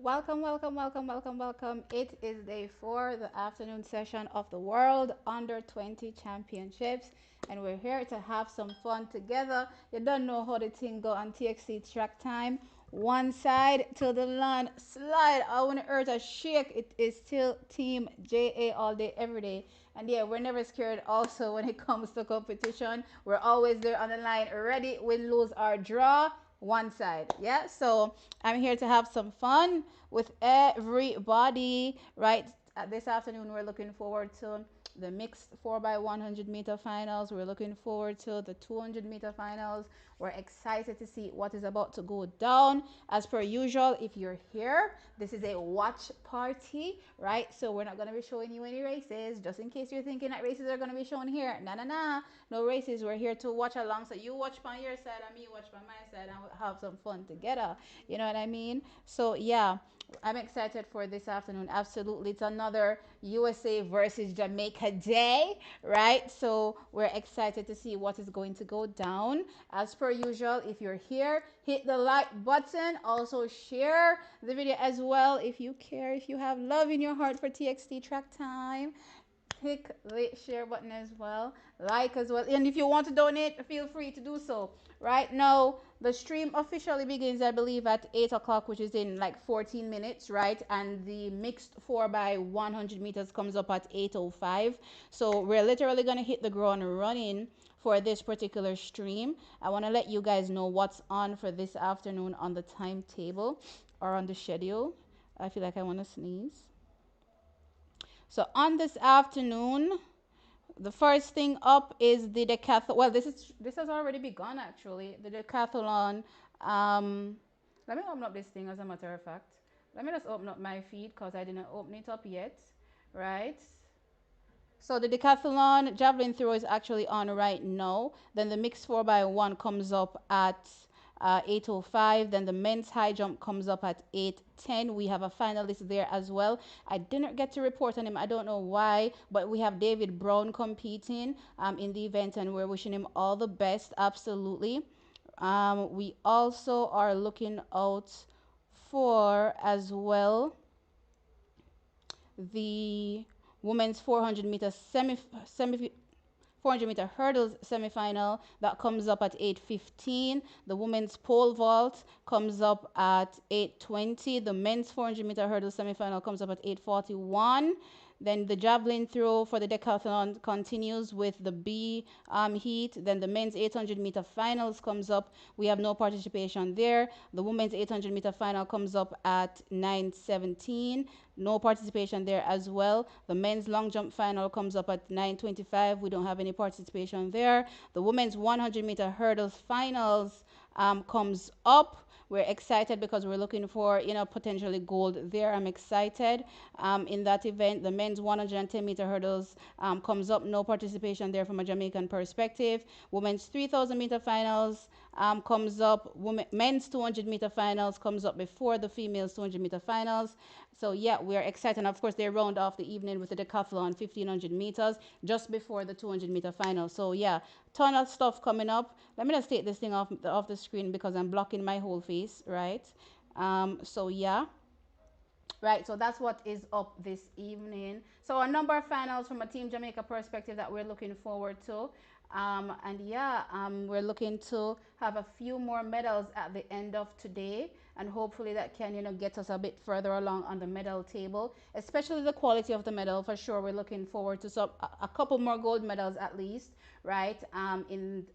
Welcome, welcome, welcome, welcome, welcome. It is day four, the afternoon session of the World Under 20 Championships, and we're here to have some fun together. You don't know how the thing go on TXC track time. One side to the land, slide. I want to earth a shake. It is still Team JA all day, every day. And yeah, we're never scared also when it comes to competition. We're always there on the line, ready, win, lose, or draw one side. Yeah, so I'm here to have some fun with everybody, right? This afternoon, we're looking forward to the mixed 4x100 meter finals. We're looking forward to the 200-meter finals. We're excited to see what is about to go down. As per usual, if you're here, this is a watch party, right? So we're not going to be showing you any races, just in case you're thinking that races are going to be shown here. Nah, nah, nah. No races. We're here to watch along. So you watch by your side and me watch by my side and we'll have some fun together. You know what I mean? So yeah, I'm excited for this afternoon. Absolutely. It's another USA versus Jamaica day, right? So we're excited to see what is going to go down. As per usual, if you're here, hit the like button. Also share the video as well if you care, if you have love in your heart for TXT track time. Click the share button as well, like as well, and if you want to donate, feel free to do so. Right now the stream officially begins, I believe, at 8 o'clock, which is in like 14 minutes, right? And the mixed 4x100 meters comes up at 8:05. So we're literally going to hit the ground running for this particular stream. I want to let you guys know what's on for this afternoon on the timetable or on the schedule. I feel like I want to sneeze. So on this afternoon, the first thing up is the decathlon. Well, this has already begun actually. The decathlon. Um, Let me open up this thing as a matter of fact. Let me just open up my feed because I didn't open it up yet. Right. So the decathlon javelin throw is actually on right now. Then the mixed 4x1 comes up at 8:05. Then the men's high jump comes up at 8:10. We have a finalist there as well. I didn't get to report on him. I don't know why, but we have David Brown competing in the event, and we're wishing him all the best. Absolutely. We also are looking out for as well the women's 400 meter semi 400 meter hurdles semifinal that comes up at 8:15. The women's pole vault comes up at 8:20. The men's 400 meter hurdles semifinal comes up at 8:41. Then the javelin throw for the decathlon continues with the B heat. Then the men's 800-meter finals comes up. We have no participation there. The women's 800-meter final comes up at 9:17. No participation there as well. The men's long jump final comes up at 9:25. We don't have any participation there. The women's 100-meter hurdles finals comes up. We're excited because we're looking for, potentially gold there. I'm excited. In that event, the men's 110-meter hurdles comes up. No participation there from a Jamaican perspective. Women's 3,000-meter finals comes up. Men's 200-meter finals comes up before the females 200-meter finals. So yeah, we are excited. And of course, they round off the evening with the decathlon 1,500 meters just before the 200-meter final. So yeah, ton of stuff coming up. Let me just take this thing off the screen because I'm blocking my whole face, right? So yeah. Right, so that's what is up this evening. So a number of finals from a Team Jamaica perspective that we're looking forward to. And yeah, we're looking to have a few more medals at the end of today, and hopefully that can, get us a bit further along on the medal table, especially the quality of the medal. For sure, we're looking forward to a couple more gold medals at least, right?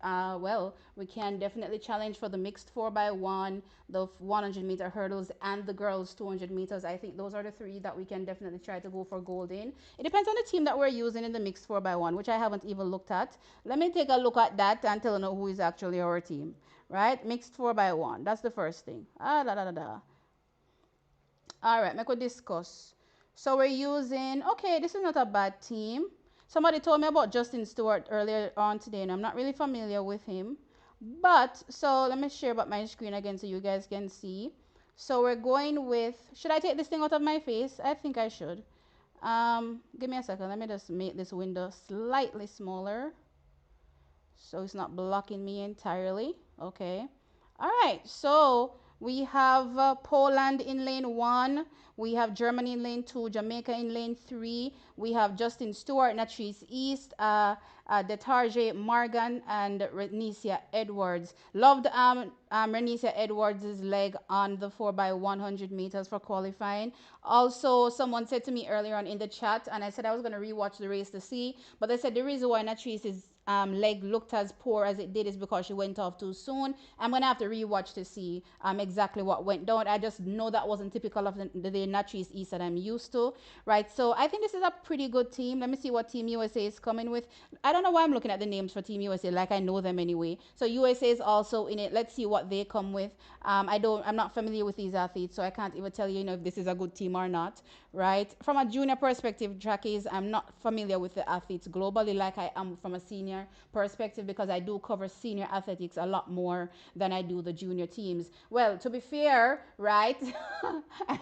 Well, we can definitely challenge for the mixed 4x1, the 100-meter hurdles, and the girls 200 meters. I think those are the three that we can definitely try to go for gold in. It depends on the team that we're using in the mixed 4x1, which I haven't even looked at. Let me take a look at that and tell you who is actually our team, right? Mixed 4x1. That's the first thing. All right, make we discuss. So we're using, okay, this is not a bad team. Somebody told me about Justin Stewart earlier on today, and I'm not really familiar with him. But, so let me share about my screen again so you guys can see. So we're going with, should I take this thing out of my face? I think I should. Give me a second. Let me just make this window slightly smaller so it's not blocking me entirely. Okay. All right. So We have Poland in lane one. We have Germany in lane two, Jamaica in lane three. We have Justin Stewart, Natrice East, Detarje Morgan, and Renicia Edwards. Loved Renicia Edwards' leg on the 4 by 100 meters for qualifying. Also, someone said to me earlier on in the chat, and I said I was going to rewatch the race to see, but they said the reason why Natrice's leg looked as poor as it did is because she went off too soon. I'm gonna have to rewatch to see exactly what went down. I just know that wasn't typical of the Natrice East that I'm used to, right? So I think this is a pretty good team. Let me see what Team USA is coming with. I don't know why I'm looking at the names for Team USA, like I know them anyway. So USA is also in it. Let's see what they come with. I'm not familiar with these athletes, so I can't even tell you, if this is a good team or not, right? From a junior perspective, Jackies, I'm not familiar with the athletes globally like I am from a senior perspective because I do cover senior athletics a lot more than I do the junior teams. Well, to be fair, right,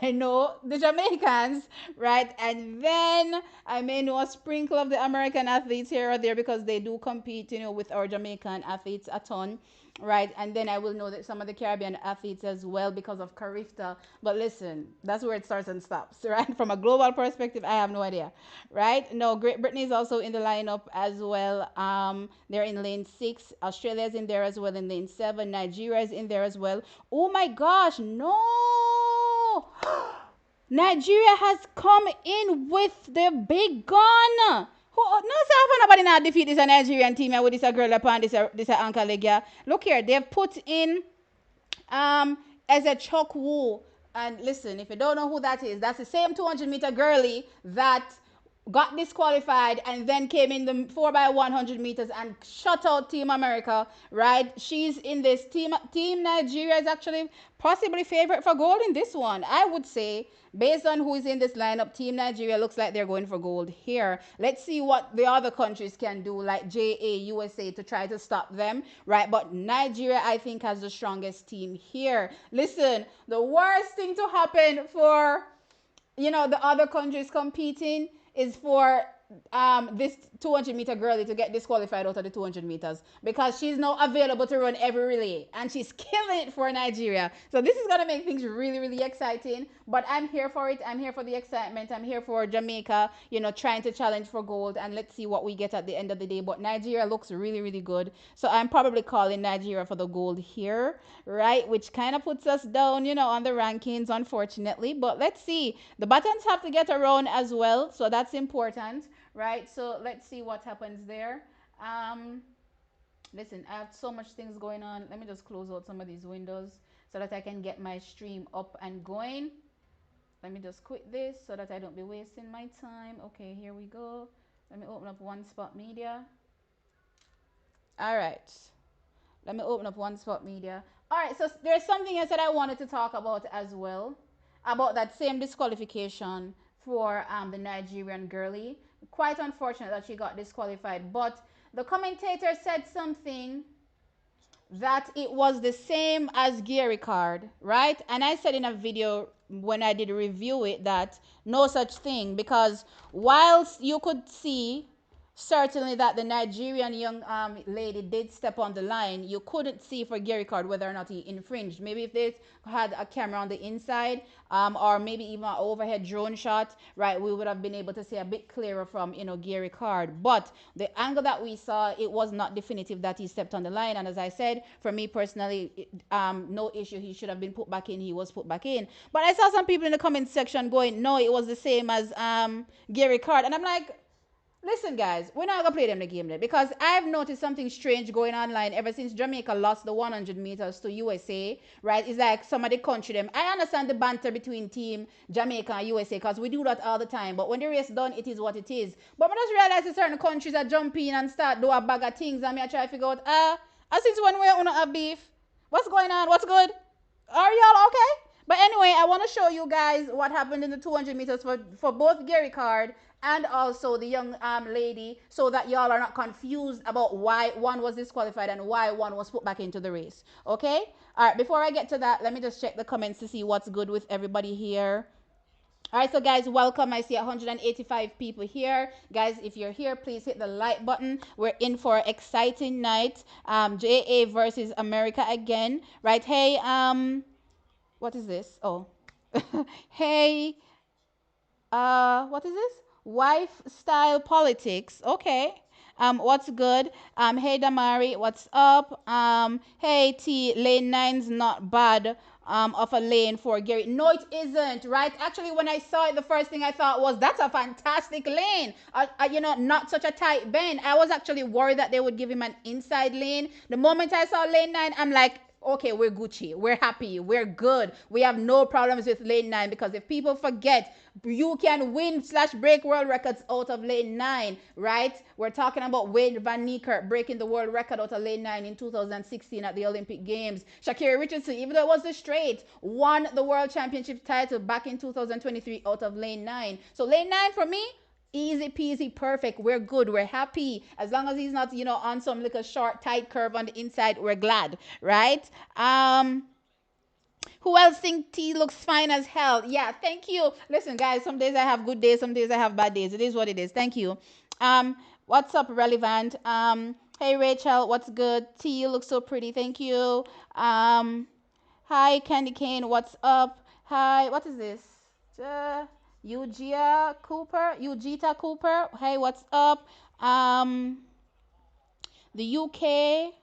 I know the Jamaicans, right, and then I may know a sprinkle of the American athletes here or there because they do compete, with our Jamaican athletes a ton, right? And then I will know that some of the Caribbean athletes as well because of Carifta. But listen, that's where it starts and stops, right? From a global perspective, I have no idea, right? No, Great Britain is also in the lineup as well. They're in lane six. Australia's in there as well in lane seven. Nigeria is in there as well. Oh my gosh, no! Nigeria has come in with the big gun. Who no say nobody not defeat this a Nigerian team with this a girl upon this a ankle leg. Yeah. Look here, they've put in as a Chok Woo. And listen, if you don't know who that is, that's the same 200-meter girlie that got disqualified and then came in the 4 by 100 meters and shut out Team America, right? She's in this team. Nigeria is actually possibly favorite for gold in this one. I would say, based on who is in this lineup, Team Nigeria looks like they're going for gold here. Let's see what the other countries can do, like JA, USA, to try to stop them, right? But Nigeria, I think, has the strongest team here. Listen, the worst thing to happen for the other countries competing is for this 200-meter girlie to get disqualified out of the 200 meters because she's now available to run every relay and she's killing it for Nigeria. So this is going to make things really, really exciting. But I'm here for it. I'm here for the excitement. I'm here for Jamaica, trying to challenge for gold. And let's see what we get at the end of the day. But Nigeria looks really, really good. So I'm probably calling Nigeria for the gold here, right? Which kind of puts us down, on the rankings, unfortunately. But let's see. The buttons have to get around as well. So that's important, right? So let's see what happens there. Listen, I have so much things going on. Let me just close out some of these windows so that I can get my stream up and going. Let me just quit this so that I don't be wasting my time. Okay, here we go. Let me open up One Spot Media. All right. Let me open up One Spot Media. All right, so there's something else that I wanted to talk about as well, about that same disqualification for the Nigerian girlie. Quite unfortunate that she got disqualified, but the commentator said something that it was the same as Gary card, right? And I said in a video when I did review it that no such thing, because whilst you could see certainly that the Nigerian young lady did step on the line, you couldn't see for Gary Card whether or not he infringed. Maybe if they had a camera on the inside or maybe even an overhead drone shot, right, we would have been able to see a bit clearer from, Gary Card. But the angle that we saw, it was not definitive that he stepped on the line. And as I said, for me personally, no issue. He should have been put back in. He was put back in. But I saw some people in the comment section going, no, it was the same as Gary Card. And I'm like, listen, guys, we're not gonna play them the game then because I've noticed something strange going online ever since Jamaica lost the 100 meters to USA, right? It's like some of the country them. I understand the banter between Team Jamaica and USA because we do that all the time. But when the race done, it is what it is. But I just realize that certain countries are jumping and start do a bag of things and me I try to figure out, since when we're on a beef, what's going on? What's good? Are y'all okay? But anyway, I want to show you guys what happened in the 200 meters for both Gary Card and also the young lady so that y'all are not confused about why one was disqualified and why one was put back into the race. Okay? All right, before I get to that, let me just check the comments to see what's good with everybody here. All right, so guys, welcome. I see 185 people here. Guys, if you're here, please hit the like button. We're in for an exciting night. JA versus America again, right? Hey, What is this? Oh. Hey, what is this? Wife style politics. Okay. What's good? Hey Damari, what's up? Hey T, lane nine's not bad. Of a lane for Gary. No, it isn't, right? Actually, when I saw it, the first thing I thought was that's a fantastic lane. Not such a tight bend. I was actually worried that they would give him an inside lane. The moment I saw lane nine, I'm like, okay, we're Gucci. We're happy. We're good. We have no problems with lane nine because if people forget, you can win slash break world records out of lane nine, right? We're talking about Wayne Van Niekerk breaking the world record out of lane nine in 2016 at the Olympic Games. Shakira Richardson, even though it was the straight, won the world championship title back in 2023 out of lane nine. So lane nine for me, easy peasy, perfect. We're good. We're happy. As long as he's not, on some little short, tight curve on the inside, we're glad, right? Who else think T looks fine as hell? Yeah, thank you. Listen, guys, some days I have good days, some days I have bad days. It is what it is. Thank you. What's up, relevant? Hey Rachel, what's good? T, you look so pretty. Thank you. Hi Candy Cane, what's up? Hi, what is this? Uh, Eugita Cooper. Hey, what's up? Um, the UK.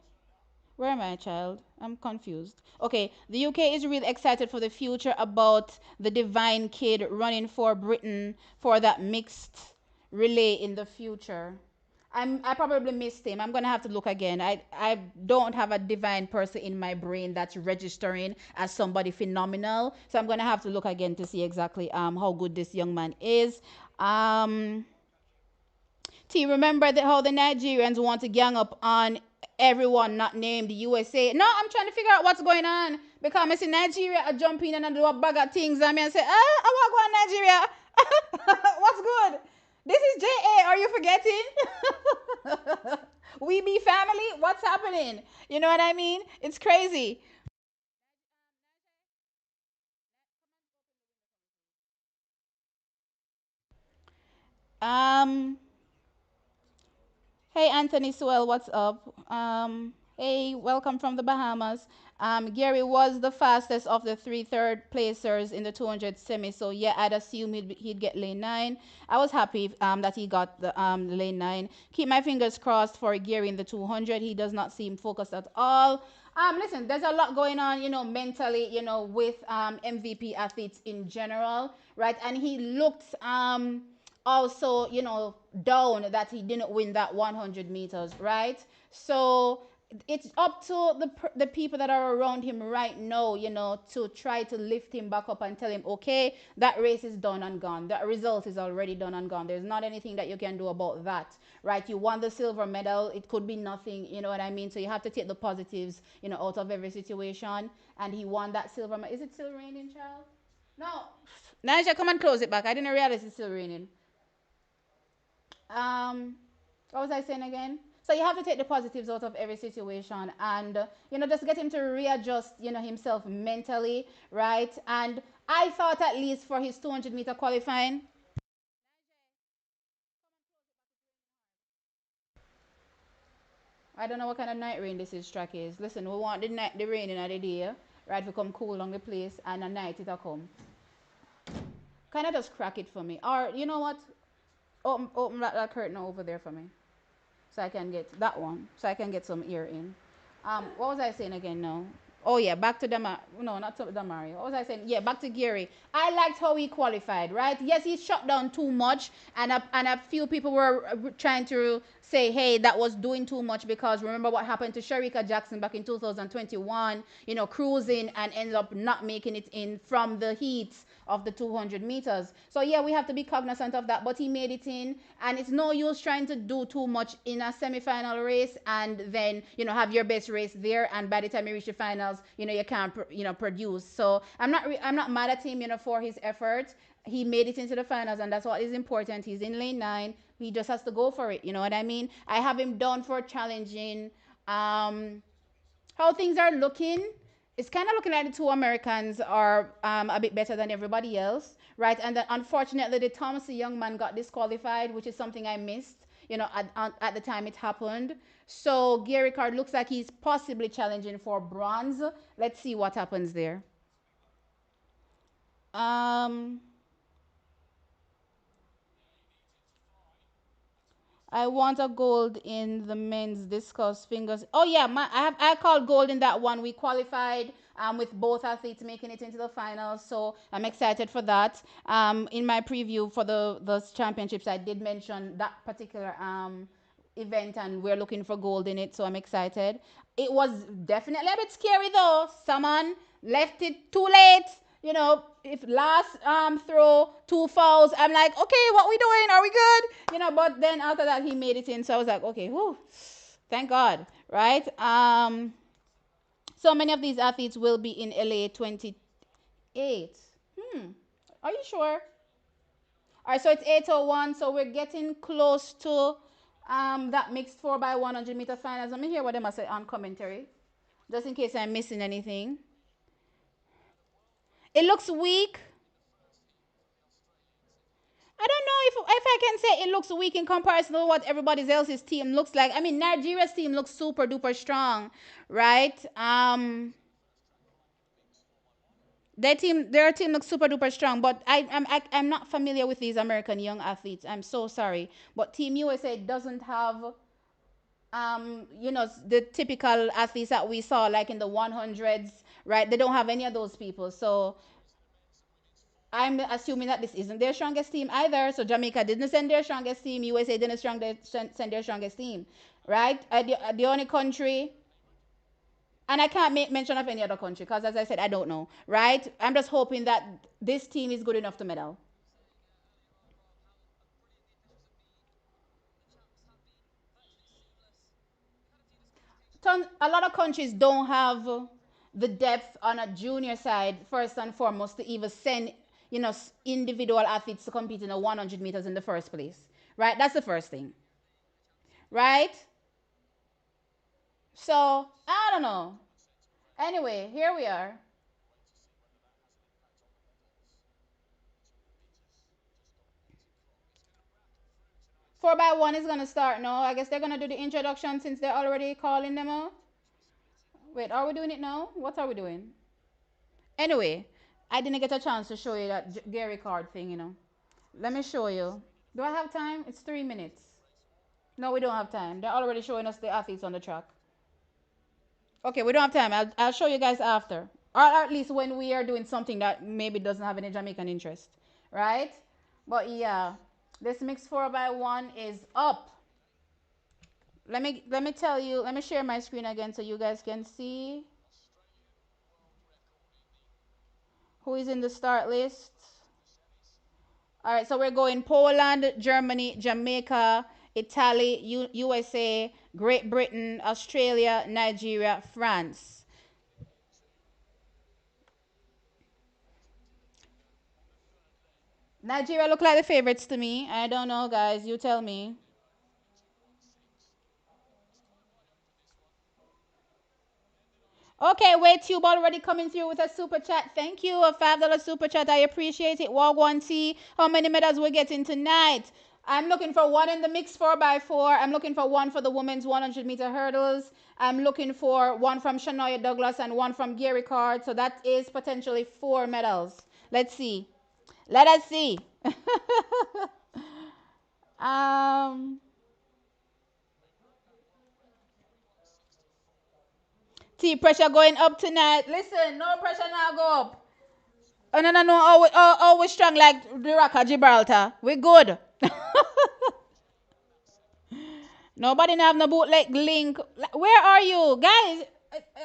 Where am I, child? I'm confused. Okay, the UK is really excited for the future about the Divine Kid running for Britain for that mixed relay in the future. I probably missed him. I'm gonna have to look again. I don't have a divine person in my brain that's registering as somebody phenomenal. So I'm gonna have to look again to see exactly how good this young man is. Um T, remember how the Nigerians want to gang up on everyone not named the USA? No, I'm trying to figure out what's going on. Because I see Nigeria are jumping in and do a bag of things. I mean, I say, I want to go on Nigeria. What's good? This is JA. Are you forgetting? We be family. What's happening? You know what I mean? It's crazy. Um, Hey Anthony Swell, what's up? Hey, welcome from the Bahamas. Gary was the fastest of the three third placers in the 200 semi, so yeah, I'd assume he'd get lane nine. I was happy that he got the lane nine. Keep my fingers crossed for Gary in the 200. He does not seem focused at all. Listen, there's a lot going on, mentally, with MVP athletes in general, right? And he looked also, down that he didn't win that 100 meters, right? So it's up to the people that are around him right now, to try to lift him back up and tell him, okay, that race is done and gone. That result is already done and gone. There's not anything that you can do about that, right? You won the silver medal. It could be nothing, you know what I mean? So you have to take the positives, out of every situation. And he won that silver medal. Is it still raining, child? No. Naja, come and close it back. I didn't realize it's still raining. um what was I saying again? So you have to take the positives out of every situation and just get him to readjust himself mentally, right? And I thought at least for his 200-meter qualifying. I don't know what kind of night rain this is track is. Listen, we want the rain in the day, right? To come cool on the place and at night it'll come. Kind of just crack it for me, or you know what, open that curtain over there for me, so I can get that one, so I can get some air in. What was I saying again now? Oh yeah, back to Damar. No, not to Damari. What was I saying? Yeah, back to Gary. I liked how he qualified, right? Yes, he shut down too much, and a few people were trying to say, hey, that was doing too much because remember what happened to Sharika Jackson back in 2021? Cruising and ended up not making it in from the heats of the 200 meters. So yeah, we have to be cognizant of that. But he made it in, and it's no use trying to do too much in a semi-final race and then have your best race there, and by the time you reach the finals, you can't produce. So I'm not mad at him, for his effort. He made it into the finals, and that's what is important. He's in lane nine. He just has to go for it. You know what I mean? I have him done for challenging. How things are looking, it's kind of looking like the two Americans are a bit better than everybody else, right? And then unfortunately, the Thomas young man got disqualified, which is something I missed, at the time it happened. So Gary Card looks like he's possibly challenging for bronze. Let's see what happens there. Um, I want a gold in the men's discus fingers. Oh yeah, I called gold in that one. We qualified with both athletes making it into the finals, so I'm excited for that. In my preview for the championships, I did mention that particular event, and we're looking for gold in it, so I'm excited. It was definitely a bit scary though. Someone left it too late. You know, if last throw 2 fouls, I'm like, okay, what we doing? Are we good? You know, but then after that he made it in, so I was like, okay, whew, thank God, right? So many of these athletes will be in LA 28. Hmm. Are you sure? All right, so it's 8:01, so we're getting close to that mixed 4x100 meter finals. Let me hear what they must say on commentary, just in case I'm missing anything. It looks weak. I don't know if I can say it looks weak in comparison to what everybody else's team looks like. I mean, Nigeria's team looks super duper strong, right? Their team looks super duper strong, but I'm not familiar with these American young athletes. I'm so sorry, but Team USA doesn't have the typical athletes that we saw like in the 100s, right? They don't have any of those people, so I'm assuming that this isn't their strongest team either. So Jamaica didn't send their strongest team. USA didn't send their strongest team, right? The only country, and I can't make mention of any other country because, as I said, I don't know, right? I'm just hoping that this team is good enough to medal. A lot of countries don't have the depth on a junior side, first and foremost, to even send individual athletes to compete in the 100 meters in the first place, right? That's the first thing, right? So I don't know. Anyway, here we are. 4x1 is gonna start. No, I guess they're gonna do the introduction since they're already calling them out. Wait, are we doing it now? What are we doing? Anyway, I didn't get a chance to show you that Gary card thing. Let me show you. Do I have time? It's 3 minutes. No, we don't have time. They're already showing us the athletes on the track. Okay, we don't have time. I'll show you guys after. Or at least when we are doing something that maybe doesn't have any Jamaican interest. Right? But yeah, this mixed 4x1 is up. Let me tell you, let me share my screen again so you guys can see who is in the start list. All right, so we're going Poland, Germany, Jamaica, Italy, USA, Great Britain, Australia, Nigeria, France. Nigeria look like the favorites to me. I don't know, guys. You tell me. Okay, wait, Tube already coming through with a super chat. Thank you, a $5 super chat. I appreciate it. Wagwan T. How many medals we're getting tonight? I'm looking for one in the mixed 4x4. I'm looking for one for the women's 100-meter hurdles. I'm looking for one from Shania Douglas and one from Gary Card. So that is potentially 4 medals. Let's see. Let us see. um, T pressure going up tonight. Listen, no pressure now go up. Oh no no no, always strong like the Rock of Gibraltar. We good. Nobody have no bootleg link. Where are you, guys?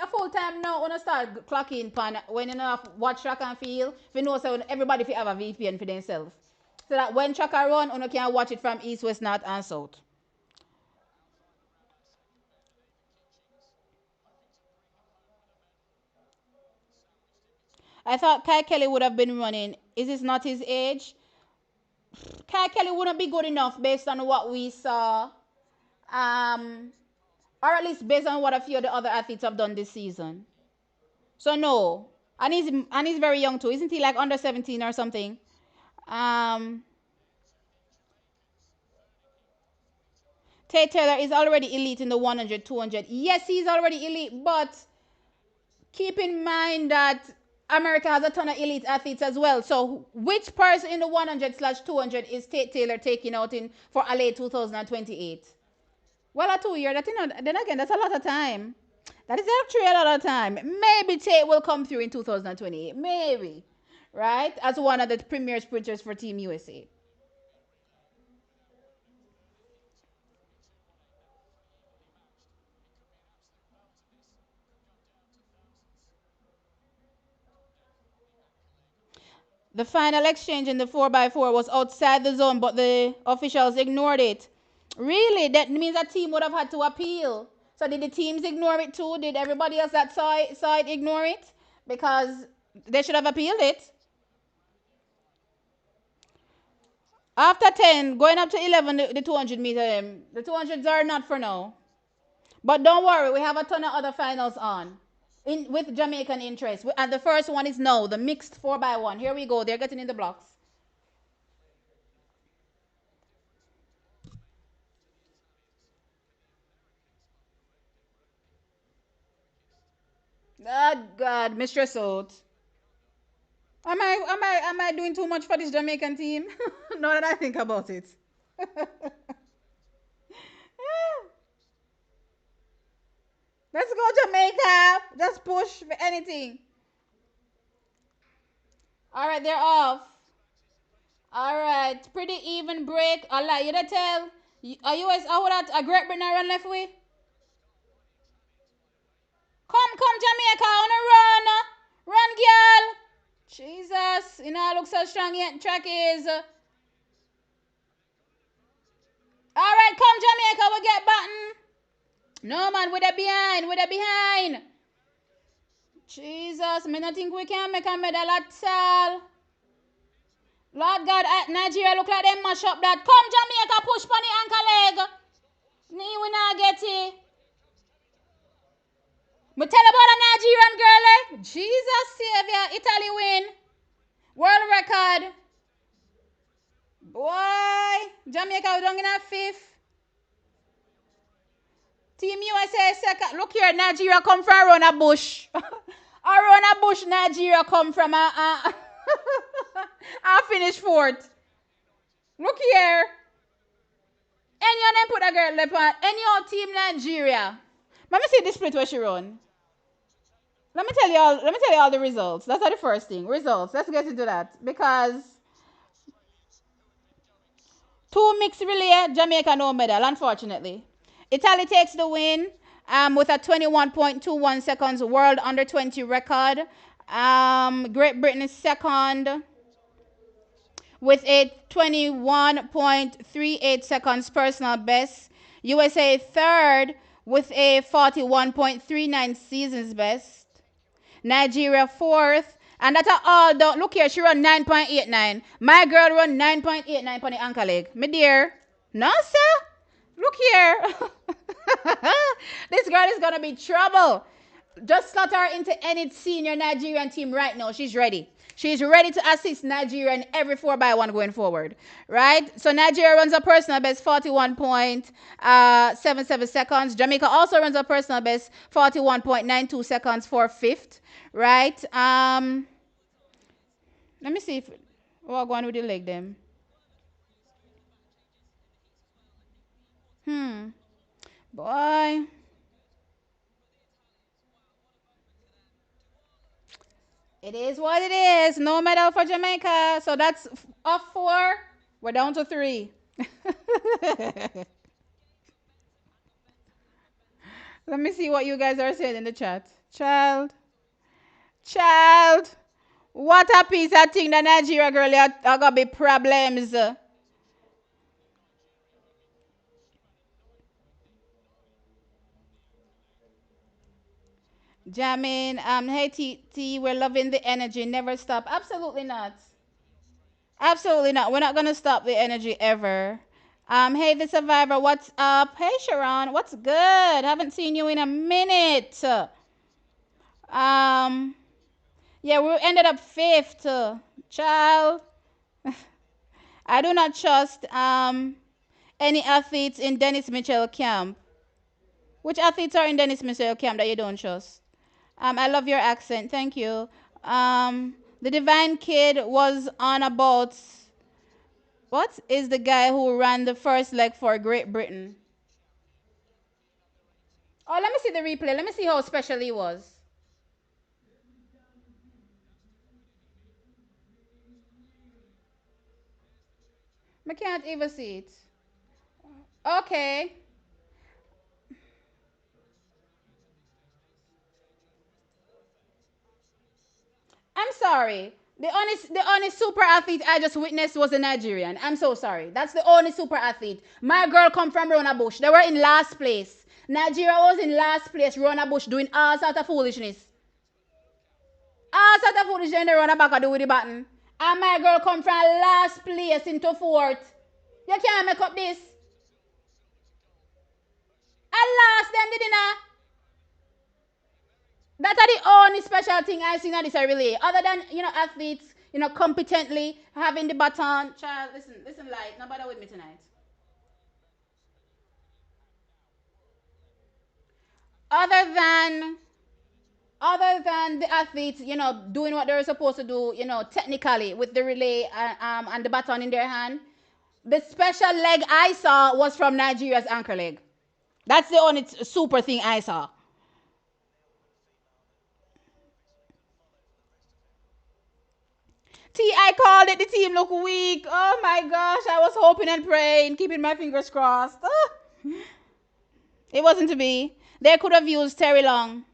A full time now. Wanna start clocking pan when you know watch track and feel. If you know so everybody if have a VPN for themselves, so that when tracker run, you can watch it from east, west, north, and south. I thought Kai Kelly would have been running. Is this not his age? Kai Kelly wouldn't be good enough based on what we saw. Um, or at least based on what a few of the other athletes have done this season. So no, and he's very young too, isn't he? Like under 17 or something. Um, Tate Taylor is already elite in the 100, 200. Yes, he's already elite, but keep in mind that America has a ton of elite athletes as well. So which person in the 100 slash 200 is Tate Taylor taking out in for LA 2028? Well, a 2 year. That, then again, that's a lot of time. That is actually a lot of time. Maybe Tate will come through in 2028. Maybe, right? As one of the premier sprinters for Team USA. The final exchange in the 4x4 was outside the zone, but the officials ignored it. Really? That means a team would have had to appeal. So did the teams ignore it too? Did everybody else that saw it ignore it? Because they should have appealed it. After 10, going up to 11, the 200 meter, the 200s are not for now. But don't worry, we have a ton of other finals on with Jamaican interest. And the first one is now, the mixed 4x1. Here we go. They're getting in the blocks. Oh, God, Mistress Oates. Am I doing too much for this Jamaican team? Now that I think about it. Let's go Jamaica. Just push for anything. All right, they're off. All right, pretty even break. Allah, you don't tell. Are you as how that a Great Britain run left way? Come, Jamaica on a run, girl. Jesus, you know, look so strong yet. Track is. All right, come Jamaica, we get button. No man, with a behind. Jesus, me not think we can make a medal at all. Lord God, Nigeria look like them mash up that. Come Jamaica, push pon the ankle leg. We not get it. Me tell about a Nigerian girl, eh? Jesus Savior, Italy win. World record. Boy, Jamaica down in a fifth. Team USA second. Look here, Nigeria come from around a bush. Around a bush, Nigeria come from a I finished fourth. Look here. Any of them put a girl left on any old team Nigeria. Let me see the split where she run. Let me tell you all the results. That's not the first thing. Results. Let's get into that. Because two mixed relay, Jamaica no medal, unfortunately. Italy takes the win with a 21.21 seconds world under 20 record. Great Britain is second with a 21.38 seconds personal best. USA third with a 41.39 seasons best. Nigeria fourth. And that's all done. Look here, she run 9.89. My girl run 9.89 on the ankle leg. Me dear. No, sir. Look here. This girl is going to be trouble. Just slot her into any senior Nigerian team right now. She's ready. She's ready to assist Nigeria in every 4x1 going forward. Right? So Nigeria runs a personal best 41.77 seconds. Jamaica also runs a personal best 41.92 seconds for fifth. Right? Let me see if we're going with the leg then. Boy. It is what it is. No medal for Jamaica. So that's off four. We're down to three. Let me see what you guys are saying in the chat. Child. What a piece of thing that Nigeria girl are gonna be problems. Jamming. Hey T, we're loving the energy. Never stop. Absolutely not. Absolutely not. We're not gonna stop the energy ever. Hey the survivor, what's up? Hey Sharon, what's good? Haven't seen you in a minute. Um, yeah, we ended up fifth. Child, I do not trust any athletes in Dennis Mitchell camp. Which athletes are in Dennis Mitchell camp that you don't trust? I love your accent. Thank you. The Divine Kid was on about what is the guy who ran the first leg for Great Britain? Oh, let me see the replay. Let me see how special he was. I can't even see it. Okay. I'm sorry. The only super athlete I just witnessed was a Nigerian. I'm so sorry. That's the only super athlete. My girl come from Rona Bush. They were in last place. Nigeria was in last place. Rona Bush doing all sort of foolishness. All sort of foolishness in the Rona back do with the button. And my girl come from last place into fourth. You can't make up this. I lost them, didn't I? That's the only special thing I seen at this relay. Other than, athletes, competently having the baton. Child, listen, light. Nobody with me tonight. Other than the athletes, doing what they're supposed to do, technically with the relay and the baton in their hand, the special leg I saw was from Nigeria's anchor leg. That's the only super thing I saw. I called it. The team look weak. Oh my gosh, I was hoping and praying, keeping my fingers crossed. Ah, it wasn't to be. They could have used Terry Long.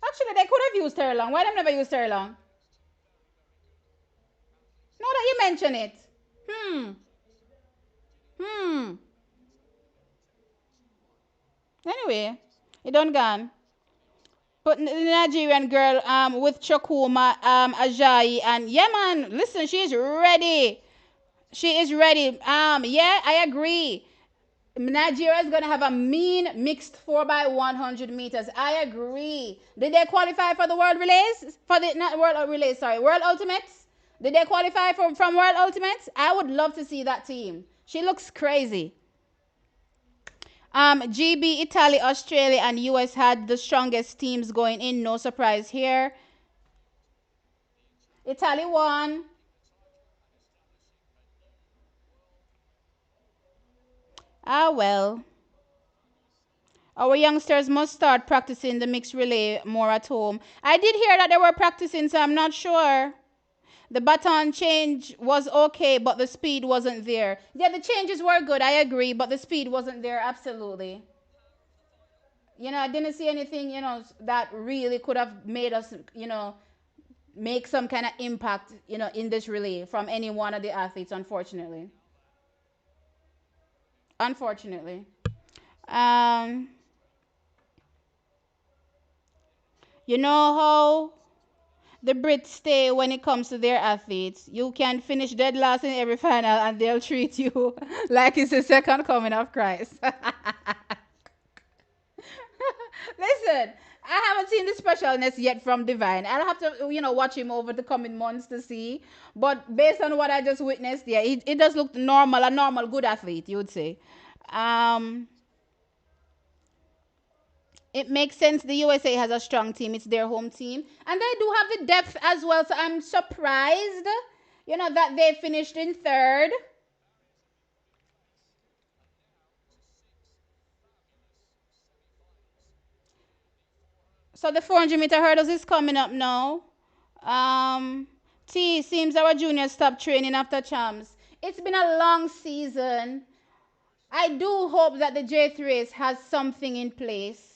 Actually, they could have used Terry Long. Why them never use Terry Long? Now that you mention it. Hmm. Hmm. Anyway, it done gone. But the Nigerian girl with Chakuma Ajayi and yeah man, listen, she is ready. She is ready. Yeah, I agree. Nigeria is gonna have a mean mixed 4x100 meters. I agree. Did they qualify for the world relays? For the not world relays, sorry, world ultimates? Did they qualify from world ultimates? I would love to see that team. She looks crazy. GB, Italy, Australia, and US had the strongest teams going in. No surprise here. Italy won. Ah, well. Our youngsters must start practicing the mixed relay more at home. I did hear that they were practicing, so I'm not sure. The baton change was okay, but the speed wasn't there. Yeah, the changes were good, I agree, but the speed wasn't there, absolutely. I didn't see anything, that really could have made us, make some kind of impact, in this relay from any one of the athletes, unfortunately. Unfortunately. Um, you know how the Brits stay when it comes to their athletes. You can finish dead last in every final and they'll treat you like it's the second coming of Christ. Listen, I haven't seen the specialness yet from Divine. I'll have to, watch him over the coming months to see. But based on what I just witnessed, yeah, it does look normal, a normal good athlete, you would say. Um, it makes sense. The USA has a strong team. It's their home team. And they do have the depth as well. So I'm surprised, that they finished in third. So the 400-meter hurdles is coming up now. Um, seems our juniors stopped training after champs. It's been a long season. I do hope that the J3s has something in place,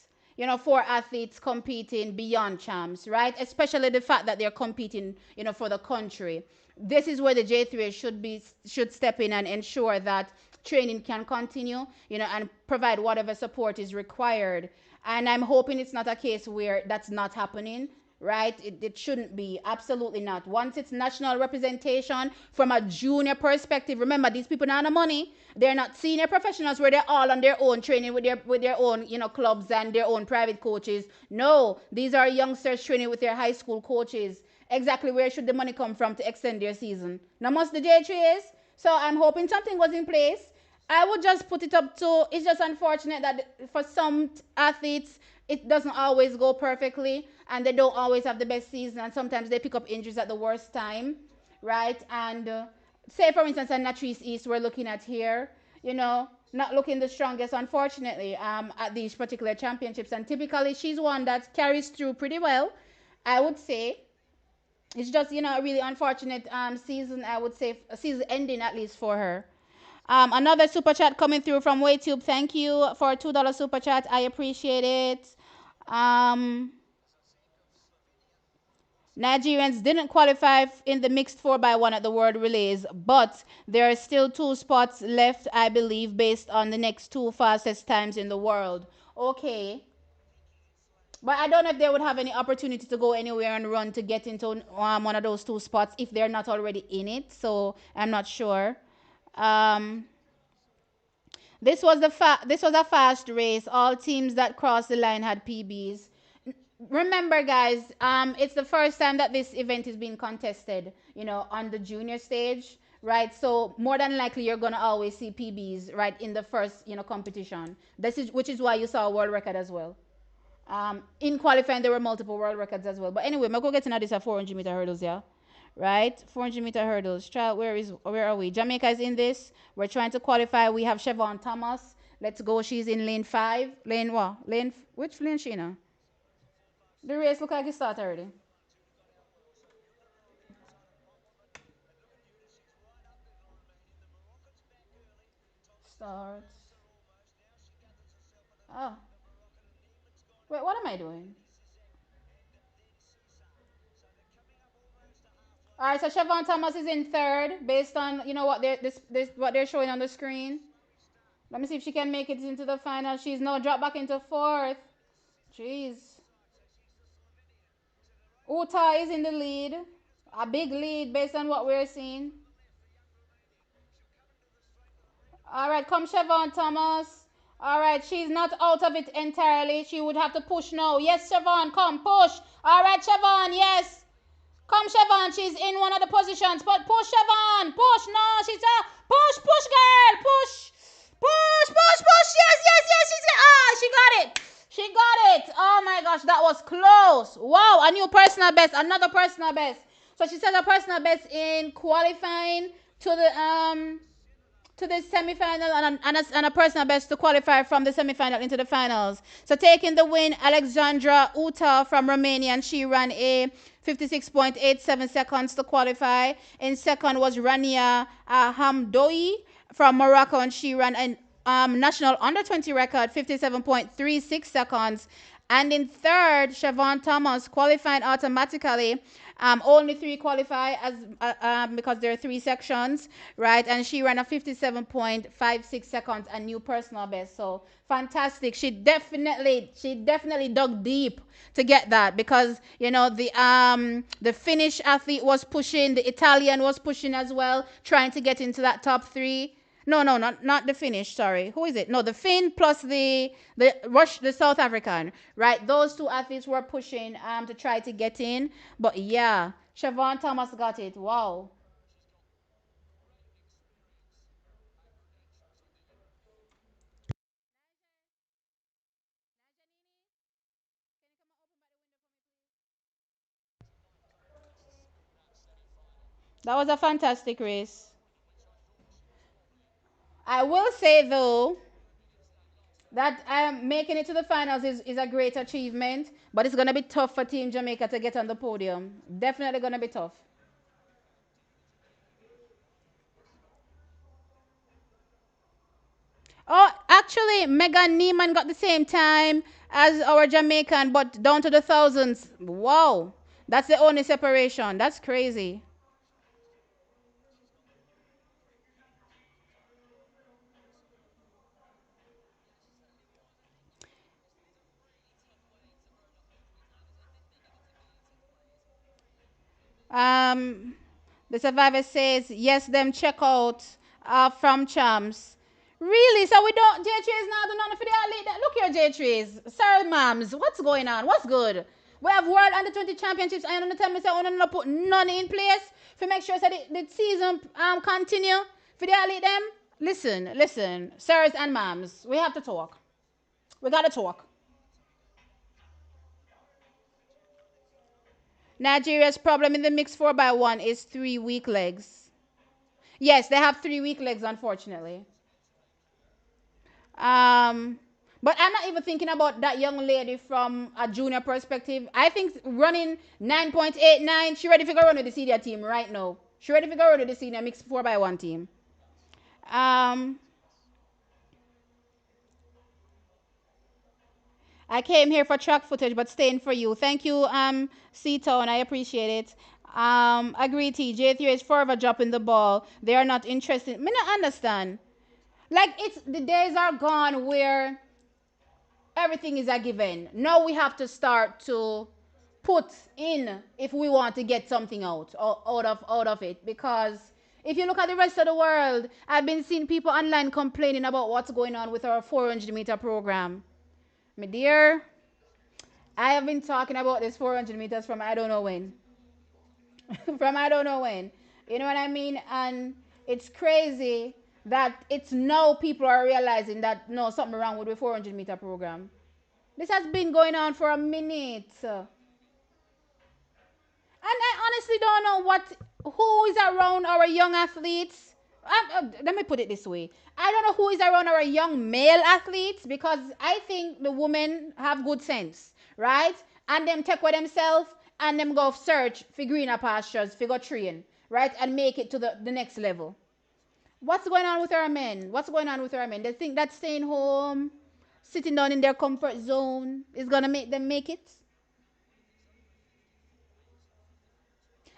for athletes competing beyond champs, right? Especially the fact that they're competing, for the country. This is where the J3s should step in and ensure that training can continue, and provide whatever support is required. And I'm hoping it's not a case where that's not happening, right? It shouldn't be. Absolutely not. Once it's national representation from a junior perspective, remember these people don't have no money. They're not senior professionals where they're all on their own training with their own, clubs and their own private coaches. No, these are youngsters training with their high school coaches. Exactly where should the money come from to extend their season? Now must the J3s. So I'm hoping something was in place. I would just put it up to, it's just unfortunate that for some athletes, it doesn't always go perfectly and they don't always have the best season. And sometimes they pick up injuries at the worst time, right? And say, for instance, a Natrice East we're looking at here, you know, not looking the strongest, unfortunately, at these particular championships. And typically, she's one that carries through pretty well, I would say. It's just, you know, a really unfortunate season, I would say, a season ending at least for her. Another super chat coming through from WayTube. Thank you for a $2 super chat. I appreciate it. Um, Nigerians didn't qualify in the mixed 4x1 at the World Relays, but there are still two spots left, I believe, based on the next two fastest times in the world. Okay. But I don't know if they would have any opportunity to go anywhere and run to get into one of those two spots if they're not already in it. So I'm not sure. Um, this was a fast race. All teams that crossed the line had PBs. Remember, guys, it's the first time that this event is being contested, you know, on the junior stage, right? So more than likely you're gonna always see PBs, right, in the first, you know, competition. This is which is why you saw a world record as well. In qualifying, there were multiple world records as well. But anyway, I'm going to get into this at 400-meter hurdles, yeah? Right? 400-meter hurdles. Child, where are we? Jamaica is in this. We're trying to qualify. We have Siobhan Thomas. Let's go. She's in lane 5. Lane what? Which lane she now? The race look like it started already. Starts. Oh. Wait, what am I doing? All right, so Siobhan Thomas is in third based on, you know, what what they're showing on the screen. Let me see if she can make it into the final. She's now dropped back into fourth. Jeez. Uta is in the lead. A big lead based on what we're seeing. All right, come Siobhan Thomas. All right, she's not out of it entirely. She would have to push now. Yes, Siobhan, come, push. All right, Siobhan, yes. Come, Siobhan, she's in one of the positions. But push, Siobhan, push. No, she's a push, girl, push. Push. Yes. She got it. She got it. Oh my gosh, that was close. Wow, a new personal best, another personal best. So she set a personal best in qualifying to the semi-final and a personal best to qualify from the semi-final into the finals. So taking the win, Alexandra Uta from Romania, and she ran a 56.87 seconds to qualify. In second was Rania Hamdoui from Morocco, and she ran a national under 20 record, 57.36 seconds. And in third, Siobhan Thomas qualifying automatically. Only three qualify as because there are three sections, right? And she ran a 57.56 seconds, a new personal best. So fantastic. She definitely dug deep to get that because you know the Finnish athlete was pushing, the Italian was pushing as well, trying to get into that top three. No, not the Finnish. Sorry, who is it? No, the Finn plus the South African. Right, those two athletes were pushing to try to get in. But yeah, Siobhan Thomas got it. Wow. That was a fantastic race. I will say though that making it to the finals is a great achievement, but it's gonna be tough for Team Jamaica to get on the podium. Definitely gonna be tough. Oh, actually, Megan Neiman got the same time as our Jamaican, but down to the thousands. Wow. That's the only separation. That's crazy. Um, the survivor says, yes, them check out from Champs. Really? So we don't, J Trees now do nothing for the athlete? Look here, J Trees. Sorry, mams. What's going on? What's good? We have World Under 20 Championships. I don't tell me, say, I don't put none in place to make sure that the season continue for the athlete them. Listen, listen, sirs and ma'ams, we have to talk. We gotta talk. Nigeria's problem in the mixed 4x1 is 3 weak legs. Yes, they have 3 weak legs, unfortunately. Um, but I'm not even thinking about that young lady from a junior perspective. I think running 9.89, she ready to go run with the senior team right now. She ready to go run with the senior mixed 4x1 team. Um, I came here for track footage, but staying for you. Thank you, C-Town. I appreciate it. Agree, T. J3 is forever dropping the ball. They are not interested. Me not understand. Like, it's the days are gone where everything is a given. Now we have to start to put in if we want to get something out of it. Because if you look at the rest of the world, I've been seeing people online complaining about what's going on with our 400-meter program. My dear, I have been talking about this 400 meters from I don't know when. From I don't know when. You know what I mean? And it's crazy that it's now people are realizing that no, something wrong with the 400-meter program. This has been going on for a minute. And I honestly don't know who is around our young athletes. Let me put it this way. I don't know who is around our young male athletes because I think the women have good sense, right? And them take with themselves and them go search for greener pastures, figure train, right? And make it to the next level. What's going on with our men? What's going on with our men? They think that staying home, sitting down in their comfort zone is going to make them make it?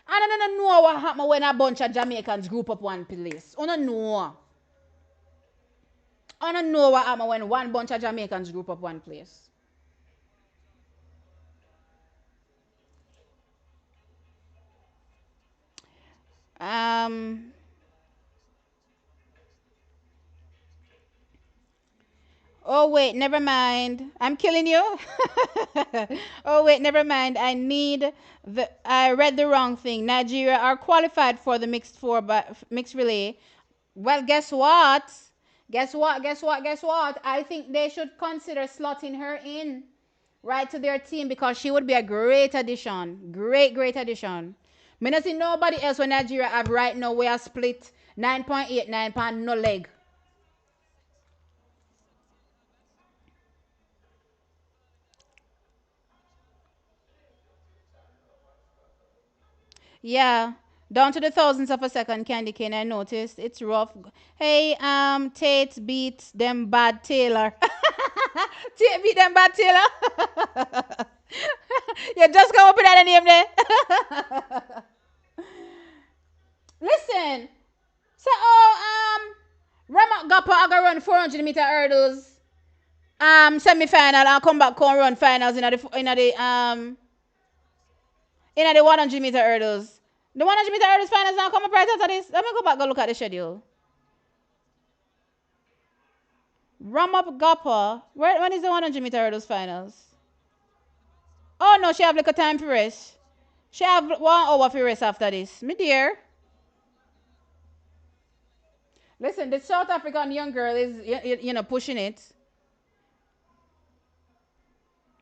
I don't know what happened when a bunch of Jamaicans group up one place. I don't know. I don't know what happened when one bunch of Jamaicans group up one place. Um. Oh wait, never mind. I'm killing you. Oh wait, never mind. I read the wrong thing. Nigeria are qualified for the mixed four but mixed relay. Well, guess what? Guess what? Guess what? Guess what? I think they should consider slotting her in right to their team because she would be a great addition. Great, great addition. Me not see nobody else when Nigeria have right now we are split 9.89 pound no leg. Yeah. Down to the thousandths of a second, Candy Cane. I noticed. It's rough. Hey, Tate beat them bad Taylor. Tate beat them bad Taylor. You just come up with that name there. Listen. So, Ramak Gapa I go run 400-meter hurdles. Semi-final and come back and run finals in the 100-meter hurdles. The 100-meter hurdles finals now come up right after this. Let me go back and look at the schedule. Ramap Gapa. When is the 100-meter hurdles finals? Oh no, she have like a time for rest. She have 1 hour for rest after this. Me dear. Listen, the South African young girl is pushing it.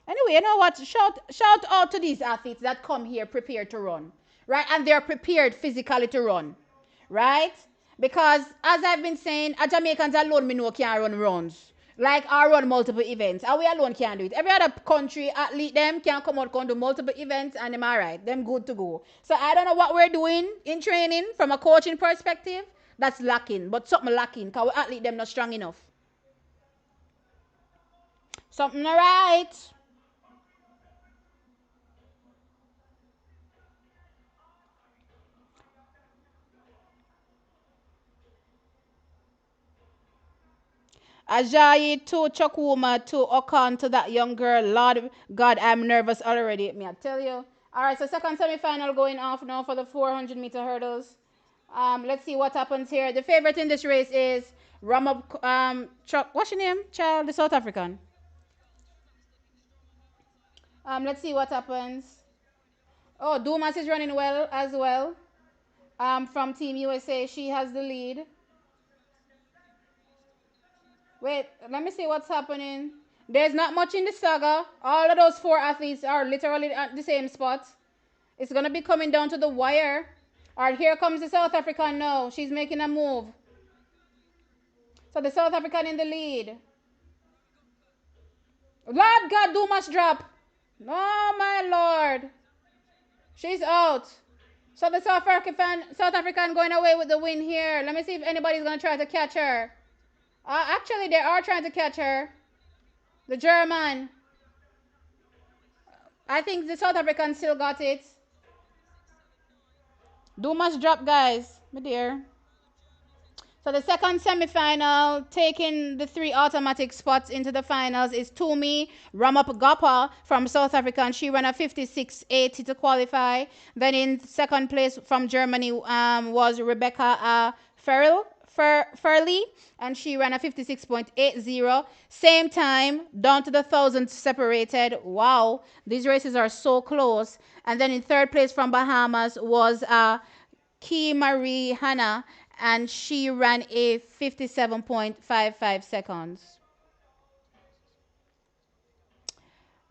Anyway, you know what? Shout out to these athletes that come here prepared to run, right? And they're prepared physically to run, right? Because as I've been saying, a Jamaicans alone me know can run runs. Like I run multiple events. And we alone can do it. Every other country athlete them can come out and do multiple events and them alright. Them good to go. So I don't know what we're doing in training from a coaching perspective. That's lacking. But something lacking because we athlete them not strong enough. Something alright. Ajayi to Chakuma to Okan to that young girl. Lord God, I'm nervous already. Me, I tell you. All right, so second semi-final going off now for the 400-meter hurdles. Let's see what happens here. The favorite in this race is Ramab. What's your name, child? The South African. Let's see what happens. Oh, Dumas is running well as well. From Team USA, she has the lead. Wait, let me see what's happening. There's not much in the saga. All of those four athletes are literally at the same spot. It's gonna be coming down to the wire. All right, here comes the South African now. She's making a move. So the South African in the lead. Lord God, do must drop. Oh my Lord. She's out. So the South African going away with the win here. Let me see if anybody's gonna try to catch her. Actually, they are trying to catch her. The German. I think the South African still got it. Do must drop, guys. My dear. So the second semi-final, taking the three automatic spots into the finals, is Tumi Ramaphosa from South Africa, and she ran a 56.80 to qualify. Then in second place from Germany was Rebecca Furley, and she ran a 56.80. Same time, down to the thousand separated. Wow, these races are so close. And then in third place from Bahamas was Key Marie Hanna, and she ran a 57.55 seconds.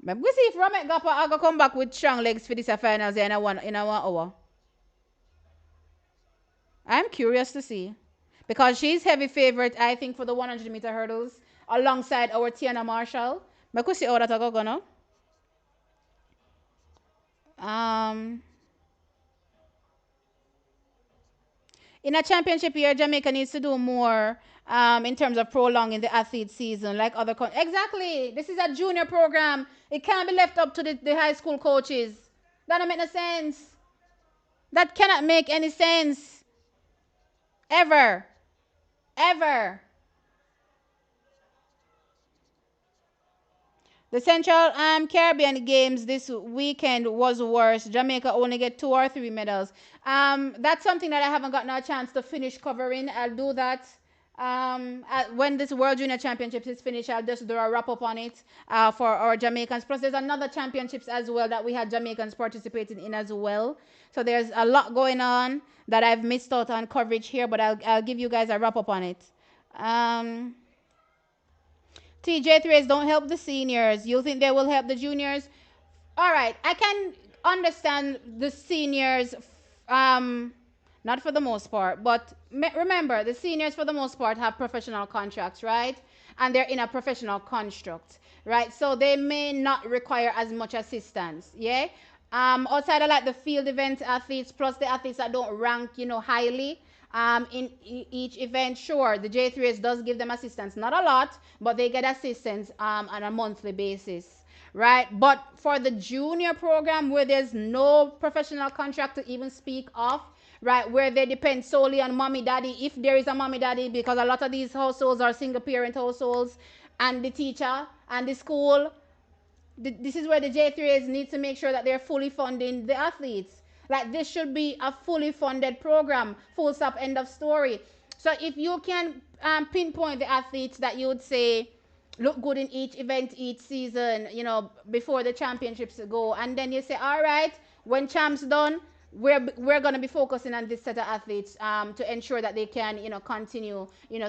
We see if Ramek Gapa I go come back with strong legs for this finals in a one hour. I'm curious to see. Because she's heavy favorite, I think, for the 100-meter hurdles alongside our Tiana Marshall. I could see how that I go now. Um, in a championship year, Jamaica needs to do more in terms of prolonging the athlete season, like other exactly. This is a junior program. It can't be left up to the high school coaches. That don't make no sense. That cannot make any sense. Ever. Ever. The Central Caribbean Games this weekend was worse. Jamaica only get 2 or 3 medals. That's something that I haven't gotten a chance to finish covering. I'll do that when this World Junior Championships is finished. I'll just do a wrap up on it for our Jamaicans. Plus, there's another championships as well that we had Jamaicans participating in as well. So there's a lot going on that I've missed out on coverage here, but I'll give you guys a wrap up on it. TJ3s don't help the seniors. You think they will help the juniors? All right, I can understand the seniors, not for the most part, but remember, the seniors for the most part have professional contracts, right? And they're in a professional construct, right? So they may not require as much assistance, yeah? Outside of like the field event athletes, plus the athletes that don't rank, highly, in each event, sure, the J3S does give them assistance. Not a lot, but they get assistance on a monthly basis, right? But for the junior program where there's no professional contract to even speak of, right, where they depend solely on mommy daddy, if there is a mommy daddy, because a lot of these households are single parent households, and the teacher and the school, this is where the J3s need to make sure that they're fully funding the athletes. Like, this should be a fully funded program, full stop, end of story. So if you can pinpoint the athletes that you would say look good in each event, each season, before the championships go, and then you say, all right, when champs done, we're going to be focusing on this set of athletes to ensure that they can, continue,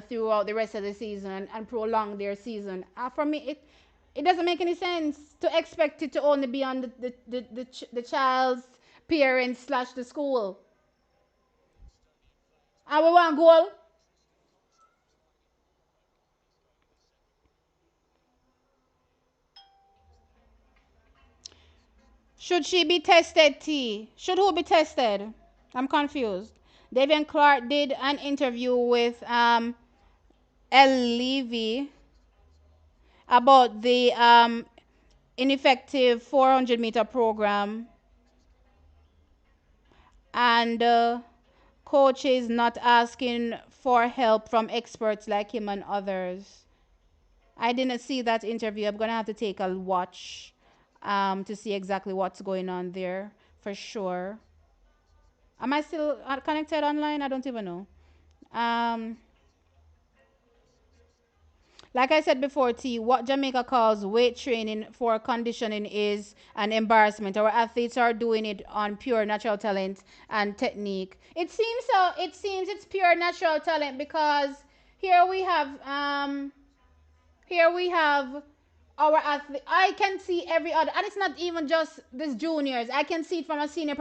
throughout the rest of the season and prolong their season. For me, it doesn't make any sense to expect it to only be on the child's parents / the school. And we want goal. Should she be tested, T? Should who be tested? I'm confused. Davian Clark did an interview with El Levy about the ineffective 400-meter program and coaches not asking for help from experts like him and others. I didn't see that interview. I'm going to have to take a watch to see exactly what's going on there for sure. Am I still connected online? I don't even know. Um, like I said before, T, what Jamaica calls weight training for conditioning is an embarrassment. Our athletes are doing it on pure natural talent and technique. It seems so. It seems it's pure natural talent because here we have Here we have our athlete. I can see every other, and it's not even just this juniors. I can see it from a senior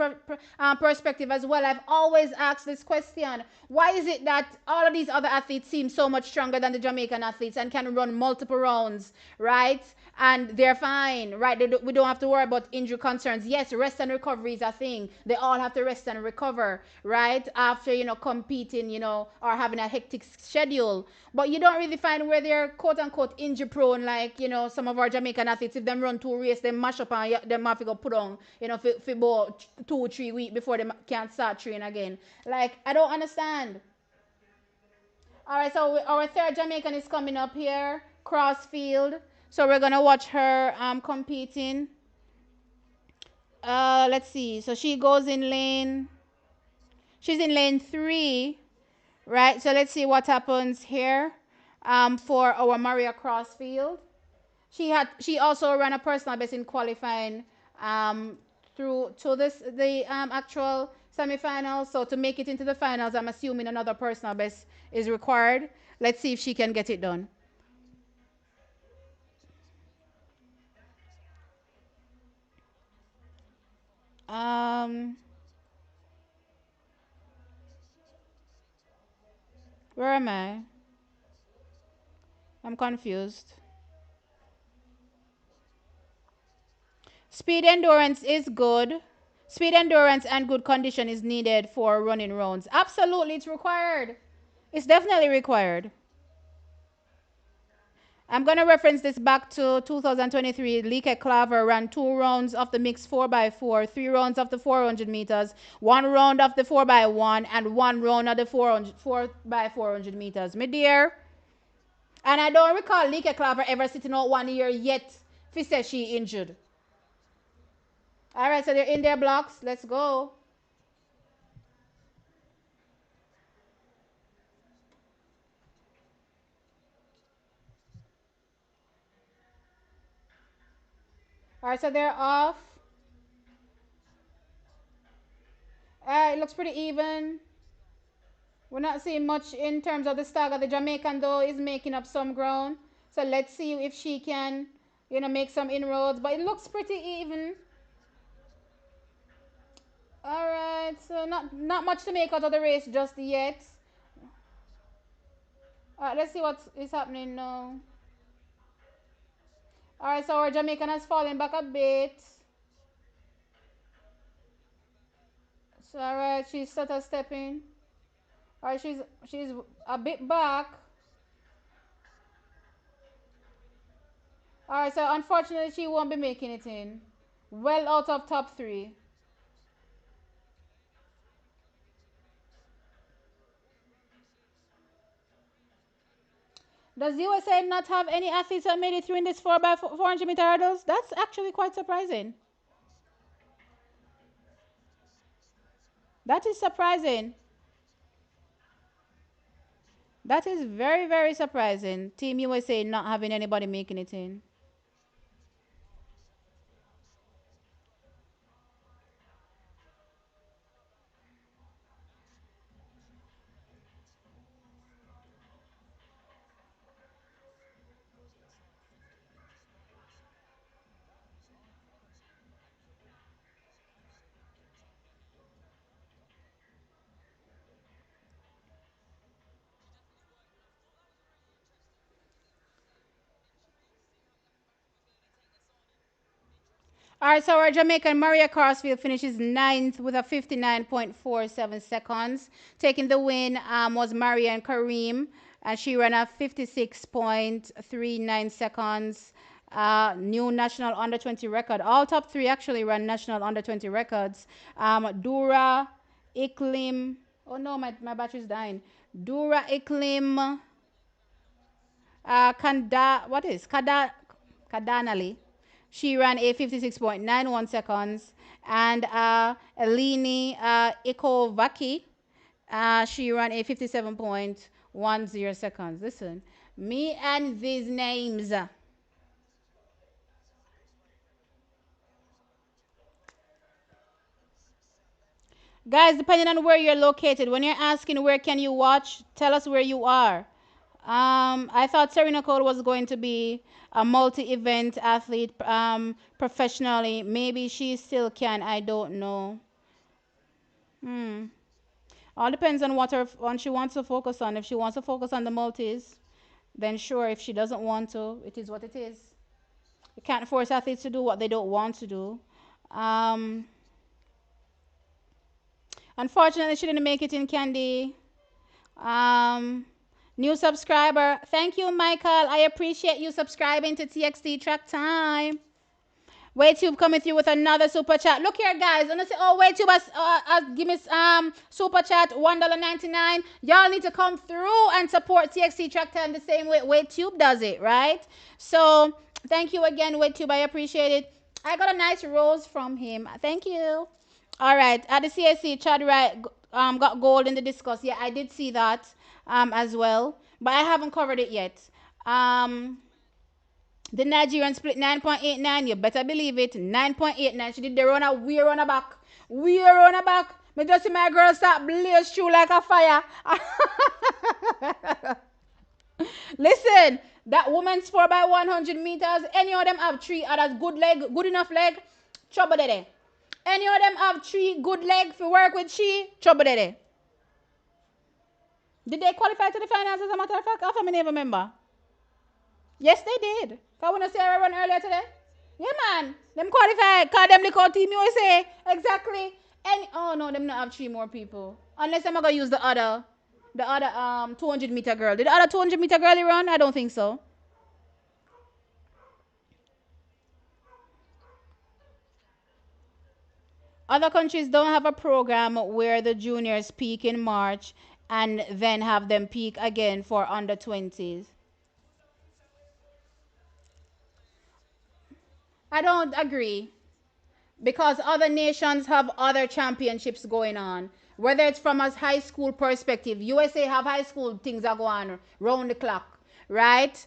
perspective as well. I've always asked this question: why is it that all of these other athletes seem so much stronger than the Jamaican athletes and can run multiple rounds, right? And they're fine, right? We don't have to worry about injury concerns. Yes, rest and recovery is a thing. They all have to rest and recover, right? After, competing, or having a hectic schedule. But you don't really find where they're quote unquote injury prone, like, some of our Jamaican athletes. If them run two races, they mash up and them have to go put on, for about 2 3 weeks before they can start training again. Like, I don't understand. All right, so our third Jamaican is coming up here, Crossfield. So we're gonna watch her competing. Let's see. So she goes in lane. She's in lane 3, right? So let's see what happens here. For our Maria Crossfield, she also ran a personal best in qualifying through to the actual semifinals. So to make it into the finals, I'm assuming another personal best is required. Let's see if she can get it done. Um, where am I? I'm confused. Speed endurance is good. Speed endurance and good condition is needed for running rounds. Absolutely, it's required. It's definitely required. I'm going to reference this back to 2023. Lika Claver ran 2 rounds of the mixed 4x4, 3 rounds of the 400 meters, 1 round of the 4x1, and 1 round of the 4x400 meters. My dear. And I don't recall Lika Claver ever sitting out 1 year yet. If says she injured. All right, so they're in their blocks. Let's go. All right, so they're off. It looks pretty even. We're not seeing much in terms of the stagger. The Jamaican, though, is making up some ground. So let's see if she can, make some inroads. But it looks pretty even. All right, so not much to make out of the race just yet. All right, let's see what is happening now. All right, so our Jamaican has fallen back a bit. So all right, she's sort of stepping. All right, she's a bit back. All right, so unfortunately she won't be making it in. Well out of top 3. Does USA not have any athletes that made it through in this 4x400 meter hurdles? That's actually quite surprising. That is surprising. That is very, very surprising. Team USA not having anybody making it in. All right, so our Jamaican Maria Crossfield finishes ninth with a 59.47 seconds. Taking the win was Marianne Kareem, and she ran a 56.39 seconds. New national under 20 record. All top 3 actually ran national under 20 records. Dura Iklim. Oh no, my battery's dying. Dura Iklim. What is Kadanali? She ran a 56.91 seconds. And Eleni Ikovaki, she ran a 57.10 seconds. Listen, me and these names. Guys, depending on where you're located, when you're asking where can you watch, tell us where you are. I thought Serena Cole was going to be a multi-event athlete professionally. Maybe she still can. I don't know. Hmm. All depends on what her on she wants to focus on. If she wants to focus on the multis, then sure. If she doesn't want to, it is what it is. You can't force athletes to do what they don't want to do. Um, Unfortunately, she didn't make it in Candy. Um, New subscriber. Thank you, Michael. I appreciate you subscribing to TXT Track Time. WaitTube coming through with another super chat. Look here, guys. And I say, oh, WaitTube give me super chat $1.99. Y'all need to come through and support TXT Track Time the same way WaitTube does it, right? So thank you again, WaitTube. I appreciate it. I got a nice rose from him. Thank you. All right. At the CSC, Chad Wright got gold in the discus. Yeah, I did see that as well, but I haven't covered it yet. Um, the Nigerian split 9.89. You better believe it. 9.89. She did the runner, we runner back. We runner back. Me just see my girl start blaze through like a fire. Listen, that woman's 4 by 100 meters. Any of them have three others good leg, good enough leg. Trouble there. Any of them have three good leg for work with she. Trouble there. Did they qualify to the finals as a matter of fact? How many remember? Yes, they did. Cause when I say I run earlier today. Yeah, man. Them qualified. Cause them look out Team USA. Exactly. And oh no, them not have three more people. Unless I'm gonna use the other 200-meter girl. Did the other 200-meter girl run? I don't think so. Other countries don't have a program where the juniors peak in March and then have them peak again for under 20s. I don't agree. Because other nations have other championships going on. Whether it's from a high school perspective, USA have high school things that go on round the clock, right?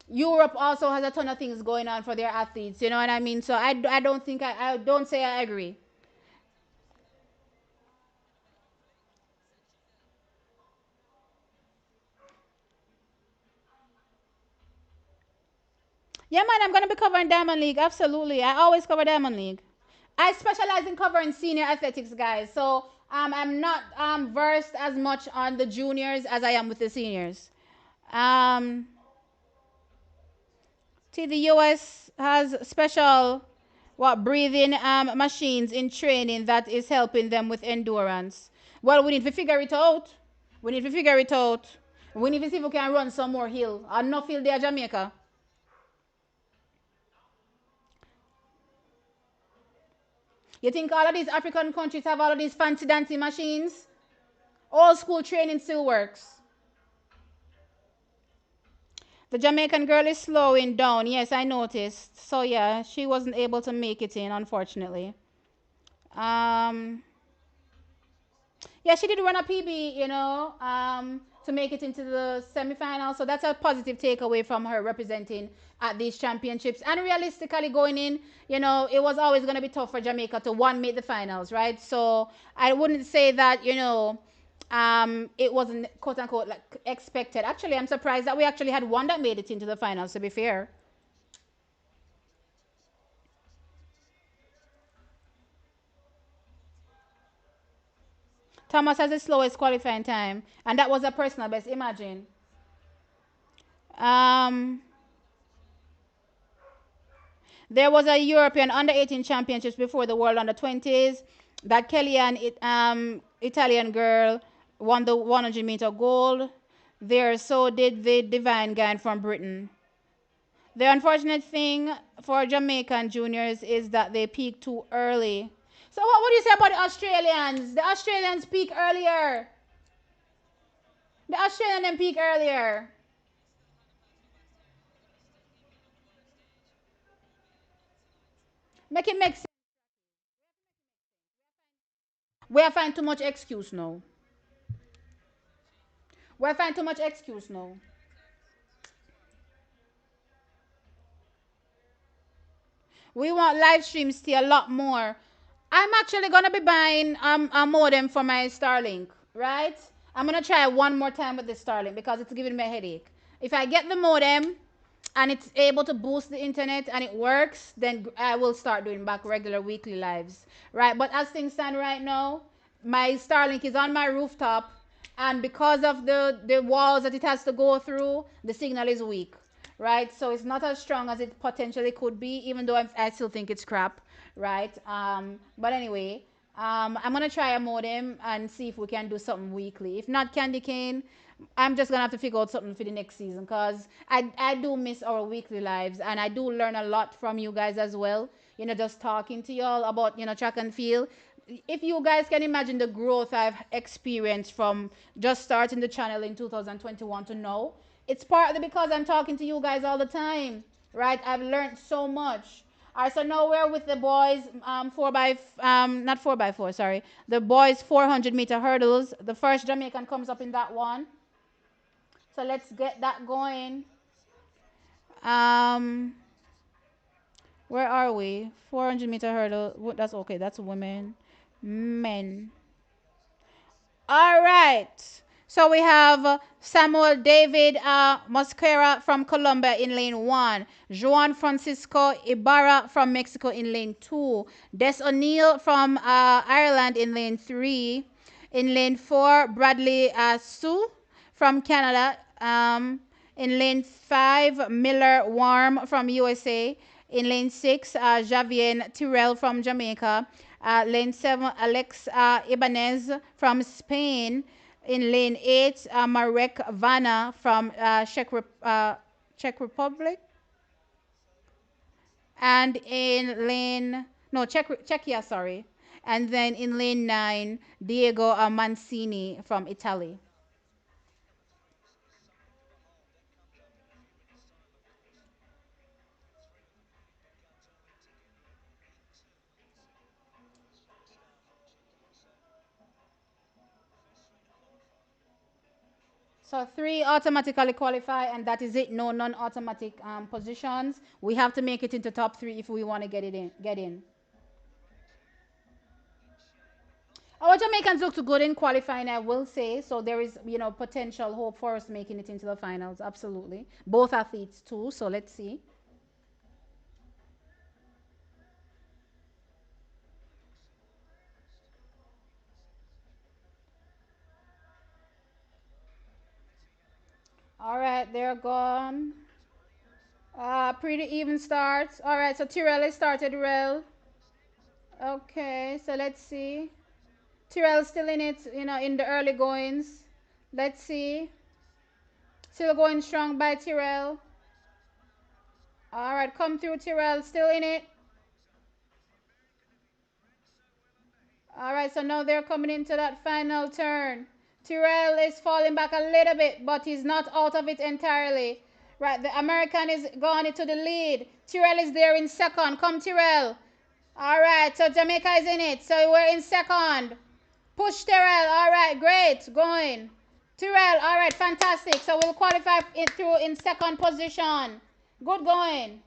Europe also has a ton of things going on for their athletes. You know what I mean? So I don't think I don't say I agree. Yeah, man, I'm gonna be covering Diamond League. Absolutely, I always cover Diamond League. I specialize in covering senior athletics, guys. So I'm not versed as much on the juniors as I am with the seniors. Um, See, the US has special what breathing machines in training that is helping them with endurance. Well, we need to figure it out. We need to figure it out. We need to see if we can run some more hill. Enough hill there, Jamaica. You think all of these African countries have all of these fancy dancing machines? Old school training still works. The Jamaican girl is slowing down. Yes, I noticed. So yeah, she wasn't able to make it in, unfortunately. Um, yeah, she did run a PB, to make it into the semifinal. So that's a positive takeaway from her representing at these championships. And realistically, going in, it was always going to be tough for Jamaica to one make the finals, right? So I wouldn't say that, it wasn't quote unquote like expected. Actually, I'm surprised that we actually had one that made it into the finals. To be fair, Thomas has the slowest qualifying time, and that was a personal best. Imagine. Um, There was a European under 18 championships before the World under 20s. That Kellyanne, Italian girl, won the 100-meter gold. There, so did the Divine Guide from Britain. The unfortunate thing for Jamaican juniors is that they peak too early. So what would you say about the Australians? The Australians peak earlier. The Australians peak earlier. Make it make sense. We are finding too much excuse now. We are finding too much excuse now. We want live streams still a lot more. I'm actually gonna be buying a modem for my Starlink, right? I'm gonna try one more time with the Starlink because it's giving me a headache. If I get the modem and it's able to boost the internet and it works, then I will start doing back regular weekly lives. Right? But as things stand right now, my Starlink is on my rooftop, and because of the walls that it has to go through, the signal is weak. Right? So it's not as strong as it potentially could be, even though I still think it's crap. Right? But anyway, I'm gonna try a modem and see if we can do something weekly. If not Candy Cane, I'm just gonna have to figure out something for the next season because I do miss our weekly lives, and I do learn a lot from you guys as well. Just talking to y'all about track and field. If you guys can imagine the growth I've experienced from just starting the channel in 2021 to now, it's partly because I'm talking to you guys all the time, right? I've learned so much. All right, so now we're with the boys, not 4x4, sorry, the boys 400-meter hurdles. The first Jamaican comes up in that one, so let's get that going. Um, where are we? 400-meter hurdle. That's okay. That's women, men. All right. So we have Samuel David Mosquera from Colombia in lane 1. Juan Francisco Ibarra from Mexico in lane 2. Des O'Neill from Ireland in lane 3. In lane 4, Bradley Sue from Canada. In lane 5, Miller Warm from USA. In lane 6, Javier Tyrell from Jamaica. Lane 7, Alex Ibanez from Spain. In lane 8, Marek Vana from Czech Republic. And in lane, no, Czechia, sorry. And then in lane 9, Diego Mancini from Italy. So 3 automatically qualify, and that is it. No non-automatic positions. We have to make it into top 3 if we want to get it in. Get in. Our Jamaicans look too good in qualifying, I will say. So there is, potential hope for us making it into the finals. Absolutely. Both athletes too. So let's see. All right, they're gone. Pretty even starts. All right, so Tyrell has started well. Okay, so let's see. Tyrell still in it, in the early goings. Let's see. Still going strong by Tyrell. All right, come through Tyrell. Still in it. All right, so now they're coming into that final turn. Tyrell is falling back a little bit, but he's not out of it entirely. Right, the American is gone into the lead. Tyrell is there in second. Come, Tyrell. All right, so Jamaica is in it. So we're in second. Push Tyrell. All right, great. Going. Tyrell, all right, fantastic. So we'll qualify it through in second position. Good going.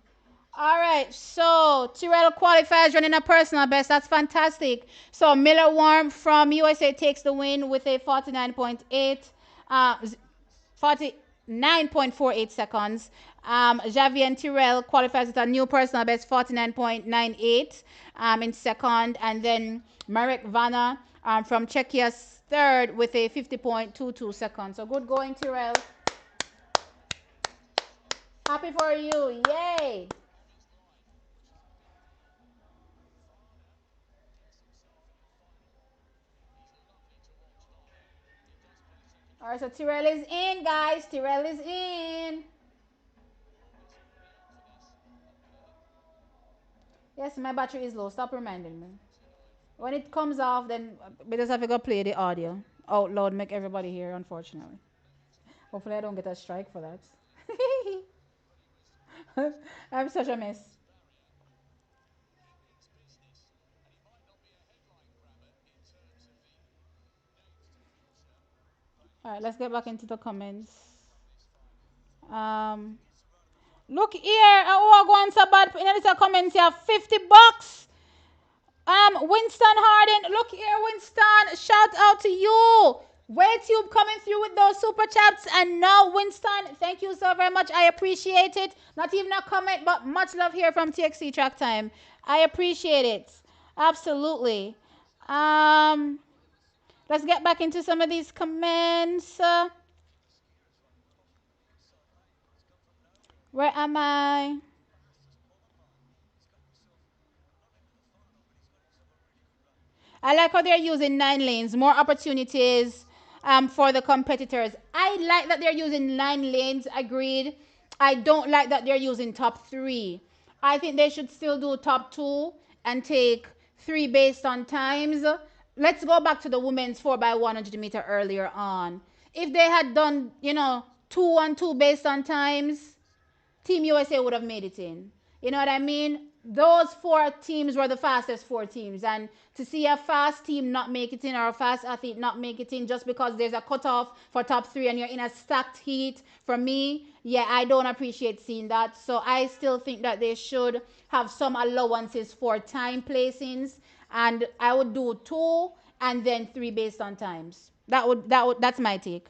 All right, so Tyrell qualifies running a personal best. That's fantastic. So Miller Warm from USA takes the win with a 49.8, 49.48 seconds. Javier Tyrell qualifies with a new personal best, 49.98 in second. And then Marek Vana from Czechia third with a 50.22 seconds. So good going, Tyrell. Happy for you. Yay. All right, so Tyrell is in, guys. Tyrell is in. Yes, my battery is low. Stop reminding me. When it comes off, then we just have to go play the audio out loud, make everybody hear, unfortunately. Hopefully, I don't get a strike for that. I'm such a mess. All right, let's get back into the comments. Um, Look here. Oh, I go on so bad. In the comments here, $50. Winston Harden. Look here, Winston. Shout out to you. WayTube coming through with those super chats. And now, Winston, thank you so very much. I appreciate it. Not even a comment, but much love here from TXC Track Time. I appreciate it. Absolutely. Um, let's get back into some of these comments. Where am I? I like how they're using 9 lanes, more opportunities for the competitors. I like that they're using 9 lanes, agreed. I don't like that they're using top three. I think they should still do top two and take three based on times. Let's go back to the women's 4x100 meter earlier on. If they had done, 2-1-2 based on times, Team USA would have made it in. You know what I mean? Those four teams were the fastest four teams. And to see a fast team not make it in or a fast athlete not make it in just because there's a cutoff for top three and you're in a stacked heat, for me, yeah, I don't appreciate seeing that. So I still think that they should have some allowances for time placings. And I would do two and then three based on times. That's my take.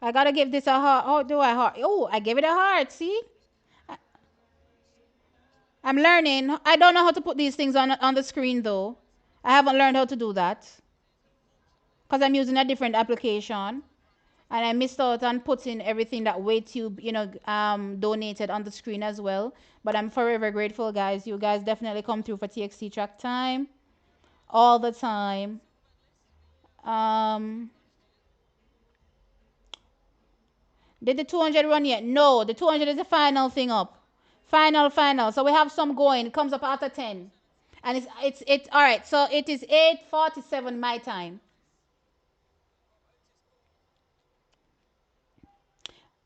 I gotta give this a heart. Oh, do I heart? Oh, I gave it a heart. See, I'm learning. I don't know how to put these things on the screen though. I haven't learned how to do that because I'm using a different application, and I missed out on putting everything that WayTube, donated on the screen as well. But I'm forever grateful, guys. You guys definitely come through for TXT Track Time all the time. Um, did the 200 run yet? No, the 200 is the final thing up. Final. So we have some going. It comes up after 10. And it's all right. So it is 8:47 my time.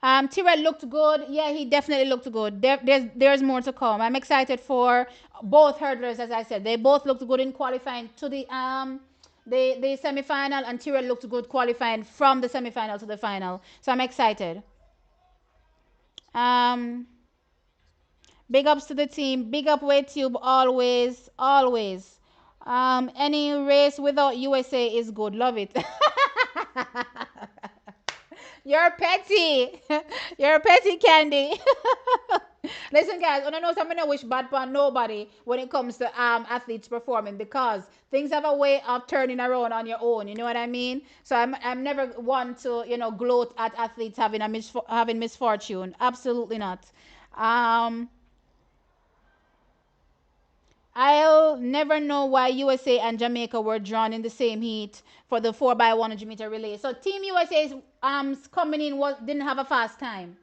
Tyrell looked good. Yeah, he definitely looked good. There's more to come. I'm excited for both hurdlers, as I said. They both looked good in qualifying to the semifinal, and Tyrell looked good qualifying from the semifinal to the final. So I'm excited. Um, Big ups to the team. Big up WayTube always, always. Any race without USA is good. Love it. You're petty. You're petty, Candy. Listen, guys, I don't know something I wish bad for nobody when it comes to athletes performing because things have a way of turning around on your own. You know what I mean? So I'm never one to gloat at athletes having having misfortune. Absolutely not. Um, I'll never know why USA and Jamaica were drawn in the same heat for the 4x100 meter relay. So Team USA's coming in didn't have a fast time.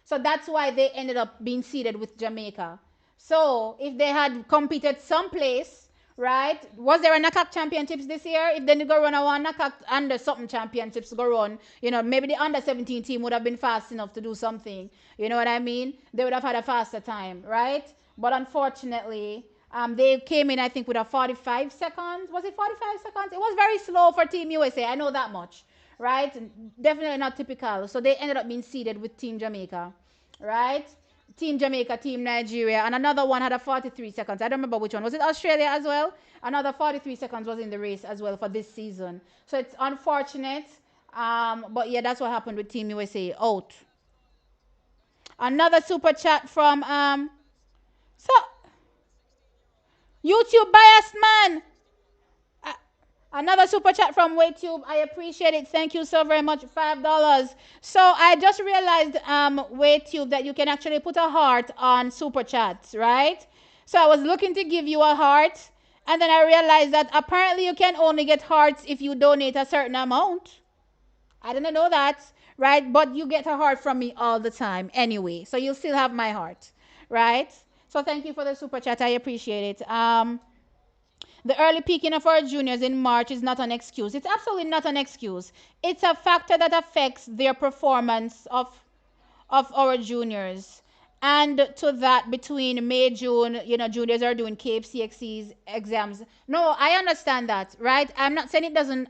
So that's why they ended up being seeded with Jamaica. So if they had competed someplace, right? Was there a knockout championships this year? If they did go run a one knockout under something championships go run, maybe the under 17 team would have been fast enough to do something. You know what I mean? They would have had a faster time, right? But unfortunately, they came in, I think, with a 45 seconds. Was it 45 seconds? It was very slow for Team USA. I know that much, right? Definitely not typical. So they ended up being seeded with Team Jamaica, right? Team Jamaica, Team Nigeria, and another one had a 43 seconds. I don't remember which one. Was it Australia as well? Another 43 seconds was in the race as well for this season. So it's unfortunate. But yeah, that's what happened with Team USA out. Another super chat from so YouTube biased man. Uh, Another super chat from WayTube. I appreciate it. Thank you so very much. $5. So I just realized, WayTube, that you can actually put a heart on super chats, right? So I was looking to give you a heart, and then I realized that apparently you can only get hearts if you donate a certain amount. I didn't know that, right? But you get a heart from me all the time anyway. So you'll still have my heart, right? So thank you for the super chat. I appreciate it. The early peaking of our juniors in March is not an excuse. It's absolutely not an excuse. It's a factor that affects their performance of our juniors. And to that, between May, June, juniors are doing KFCXC's exams. No, I understand that, right? I'm not saying it doesn't,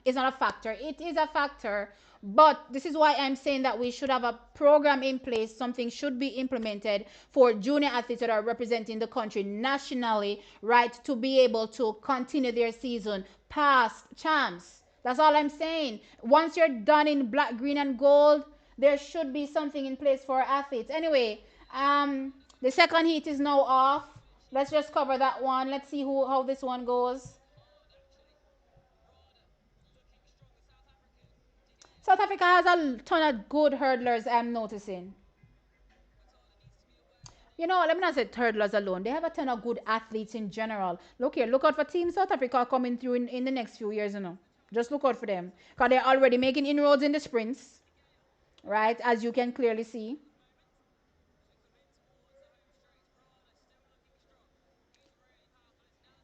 it's not a factor. It is a factor, But this is why I'm saying that we should have a program in place. Something should be implemented for junior athletes that are representing the country nationally, right, to be able to continue their season past champs. That's all I'm saying. Once you're done in black, green, and gold, there should be something in place for athletes. Anyway, the second heat is now off. Let's just cover that one. Let's see who how this one goes. South Africa has a ton of good hurdlers, I'm noticing. You know, let me not say hurdlers alone. They have a ton of good athletes in general. Look here, look out for Team South Africa coming through in the next few years, you know. Just look out for them. Because they're already making inroads in the sprints, right? As you can clearly see.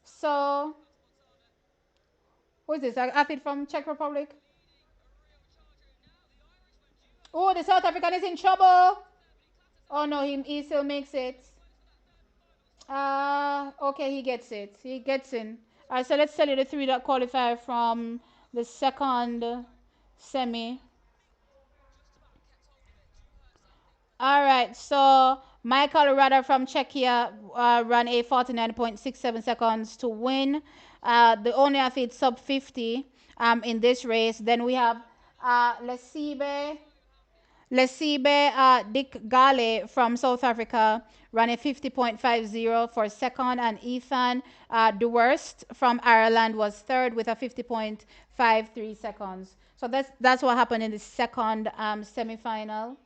So, who is this? An athlete from Czech Republic? Oh, the South African is in trouble. Oh no, he still makes it. Okay, he gets it. He gets in. All right, so let's tell you the three that qualify from the second semi. All right, so Michael Rada from Czechia ran a 49.67 seconds to win. The only athlete sub 50 in this race. Then we have Lesibe Dick Gale from South Africa ran a 50.50 for second, and Ethan De Worst from Ireland was third with a 50.53 seconds. So that's what happened in the second semifinal.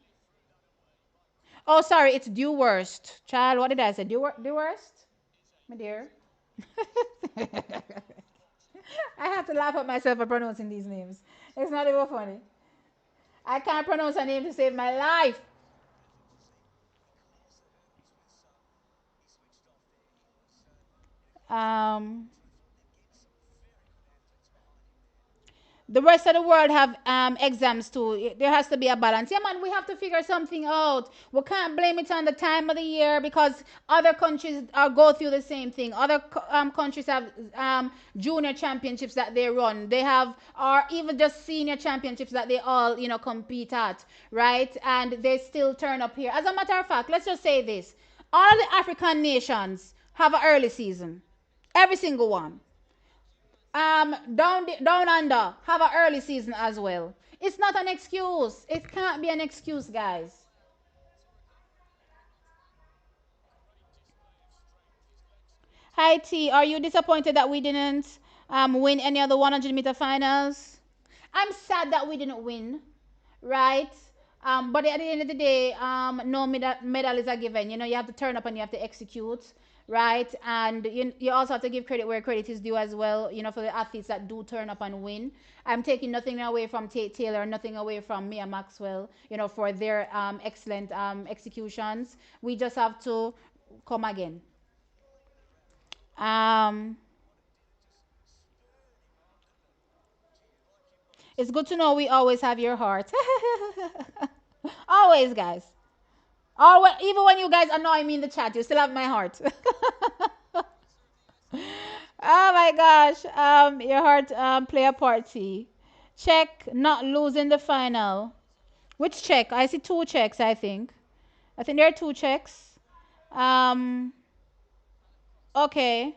Oh, sorry, it's due worst. Child, what did I say? Due worst? My dear. I have to laugh at myself for pronouncing these names. It's not even funny. I can't pronounce a name to save my life. Um, the rest of the world have exams too. There has to be a balance. Yeah, man, we have to figure something out. We can't blame it on the time of the year because other countries are go through the same thing. Other countries have junior championships that they run. They have, or even just senior championships that they all compete at, right? And they still turn up here. As a matter of fact, let's just say this: all of the African nations have an early season. Every single one. Down under have an early season as well. It's not an excuse. It can't be an excuse, guys. Hi T, are you disappointed that we didn't win any of the 100-meter finals? I'm sad that we didn't win, right? But at the end of the day, no medal is a given. You know, you have to turn up and you have to execute, right? And you also have to give credit where credit is due as well, for the athletes that do turn up and win. I'm taking nothing away from Tate Taylor, nothing away from Mia Maxwell, for their excellent executions. We just have to come again. Um, it's good to know we always have your heart. Always, guys. Always, even when you guys annoy me in the chat, you still have my heart. Oh my gosh. Your heart play a party. Check not losing the final. Which check? I see two checks, I think. I think there are two checks. Okay.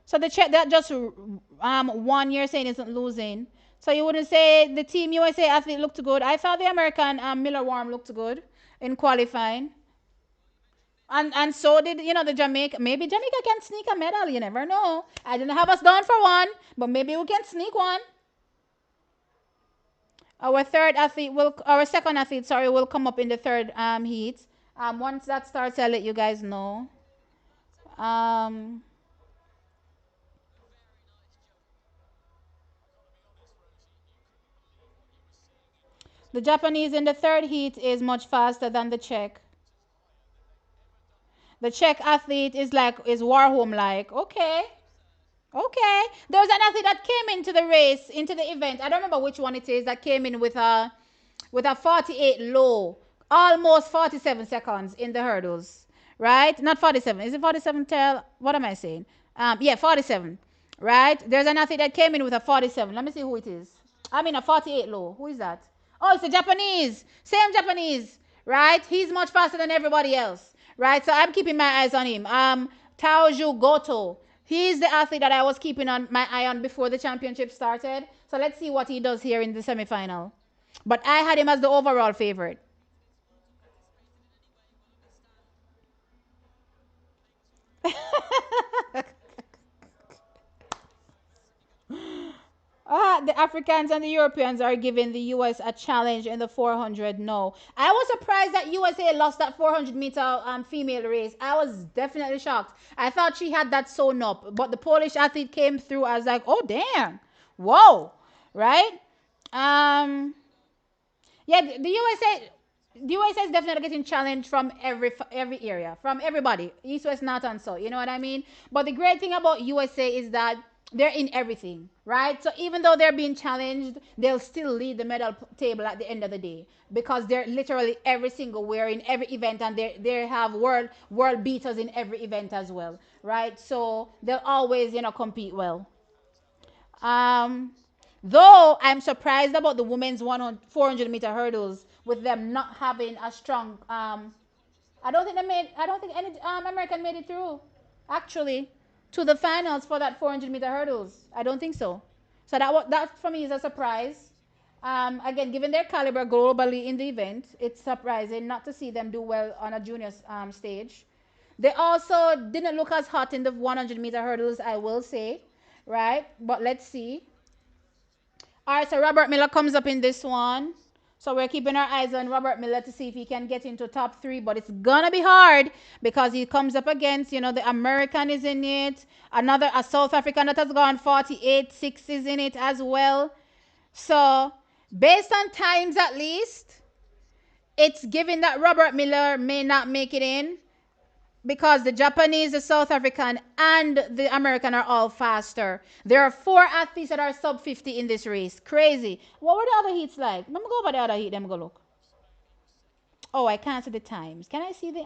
So the check that just 1 year saying isn't losing. So you wouldn't say the Team USA athlete looked good. I thought the American Miller Warm looked good in qualifying. And so did the Jamaica. Maybe Jamaica can sneak a medal. You never know. I didn't have us down for one, but maybe we can sneak one. Our second athlete, sorry, will come up in the third heat. Once that starts, I'll let you guys know. Um, the Japanese in the third heat is much faster than the Czech. The Czech athlete is Warholm like. Okay. Okay. There was an athlete that came into the race, into the event. I don't remember which one it is that came in with a 48 low, almost 47 seconds in the hurdles. Right? Not 47. Is it 47 tell? What am I saying? Yeah, 47. Right? There's an athlete that came in with a 47. Let me see who it is. I mean, a 48 low. Who is that? Oh, it's a Japanese. Same Japanese, right? He's much faster than everybody else, right? So I'm keeping my eyes on him. Taoju Goto. He's the athlete that I was keeping on my eye on before the championship started. So let's see what he does here in the semifinal. But I had him as the overall favorite. The Africans and the Europeans are giving the US a challenge in the 400. No, I was surprised that USA lost that 400-meter female race. I was definitely shocked. I thought she had that sewn up, but the Polish athlete came through. I was like, oh damn, whoa, right? Um, yeah, the USA is definitely getting challenged from every area, from everybody, east, west, north, and south. You know what I mean? But the great thing about USA is that they're in everything, right? So even though they're being challenged, they'll still lead the medal table at the end of the day because they're literally every single where in every event, and they have world beaters in every event as well, right? So they'll always compete well. Um, though I'm surprised about the women's 400-meter hurdles with them not having a strong. I don't think they made. I don't think any American made it through, actually, to the finals for that 400-meter hurdles. I don't think so. So that for me is a surprise. Again, given their caliber globally in the event, it's surprising not to see them do well on a junior stage. They also didn't look as hot in the 100-meter hurdles, I will say, right? But let's see. All right, so Robert Miller comes up in this one. So we're keeping our eyes on Robert Miller to see if he can get into top three, but it's gonna be hard because he comes up against, the American is in it, another a South African that has gone 48.6 is in it as well. So based on times at least, it's given that Robert Miller may not make it in because the Japanese, the South African, and the American are all faster. There are four athletes that are sub 50 in this race. Crazy. What were the other heats like? Let me go over the other heat. Let me go look. Oh, I can't see the times. Can I see the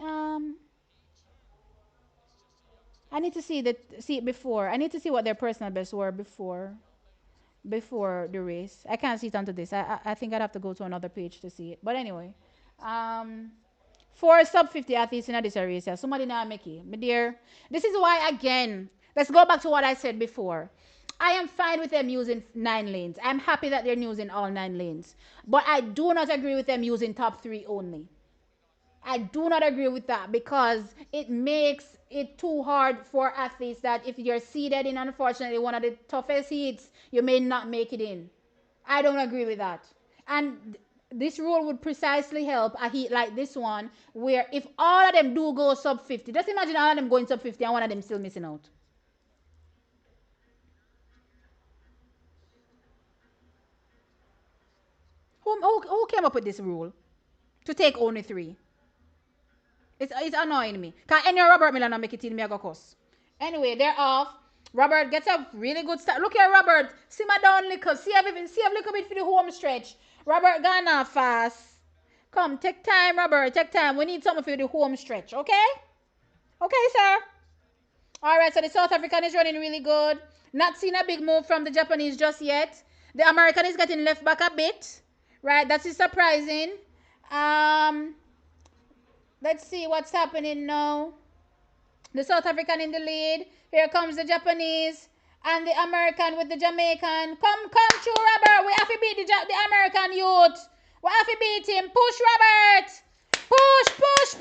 I need to see it before. I need to see what their personal bests were before the race. I can't see it onto this. I think I'd have to go to another page to see it. But anyway, um, for sub 50 athletes in this race, yeah, somebody now make it. My dear, this is why, again, let's go back to what I said before. I am fine with them using 9 lanes. I'm happy that they're using all 9 lanes. But I do not agree with them using top three only. I do not agree with that because it makes it too hard for athletes that if you're seeded in, unfortunately, one of the toughest heats, you may not make it in. I don't agree with that. And this rule would precisely help a heat like this one, where if all of them do go sub 50, just imagine all of them going sub 50 and one of them still missing out. Who came up with this rule to take only three? It's annoying me. Cause any Robert Miller not make it in me I go cuss. Anyway, they're off. Robert gets a really good start. Look here, Robert. Simmer down little. See a little bit for the home stretch. Robert gone off fast. Come, take time, Robert. Take time. We need something for the home stretch, okay? Okay, sir. All right, so the South African is running really good. Not seeing a big move from the Japanese just yet. The American is getting left back a bit. Right, that is surprising. Um, let's see what's happening now. The South African in the lead. Here comes the Japanese and the American with the Jamaican. Come, true Robert. We have to beat the American youth. We have to beat him. Push, Robert. Push.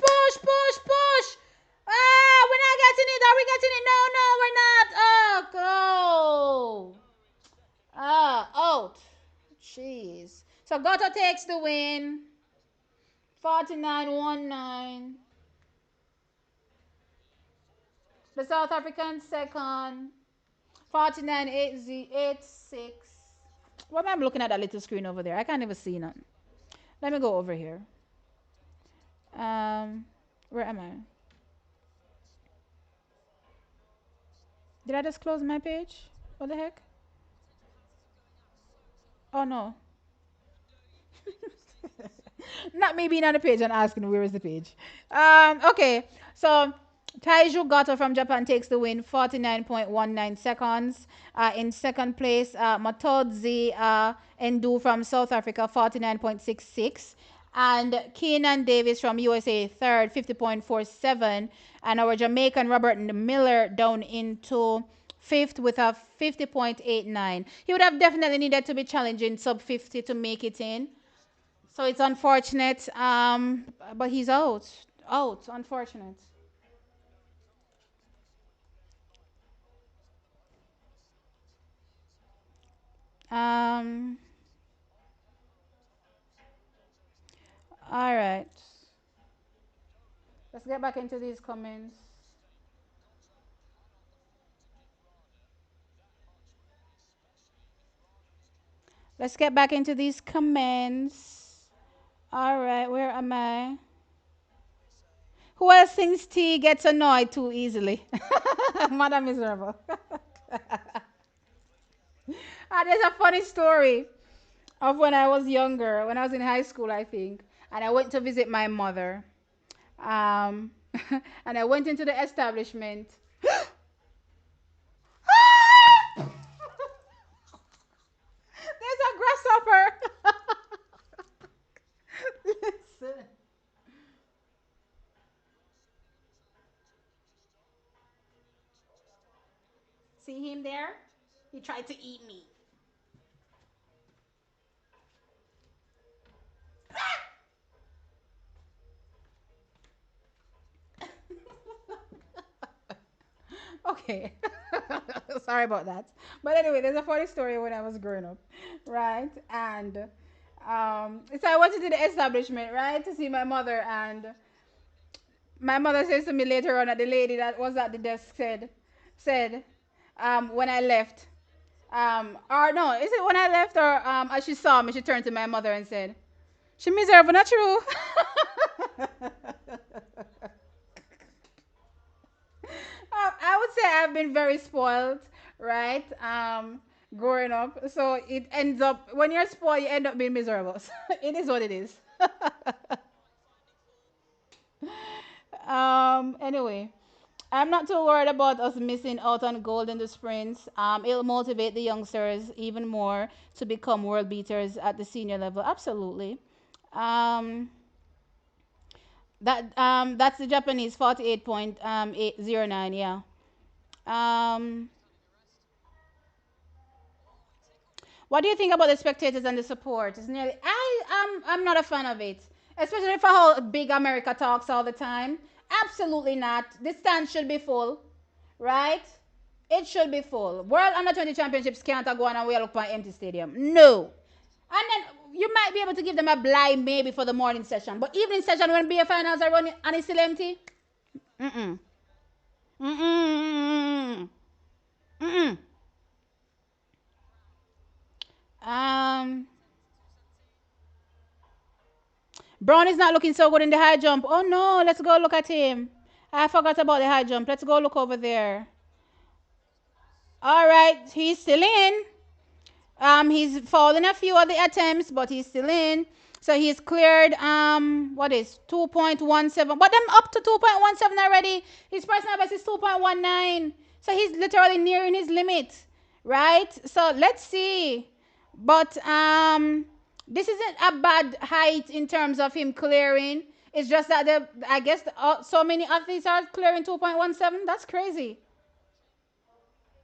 Ah, we're not getting it. Are we getting it? No, we're not. Oh, go. Ah, out. Jeez. So Goto takes the win. 49-19. The South African second. 49-8-6. Why am I looking at that little screen over there? I can't even see nothing. Let me go over here. Where am I? Did I just close my page? What the heck? Oh no. Not me being on the page and asking where is the page. Okay. So Taiju Goto from Japan takes the win, 49.19 seconds. In second place, Matodzi Endu from South Africa, 49.66. And Keenan Davis from USA, third, 50.47. And our Jamaican Robert Miller down into fifth with a 50.89. He would have definitely needed to be challenging sub 50 to make it in. So it's unfortunate, but he's out. Out, unfortunate. Um, all right. Let's get back into these comments. Let's get back into these comments. All right, where am I? Who else thinks T gets annoyed too easily? Madam Miserable. There's a funny story of when I was younger, when I was in high school, I think, and I went to visit my mother. Um, and I went into the establishment. There's a grasshopper. Listen. See him there? He tried to eat me. Okay. Sorry about that. But anyway, there's a funny story when I was growing up, right? And so I went to the establishment, right, to see my mother. And my mother says to me later on that the lady that was at the desk said, when I left, or no, is it when I left or as she saw me, she turned to my mother and said, "She miserable, not true." I would say I've been very spoiled, right? Growing up. So it ends up, when you're spoiled, you end up being miserable. So it is what it is. Anyway, I'm not too worried about us missing out on gold in the sprints. It'll motivate the youngsters even more to become world beaters at the senior level. Absolutely. Um, that's the Japanese 48.809. Yeah. Um, What do you think about the spectators and the support? It's nearly, I'm not a fan of it, especially for how big America talks all the time. Absolutely not. The stand should be full, right? It should be full. World Under 20 Championships can't go on and we look for an empty stadium. No. And then you might be able to give them a blind maybe for the morning session, but evening session when BA finals are running and it's still empty. Mm-mm. Mm-mm. Mm-mm. Um, Brown is not looking so good in the high jump. Oh no, let's go look at him. I forgot about the high jump. Let's go look over there. All right, he's still in. He's fallen a few of the attempts, but he's still in. So he's cleared what is 2.17. But them up to 2.17 already. His personal best is 2.19. So he's literally nearing his limit. Right? So let's see. But this isn't a bad height in terms of him clearing. It's just that I guess so many athletes are clearing 2.17. That's crazy.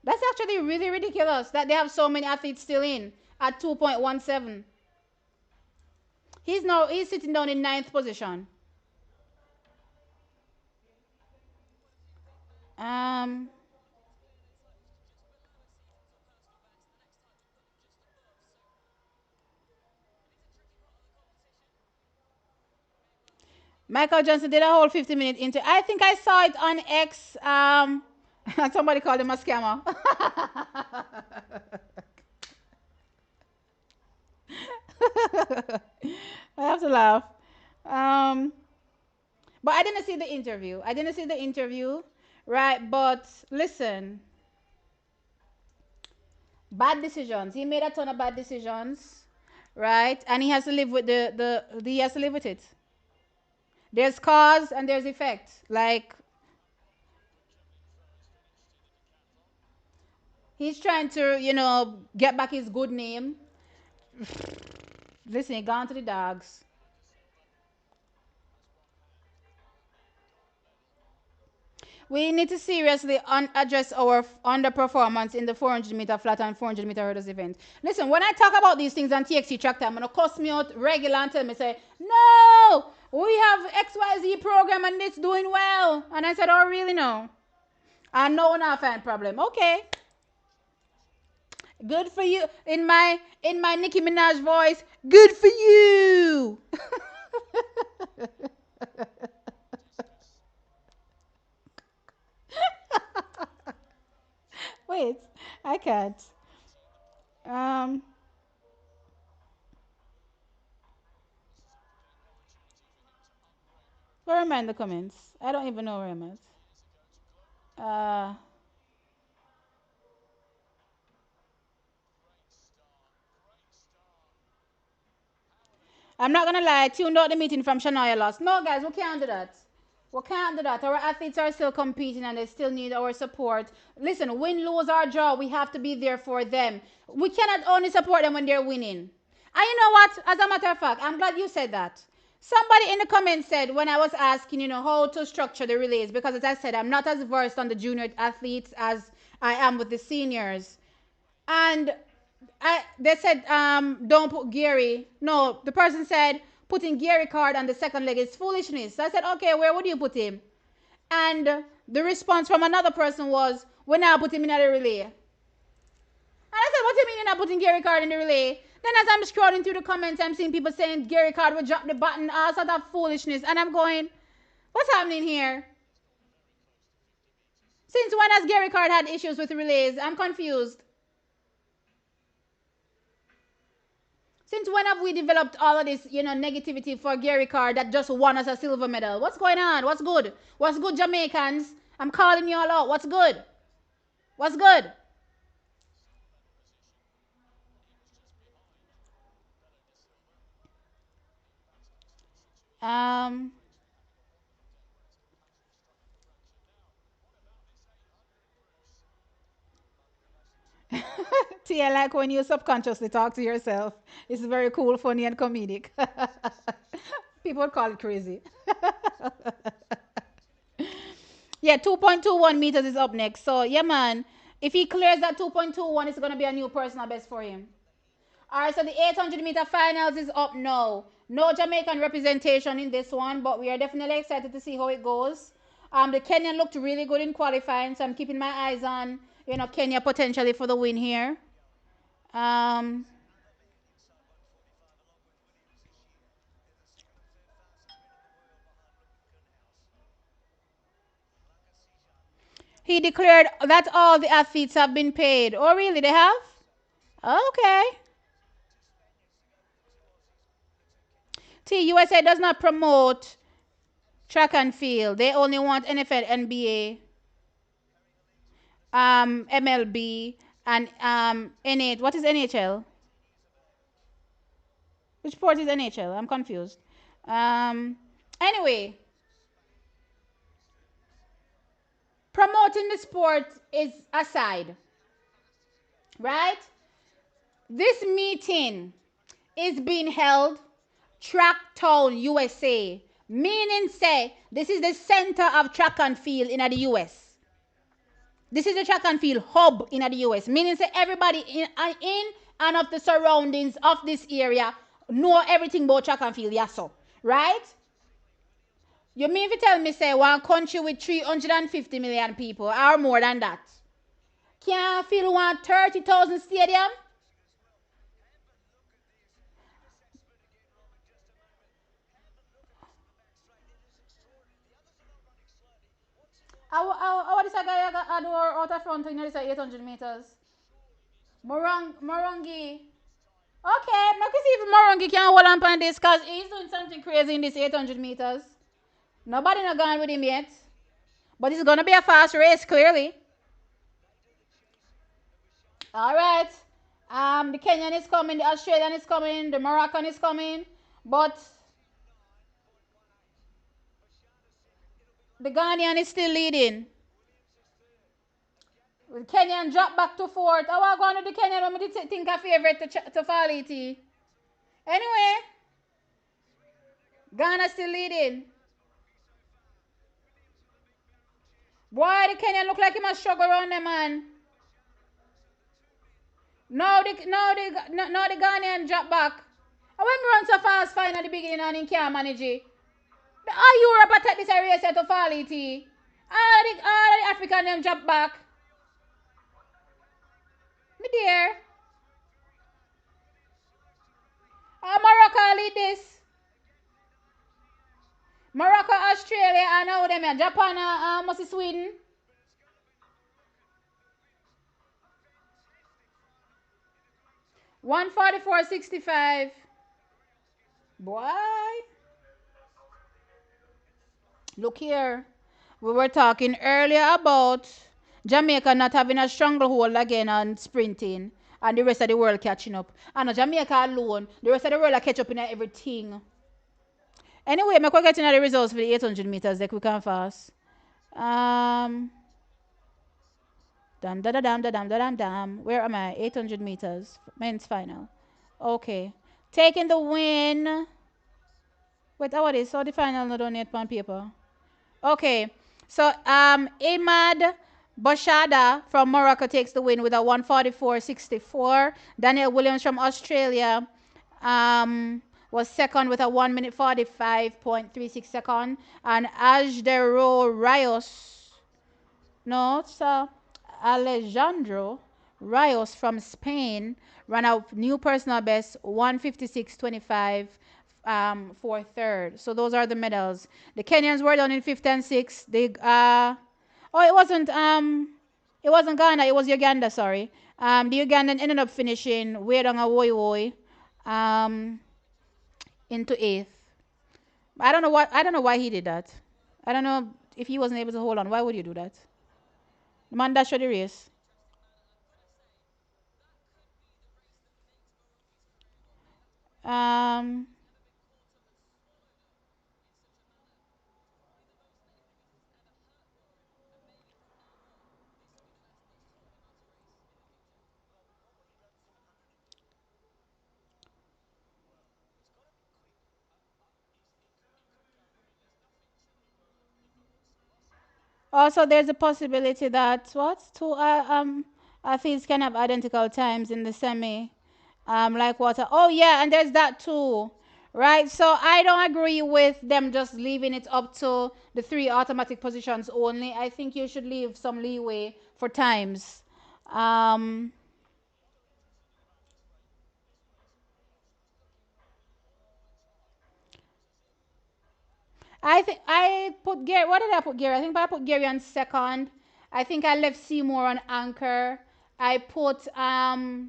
That's actually really ridiculous that they have so many athletes still in at 2.17. He's sitting down in ninth position. Um, Michael Johnson did a whole 50-minute interview. I think I saw it on X. Somebody called him a scammer. I have to laugh. Um, but I didn't see the interview. I didn't see the interview, right? But listen, bad decisions. He made a ton of bad decisions, right? And he has to live with he has to live with it. There's cause and there's effect. Like He's trying to, get back his good name. Listen, he gone to the dogs. We need to seriously address our underperformance in the 400-meter flat and 400-meter hurdles event. Listen, when I talk about these things on TXC track time, I'm going to cuss me out regular and tell me, say, no, we have XYZ program and it's doing well. And I said, oh, really? No. I know not find problem. Okay. Good for you. In my Nicki Minaj voice, good for you. Wait, I can't. Um, where am I in the comments? I don't even know where I'm at. Uh, I'm not gonna lie, I tuned out the meeting from Shania lost. No, guys, we can't do that. We can't do that. Our athletes are still competing and they still need our support. Listen, win, lose, or draw, we have to be there for them. We cannot only support them when they're winning. And you know what? As a matter of fact, I'm glad you said that. Somebody in the comments said when I was asking, how to structure the relays, because as I said, I'm not as versed on the junior athletes as I am with the seniors. And they said, don't put Gary. No, the person said, putting Gary card on the second leg is foolishness. So I said, okay, where would you put him? And the response from another person was, we now put him in the relay. And I said, what do you mean you're not putting Gary card in the relay? Then as I'm scrolling through the comments, I'm seeing people saying Gary card will drop the button, all sort of foolishness. And I'm going, what's happening here? Since when has Gary card had issues with relays? I'm confused. Since when have we developed all of this, negativity for Gary Carr that just won us a silver medal? What's going on? What's good? What's good, Jamaicans? I'm calling you all out. What's good? What's good? Um, See, I like when you subconsciously talk to yourself. It's very cool, funny, and comedic. People would call it crazy. Yeah, 2.21 meters is up next. So, yeah, man. If he clears that 2.21, it's going to be a new personal best for him. All right, so the 800-meter finals is up now. No Jamaican representation in this one, but we are definitely excited to see how it goes. The Kenyan looked really good in qualifying, so I'm keeping my eyes on, Kenya potentially for the win here. Um, he declared that all the athletes have been paid. Oh, really? They have? Okay. T, USA does not promote track and field. They only want NFL, NBA, MLB, and What is NHL? Which sport is NHL? I'm confused. Um, anyway, promoting the sport is aside, right? This meeting is being held Tracktown, USA, meaning say this is the center of track and field in the US. This is the track and field hub in the US, meaning say everybody in and of the surroundings of this area know everything about track and field, yes, so right? You mean if you tell me, say, one country with 350 million people or more than that can't fill one 30,000 stadium? What is a guy do out of front in this 800 meters? Morongi. Okay, I can see if Morongi can hold on on this because he's doing something crazy in this 800 meters. Nobody not gone with him yet. But it's going to be a fast race, clearly. All right. The Kenyan is coming, the Australian is coming, the Moroccan is coming, but the Ghanaian is still leading. Kenyan drop back to fourth. I want to go on to the Kenyan when I think a favorite to fall it. Anyway, Ghana still leading. Boy, the Kenyan look like he must struggle around them, man. No, the Ghanaian drop back. And when we run so fast fine at the beginning and he can't manage it. All Europe attack this area set to fall it. All the African them drop back. Me dear. Morocco lead this. Morocco, Australia, and now them here. Japan, must be Sweden. 144.65. Boy. Look here. We were talking earlier about Jamaica not having a stranglehold again on sprinting and the rest of the world catching up. And Jamaica alone, the rest of the world are catch up in everything. Anyway, I'm going to get into the results for the 800 meters, like we can fast. Dam, da, da, dam, da, dam, da, dam, dam. Where am I? 800 meters. Men's final. Okay. Taking the win. Wait, what is? So the final not on yet on paper. Okay. So Ahmad Bashada from Morocco takes the win with a 144.64. Daniel Williams from Australia was second with a 1 minute 45.36 second. And Ajdero Rios, no, it's Alejandro Rios from Spain ran out new personal best 156.25 for third. So those are the medals. The Kenyans were done in fifth and sixth. They it wasn't Ghana, it was Uganda, sorry. The Ugandan ended up finishing way down a woy into eighth. I don't know why he did that. I don't know if he wasn't able to hold on. Why would you do that? The man dashed for the race. Um, Also, there's a possibility that two athletes can have identical times in the semi, like water. Oh yeah, and there's that too, right? So I don't agree with them just leaving it up to the three automatic positions only. I think you should leave some leeway for times. Um, I think I put Gary. What did I put Gary? I think I put Gary on second. I think I left Seymour on anchor. I put I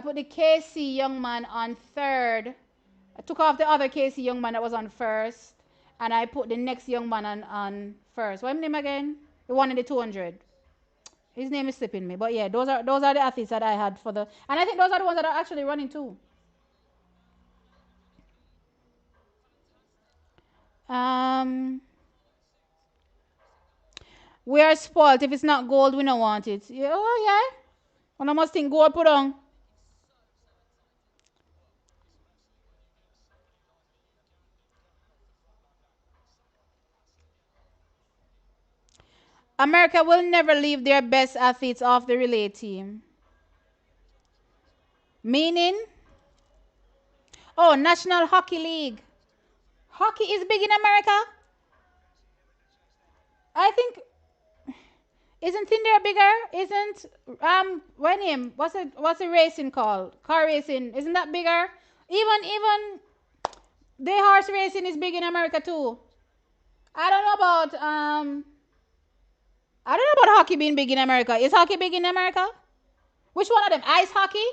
put the KC young man on third. I took off the other KC young man that was on first, and I put the next young man on first. What's his name again? The one in the 200. His name is slipping me, but yeah, those are the athletes that I had for the, and I think those are the ones that are actually running too. Um, we are spoiled. If it's not gold, we don't want it. Yeah, oh yeah. One of must think gold put on. America will never leave their best athletes off the relay team. Meaning, oh, National Hockey League. Hockey is big in America. I think isn't Tinder bigger? Isn't what name? What's the racing called? Car racing. Isn't that bigger? Even the horse racing is big in America too. I don't know about I don't know about hockey being big in America. Is hockey big in America? Which one of them? Ice hockey?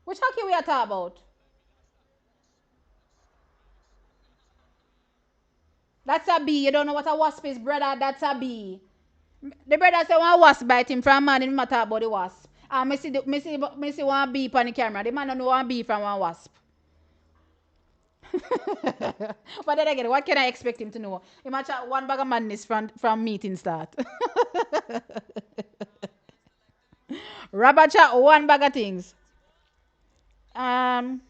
Which hockey we are talking about? That's a bee. You don't know what a wasp is, brother. That's a bee. The brother say one wasp bite him from man, him matter about the wasp. And me see one bee on the camera. The man don't know one bee from one wasp. But then again, what can I expect him to know? Imagine one bag of madness from meeting start. Rabacha, one bag of things. Um,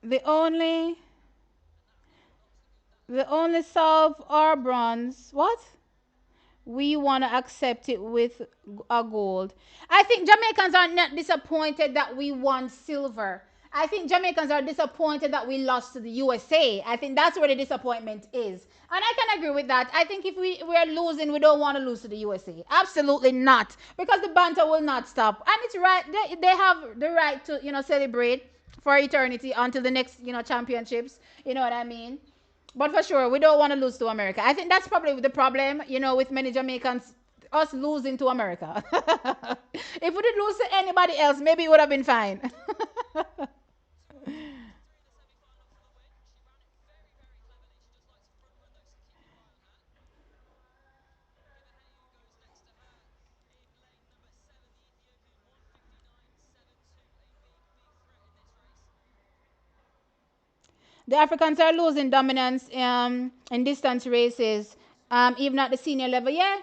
the only, the only solve our bronze. What? We want to accept it with a gold. I think Jamaicans are not disappointed that we won silver. I think Jamaicans are disappointed that we lost to the USA. I think that's where the disappointment is. And I can agree with that. I think if we are losing, we don't want to lose to the USA. Absolutely not. Because the banter will not stop. And it's right, they have the right to, celebrate for eternity until the next, championships. You know what I mean? But for sure, we don't want to lose to America. I think that's probably the problem, with many Jamaicans, us losing to America. If we did lose to anybody else, maybe it would have been fine. The Africans are losing dominance in distance races, even at the senior level. Yeah,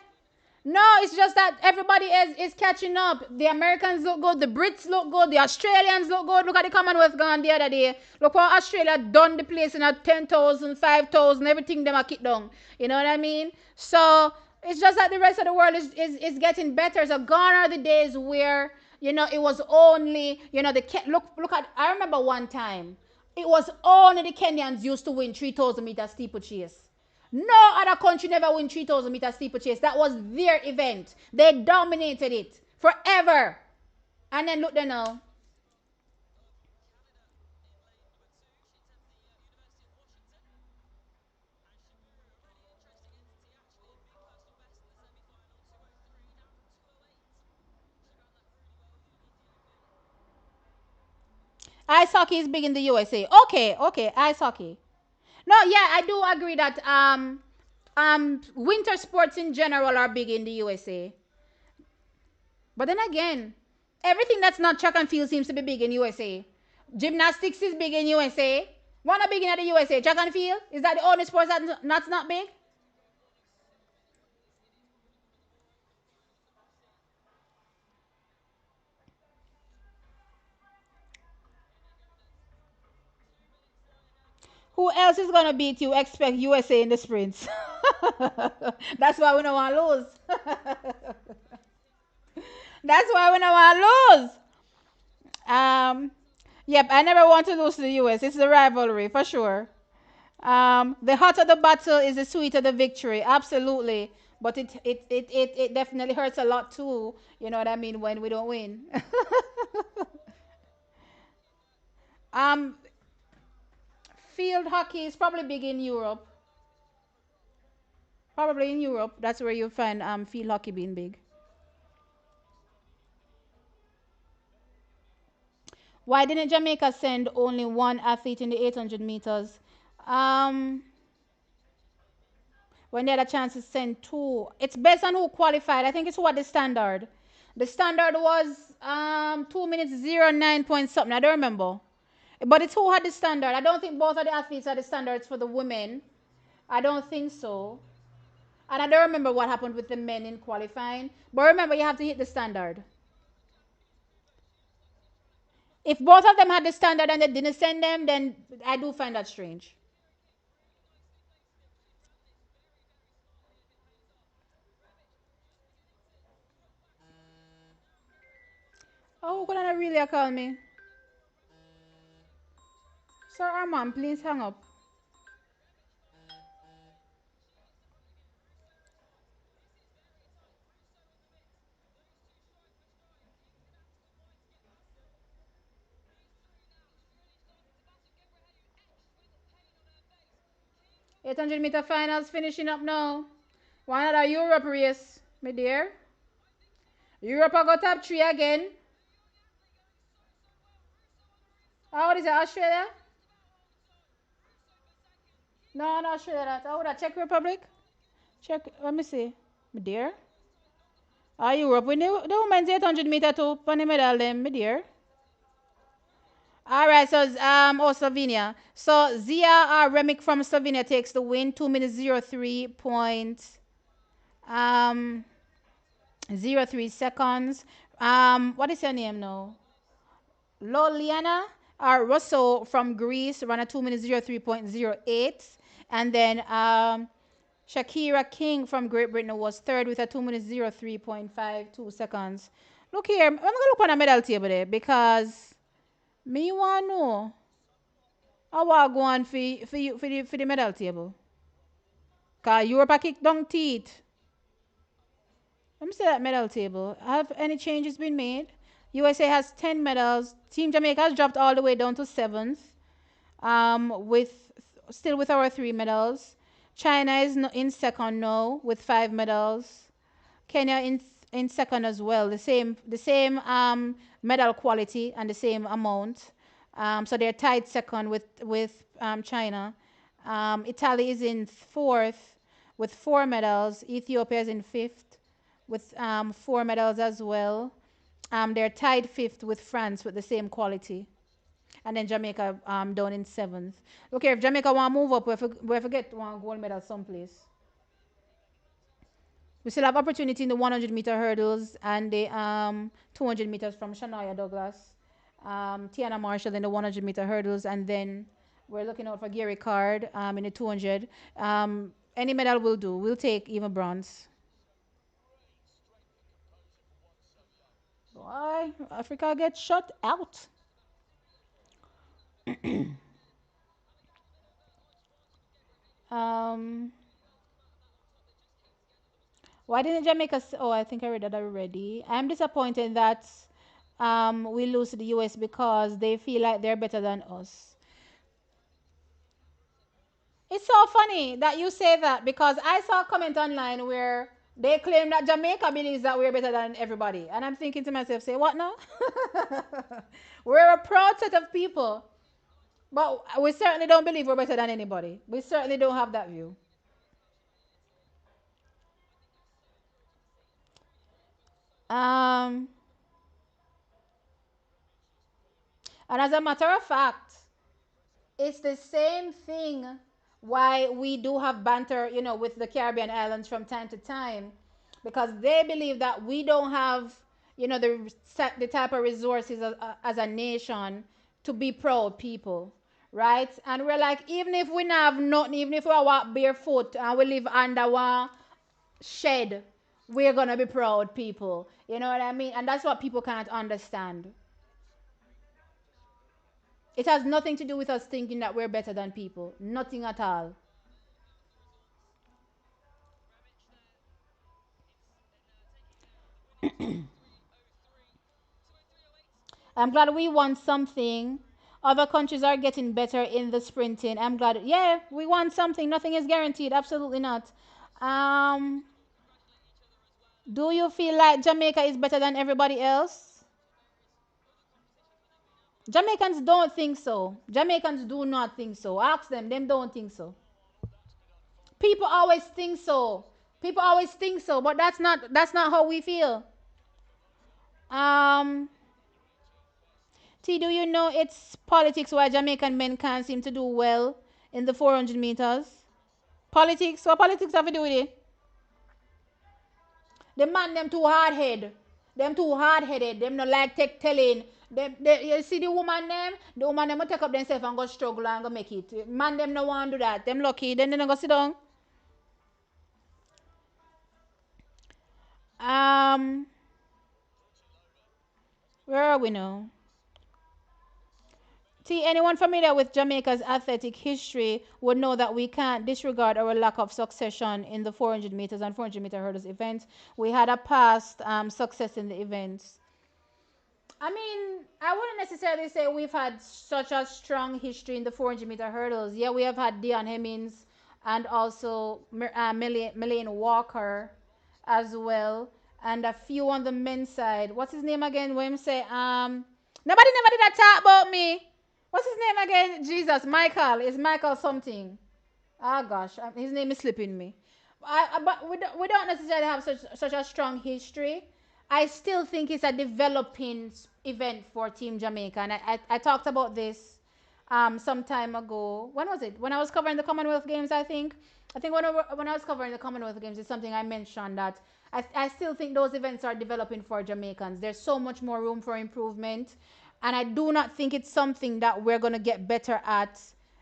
no, it's just that everybody is catching up. The Americans look good, the Brits look good, the Australians look good. Look at the Commonwealth gone the other day. Look how Australia done the place in a 10,000, 5,000, everything them a kick down. You know what I mean? So it's just that the rest of the world is getting better. So gone are the days where, it was only, look at, I remember one time, it was only the Kenyans used to win 3,000 meter steeplechase. No other country never win 3,000 meter steeplechase. That was their event. They dominated it forever. And then look there now. Ice hockey is big in the USA. Okay, okay, ice hockey. No, yeah, I do agree that winter sports in general are big in the USA. But then again, everything that's not track and field seems to be big in USA. Gymnastics is big in USA. One are big in the USA. Track and field, is that the only sport that's not big? Who else is gonna beat you? Expect USA in the sprints. That's why we don't want to lose. That's why we don't want to lose. Um, yep, I never want to lose to the US. It's the rivalry for sure. The hotter the battle is the sweeter the victory. Absolutely. But it definitely hurts a lot too. You know what I mean when we don't win. um, Field hockey is probably big in Europe. Probably in Europe. That's where you find field hockey being big. Why didn't Jamaica send only one athlete in the 800 meters? Um, when they had a chance to send two. It's based on who qualified. I think it's what the standard. The standard was 2 minutes 09 point something. I don't remember. But it's who had the standard. I don't think both of the athletes had the standards for the women. I don't think so. And I don't remember what happened with the men in qualifying. But remember, you have to hit the standard. If both of them had the standard and they didn't send them, then I do find that strange. Oh, could I really call me? Sir Armand, please hang up. 800-meter finals finishing up now. One other Europe race, my dear. Europe I got top three again. What is it, Australia? No, not Australia. That. Oh, that Czech Republic? Check. Let me see. My dear. Europe. We knew the women's 800 meter too. Funny medal them, my dear. All right, so Slovenia. So Zia Remick from Slovenia takes the win. 2 minutes um 03 seconds. What is her name now? Loliana Russo from Greece ran a 2 minutes 03.08, and then Shakira King from Great Britain was third with a 2 minutes 03.52 seconds. Look here, I'm gonna look on a medal table there because me want know how I go on for the medal table. Cause Europe a kick down teeth. Let me see that medal table. Have any changes been made? USA has 10 medals. Team Jamaica has dropped all the way down to seventh. With still with our 3 medals. China is in second now with 5 medals. Kenya in second as well. The same medal quality and the same amount. So they're tied second with China. Italy is in fourth with 4 medals. Ethiopia is in fifth with 4 medals as well. They're tied fifth with France with the same quality. And then Jamaica down in seventh. Okay, if Jamaica want to move up, we forget one gold medal someplace. We still have opportunity in the 100-meter hurdles and the 200 meters from Shania Douglas, Tiana Marshall in the 100-meter hurdles, and then we're looking out for Gary Card in the 200. Any medal will do. We'll take even bronze. Boy, Africa gets shut out. Um, why didn't Jamaica? Oh, I think I read that already. I'm disappointed that we lose to the US because they feel like they're better than us. It's so funny that you say that because I saw a comment online where they claim that Jamaica believes that we're better than everybody. And I'm thinking to myself, say, what now? We're a proud set of people, but we certainly don't believe we're better than anybody. We certainly don't have that view. Um, and as a matter of fact, it's the same thing why we do have banter, with the Caribbean islands from time to time, because they believe that we don't have, the type of resources as a nation to be proud people, right? And we're like, even if we not have nothing, even if we walk barefoot and we live under one shed, we're gonna be proud people. You know what I mean? And that's what people can't understand. It has nothing to do with us thinking that we're better than people. Nothing at all. I'm glad we won something. Other countries are getting better in the sprinting. I'm glad. Yeah, we won something. Nothing is guaranteed. Absolutely not. Um, do you feel like Jamaica is better than everybody else? Jamaicans don't think so. Jamaicans do not think so. Ask them. Them don't think so. People always think so. People always think so, but that's not how we feel. Um, T, do you know it's politics why Jamaican men can't seem to do well in the 400 meters? Politics? What politics have to do with it? The man them too hard head. Them too hard headed. Them not like take telling. You see the woman them will take up themselves and go struggle and go make it. Man them no want to do that. Them lucky. Then they go sit down. Um, where are we now? See, anyone familiar with Jamaica's athletic history would know that we can't disregard our lack of succession in the 400 meters and 400-meter hurdles events. We had a past success in the events. I mean, I wouldn't necessarily say we've had such a strong history in the 400-meter hurdles. Yeah, we have had Dion Hemmings and also Melaine Walker as well, and a few on the men's side. What's his name again? When him say, nobody never did that talk about me. What's his name again? Jesus, Michael. Is Michael something? Ah, gosh, his name is slipping me. But we don't necessarily have such a strong history. I still think it's a developing event for Team Jamaica, and I talked about this some time ago. When was it? When I was covering the Commonwealth Games, I think. I think when I was covering the Commonwealth Games, it's something I mentioned that I still think those events are developing for Jamaicans. There's so much more room for improvement, and I do not think it's something that we're gonna get better at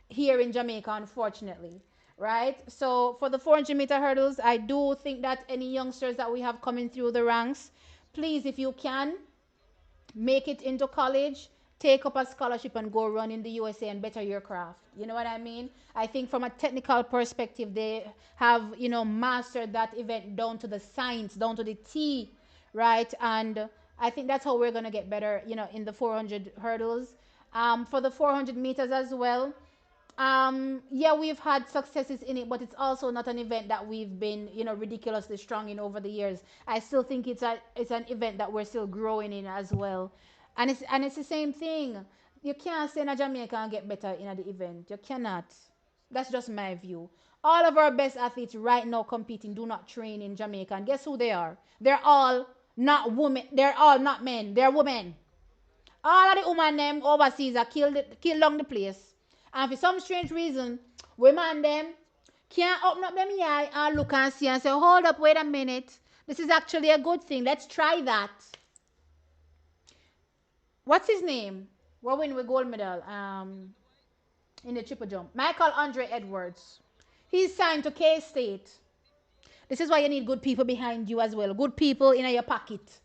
here in Jamaica, unfortunately. Right? So for the 400-meter hurdles, I do think that any youngsters that we have coming through the ranks, please, if you can, make it into college, take up a scholarship and go run in the USA and better your craft. You know what I mean? I think from a technical perspective, they have, mastered that event down to the science, down to the T, right? And I think that's how we're going to get better, in the 400 hurdles. For the 400 meters as well, yeah, we've had successes in it, but it's also not an event that we've been, ridiculously strong in over the years. I still think it's an event that we're still growing in as well, and it's the same thing. You can't stay in Jamaica and get better in the event. You cannot. That's just my view. All of our best athletes right now competing do not train in Jamaica, and guess who they are? They're all not women. They're all not men. They're women. All of the women them overseas are killed down the place. And for some strange reason, women them can't open up them eye and look and see and say, hold up, wait a minute. This is actually a good thing. Let's try that. What's his name? We're winning with gold medal in the triple jump. Michael Andre Edwards. He's signed to K State. This is why you need good people behind you as well. Good people in your pocket.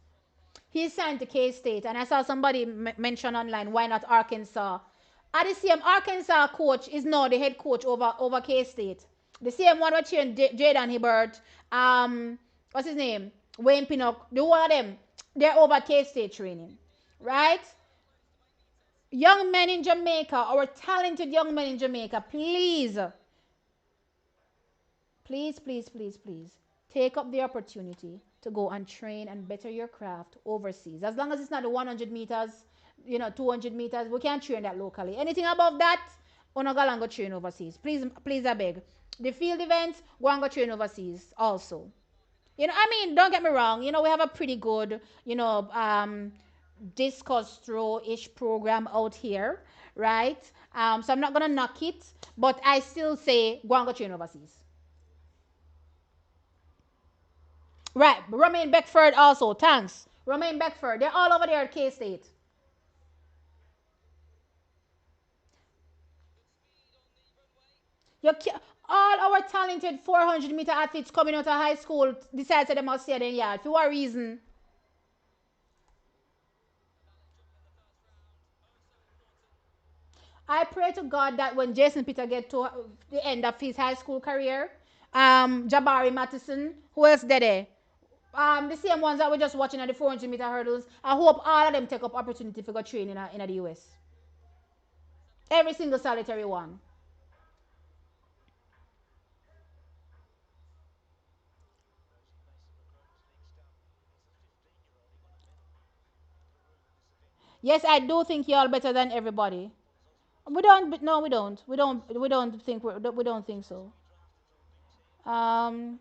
He's signed to K State, and I saw somebody mention online, why not Arkansas? At the same Arkansas coach is now the head coach over K State. The same one which Jaden Hibbert, what's his name? Wayne Pinnock, the one of them, they're over K State training, right? Young men in Jamaica, our talented young men in Jamaica, please, please, please, please, please take up the opportunity to go and train and better your craft overseas. As long as it's not the 100 meters, 200 meters, we can't train that locally. Anything above that, we're not going to go train overseas. Please, please, I beg. The field events, go and go train overseas also. I mean, don't get me wrong. We have a pretty good, discus throw-ish program out here, right? So I'm not going to knock it, but I still say go and go train overseas. Right, Romaine Beckford also. Thanks. Romaine Beckford. They're all over there at K State. You can all our talented 400-meter athletes coming out of high school decide that they must stay in yard. For what reason? I pray to God that when Jason Peter get to the end of his high school career, Jabari Mattison, who else did there? The same ones that we're just watching at the 400-meter hurdles. I hope all of them take up opportunity for go train in the US. Every single solitary one. Yes, I do think y'all better than everybody. We don't. No, we don't. We don't. We don't think. We don't think so. Um,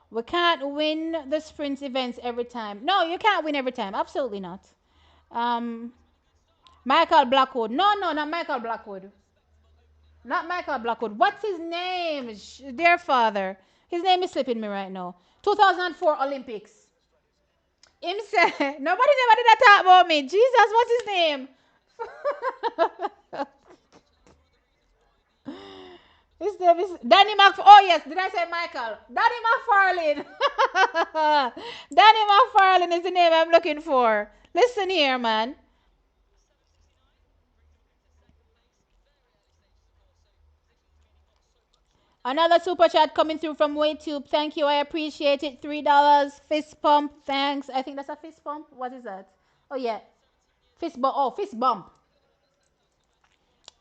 we can't win the sprint events every time. No, you can't win every time. Absolutely not. Um, Michael Blackwood. No, no, not Michael Blackwood. Not Michael Blackwood. What's his name? Dear father. His name is slipping me right now. 2004 Olympics. Him say, nobody never did that talk about me. Jesus, what's his name? His name is Danny Mc. Oh yes, did I say Michael? Danny McFarlane. Danny McFarlane is the name I'm looking for. Listen here, man. Another super chat coming through from WayTube. Thank you, I appreciate it. $3. Fist pump. Thanks. I think that's a fist pump. What is that? Oh yeah, fist bump. Oh, fist bump.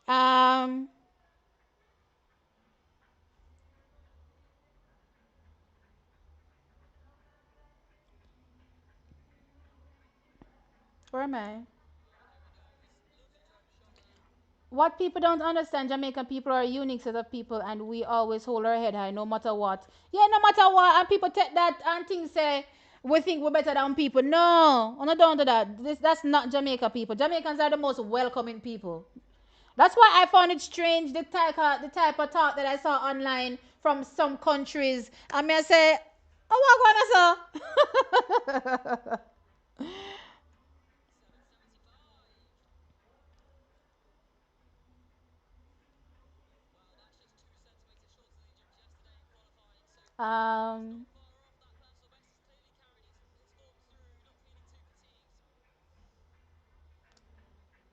Um, where am I? what people don't understand, Jamaican people are a unique set of people, and we always hold our head high no matter what. Yeah, no matter what, and people take that and things say we think we're better than people. No, I'm not down to that. That's not Jamaica people. Jamaicans are the most welcoming people. That's why I found it strange the type of talk that I saw online from some countries. I mean, I say, oh, what going on, sir?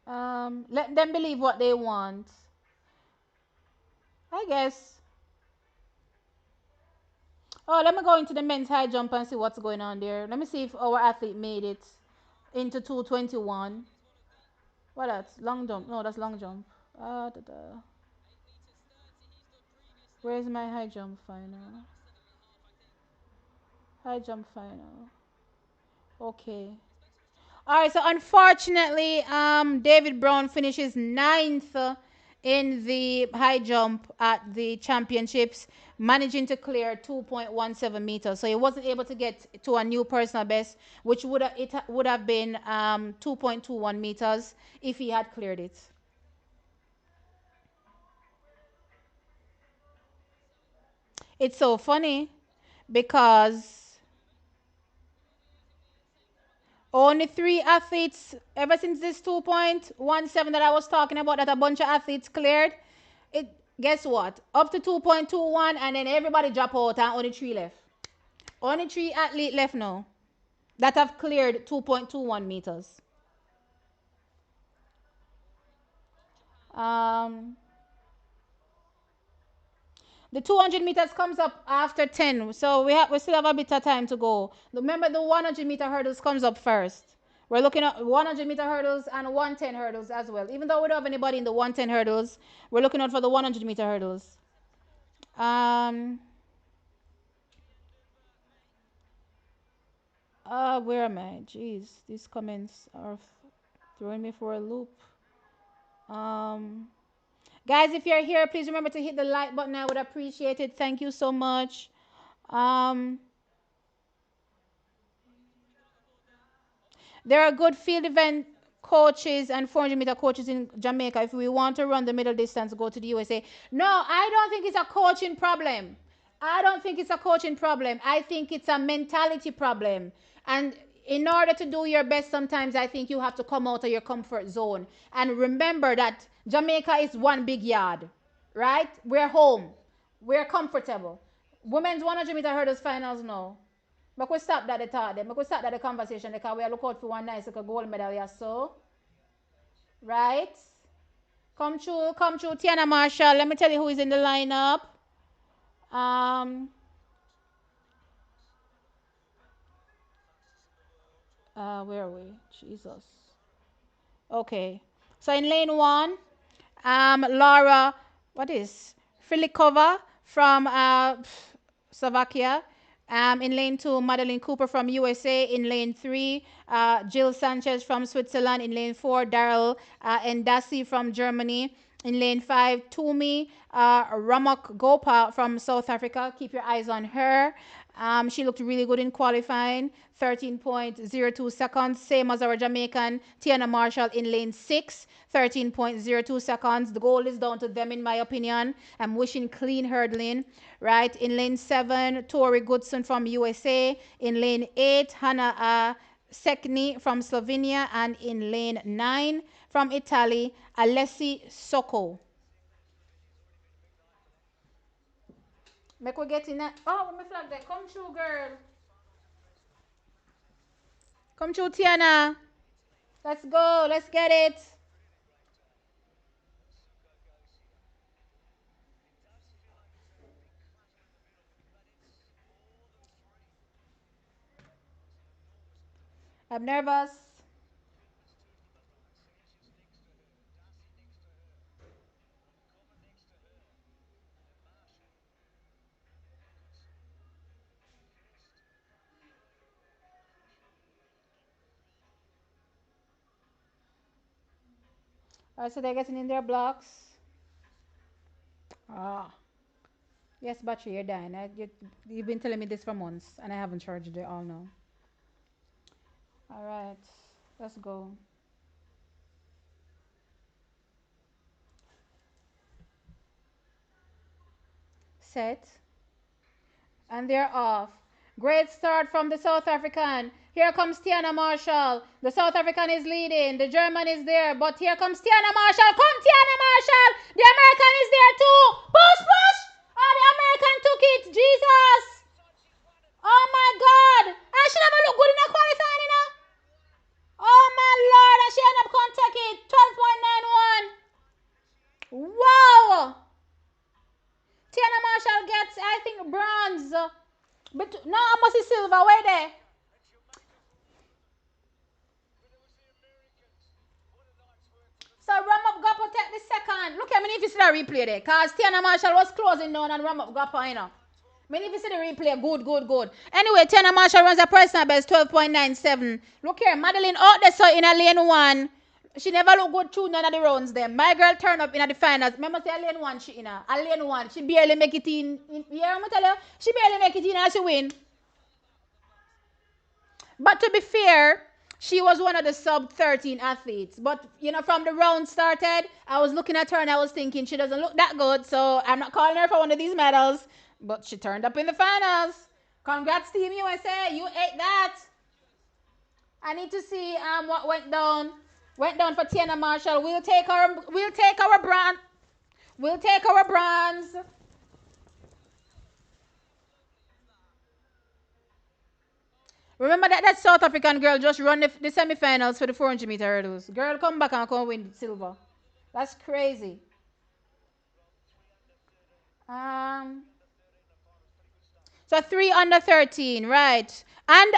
um, let them believe what they want. I guess. Oh, let me go into the men's high jump and see what's going on there. Let me see if our athlete made it into 221. What that's long jump? No, that's long jump. Da, da. Where's my high jump final? High jump final. Okay. All right. So unfortunately, David Brown finishes ninth in the high jump at the championships, managing to clear 2.17 meters. So he wasn't able to get to a new personal best, which would have been 2.21 meters if he had cleared it. It's so funny because only three athletes ever since this 2.17 that I was talking about that a bunch of athletes cleared. It guess what? Up to 2.21 and then everybody drop out and only three left. Only three athletes left now that have cleared 2.21 meters. Um, the 200 meters comes up after 10, so we still have a bit of time to go. Remember, the 100-meter hurdles comes up first. We're looking at 100-meter hurdles and 110 hurdles as well. Even though we don't have anybody in the 110 hurdles, we're looking out for the 100-meter hurdles. Um, where am I? Jeez, these comments are throwing me for a loop. Um, guys, if you're here, please remember to hit the like button. I would appreciate it. Thank you so much. Um, There are good field event coaches and 400-meter coaches in Jamaica. If we want to run the middle distance, go to the USA. No, I don't think it's a coaching problem. I don't think it's a coaching problem. I think it's a mentality problem. And in order to do your best, sometimes I think you have to come out of your comfort zone. And remember that Jamaica is one big yard, right? We're home. We're comfortable. Women's 100-meter hurdles finals now. But we stop that the thought then. We stop that the conversation because we are look out for one nice like gold medal, yeah, so. Right? Come true, Tiana Marshall. Let me tell you who is in the lineup. Um, where are we? Jesus. Okay. So in lane one, Laura, what is Filikova from Slovakia. In lane two, Madeline Cooper from USA. In lane three, Jill Sanchez from Switzerland. In lane four, Daryl Endasi from Germany. In lane five, Tumi Ramak Gopa from South Africa. Keep your eyes on her. She looked really good in qualifying. 13.02 seconds, same as our Jamaican Tiana Marshall in lane 6, 13.02 seconds. The goal is down to them, in my opinion. I'm wishing clean hurdling, right? In lane 7, Tori Goodson from USA. In lane 8, Hannah Sekni from Slovenia. And in lane 9, from Italy, Alessi Socco. Make we get in that. Oh, my flag there. Come through, girl. Come through, Tiana. Let's go. Let's get it. I'm nervous. Alright, so they're getting in their blocks. Ah. Yes, battery, you're dying. You've been telling me this for months, and I haven't charged it all now. All right, let's go. Set. And they're off. Great start from the South African. Here comes Tiana Marshall. The South African is leading. The German is there, but here comes Tiana Marshall. Come, Tiana Marshall. The American is there too. Push, push. Oh, the American took it. Jesus. Oh my God. I should never look good in a qualifying, you know. Oh my Lord. And she ended up can't take it. 12.91. Wow. Tiana Marshall gets, I think, bronze. But no, I must see silver. Where there? So Ramop Gappo take the second. Look at me if you see the replay there. Because Tiana Marshall was closing down and Ramop Gappo, you know. Me if you see the replay, good, good, good. Anyway, Tiana Marshall runs a personal best 12.97. Look here, Madeline out there so in a lane one. She never look good through none of the rounds there. My girl turned up in the finals. Remember say a lane one she in a lane one. She barely make it in yeah, I'm tell you, she barely make it in as she win. But to be fair, she was one of the sub 13 athletes. But, you know, from the round started, I was looking at her and I was thinking she doesn't look that good. So I'm not calling her for one of these medals. But she turned up in the finals. Congrats, Team USA. You ate that. I need to see what went down. Went down for Tiana Marshall. We'll take our bronze. We'll take our bronze. Remember that South African girl just run the semifinals for the 400-meter hurdles. Girl, come back and come win silver. That's crazy. Um, so 3 under 13, right? And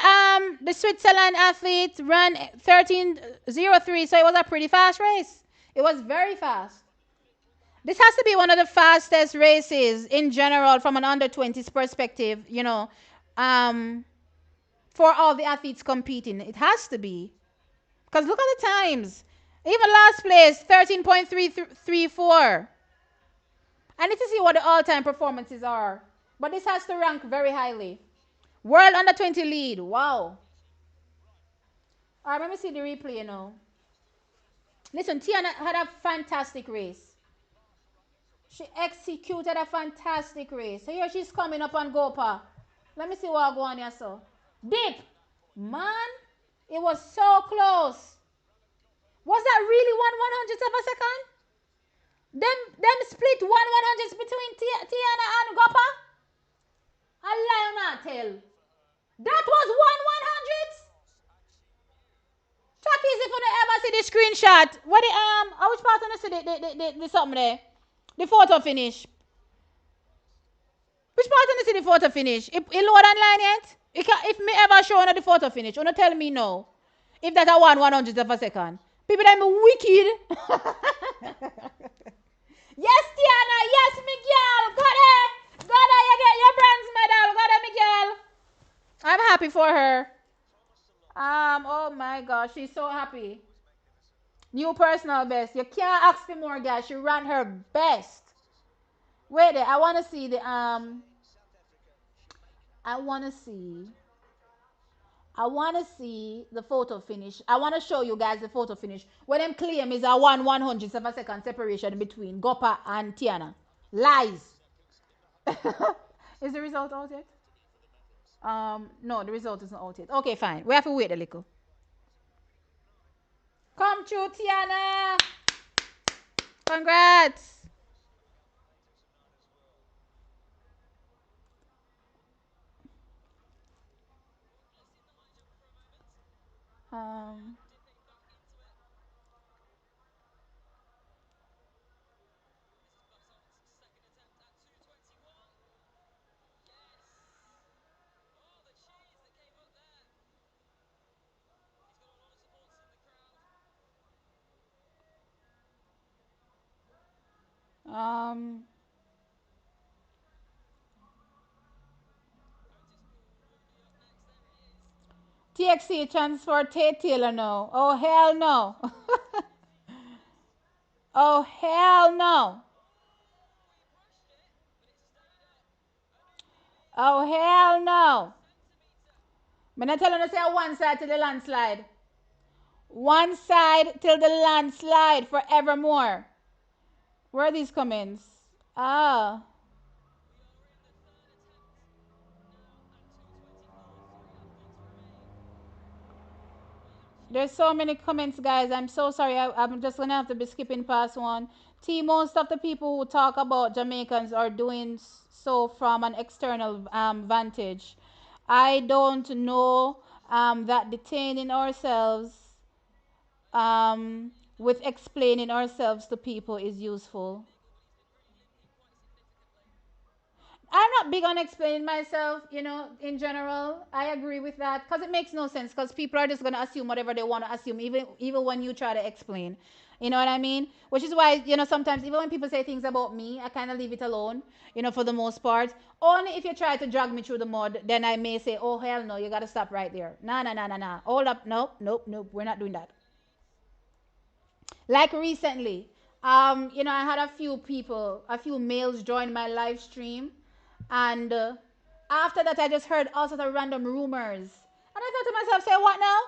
the Switzerland athlete ran 13:03, so it was a pretty fast race. It was very fast. This has to be one of the fastest races in general from an under 20s perspective, um, for all the athletes competing. It has to be. Because look at the times. Even last place, 13.334. I need to see what the all-time performances are. But this has to rank very highly. World under 20 lead. Wow. All right, let me see the replay, Listen, Tiana had a fantastic race. She executed a fantastic race. So here she's coming up on Gopa. Let me see what go on here, so. Deep. Man, it was so close. Was that really 1/100th of a second? Them split 1/100th between Tiana and Gopa? A lie not tell. That was 1/100th? Chuck is if you don't ever see the screenshot. What the which part on see the something there? The photo finish. Which part on see the photo finish? It load online yet? If me ever show on the photo finish, you tell me no. If that a 1/100th of a second. People that me wicked. Yes, Tiana. Yes, Miguel. Got it. Got it. You get your bronze medal. Got it, Miguel. I'm happy for her. Oh my gosh, she's so happy. New personal best. You can't ask for more, guys. She ran her best. Wait there. I wanna see the I wanna see. I wanna see the photo finish. I wanna show you guys the photo finish. What them claim is a 1/100th of a second separation between Gopa and Tiana. Lies. Is the result out yet? No, the result isn't out yet. Okay, fine. We have to wait a little. Come true, Tiana. Congrats. Um, um, TXC transfer Tate Taylor no. Oh hell no. Oh, hell no. Oh, hell no. I'm not telling you to say one side till the landslide. One side till the landslide forevermore. Where are these comments? Ah. There's so many comments, guys. I'm so sorry. I'm just gonna have to be skipping past one. T, most of the people who talk about Jamaicans are doing so from an external vantage. I don't know that detaining ourselves with explaining ourselves to people is useful. I'm not big on explaining myself, in general. I agree with that because it makes no sense because people are just going to assume whatever they want to assume, even when you try to explain. You know what I mean? Which is why, sometimes even when people say things about me, I kind of leave it alone, for the most part. Only if you try to drag me through the mud, then I may say, oh, hell no, you got to stop right there. Nah, nah, nah, nah, nah. Hold up. Nope, nope, nope. We're not doing that. Like recently, I had a few males join my live stream, and after that, I just heard all sorts of random rumors, and I thought to myself, "Say what now?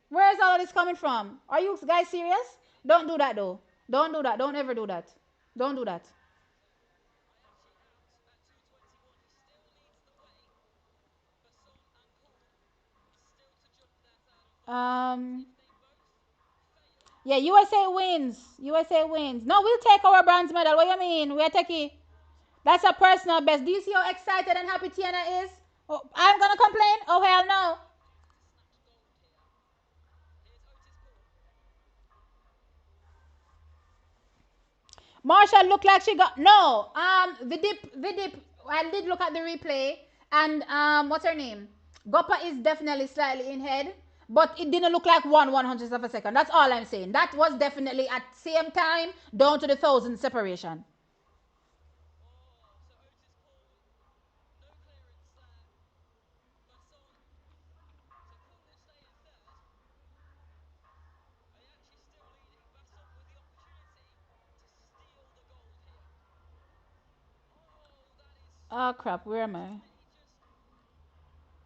Where is all of this coming from? Are you guys serious? Don't do that though. Don't do that. Don't ever do that. Don't do that." Um, yeah, USA wins. USA wins. No, we'll take our bronze medal. What do you mean? We're taking. That's a personal best. Do you see how excited and happy Tiana is? Oh, I'm gonna complain? Oh hell no. Marsha looked like she got no. The dip. I did look at the replay, and what's her name? Goppa is definitely slightly in head, but it didn't look like 1/100th of a second. That's all I'm saying. That was definitely at same time down to the thousand separation. Oh crap, where am I?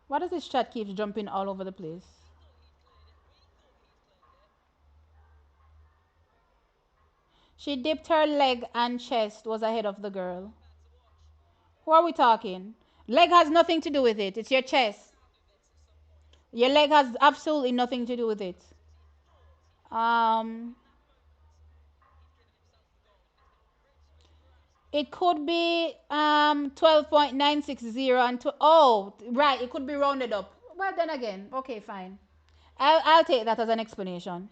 Why does this chat keep jumping all over the place? She dipped her leg and chest was ahead of the girl. Who are we talking? Leg has nothing to do with it. It's your chest. Your leg has absolutely nothing to do with it. Um, it could be 12.960 and oh right, it could be rounded up. Well then again, okay, fine. I'll take that as an explanation.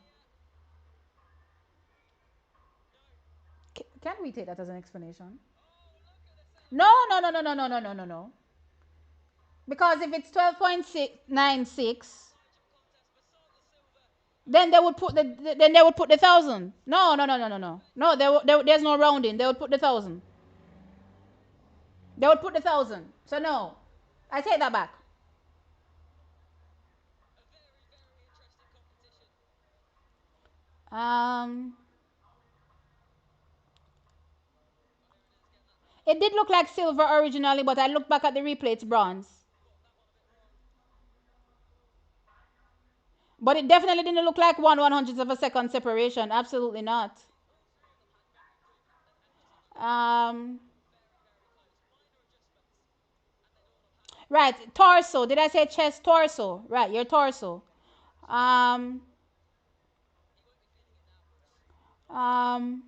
Can we take that as an explanation? No, no, no, no, no, no, no, no, no, no. Because if it's 12.96, then they would put the thousand. No, no, no, no, no, no. No, there's no rounding. They would put the thousand. They would put the thousand. So no, I take that back. Um, it did look like silver originally, but I looked back at the replay, it's bronze. But it definitely didn't look like 1/100th of a second separation. Absolutely not. Um, right, torso. Did I say chest? Torso. Right, your torso. Um, um,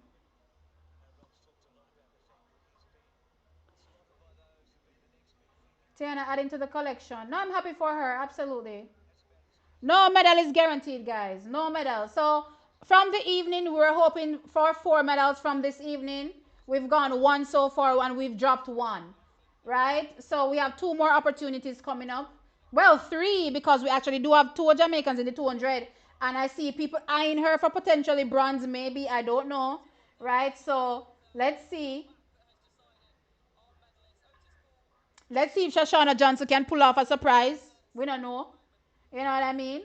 Tiana adding to the collection. No, I'm happy for her. Absolutely. No medal is guaranteed, guys. No medal. So from the evening, we're hoping for 4 medals from this evening. We've gone one so far and we've dropped one. Right? So we have two more opportunities coming up. Well, three because we actually do have two Jamaicans in the 200. And I see people eyeing her for potentially bronze, maybe. I don't know. Right? So let's see. Let's see if Shoshana Johnson can pull off a surprise. We don't know. You know what I mean?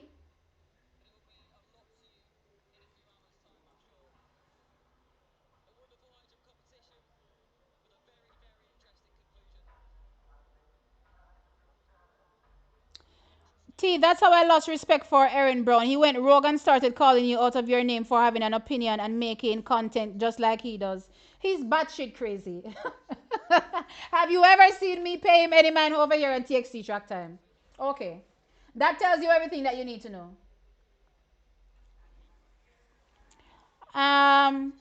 T, that's how I lost respect for Aaron Brown. He went rogue and started calling you out of your name for having an opinion and making content just like he does. He's batshit crazy. Have you ever seen me pay him any man over here on TXT track time? Okay. That tells you everything that you need to know. Um,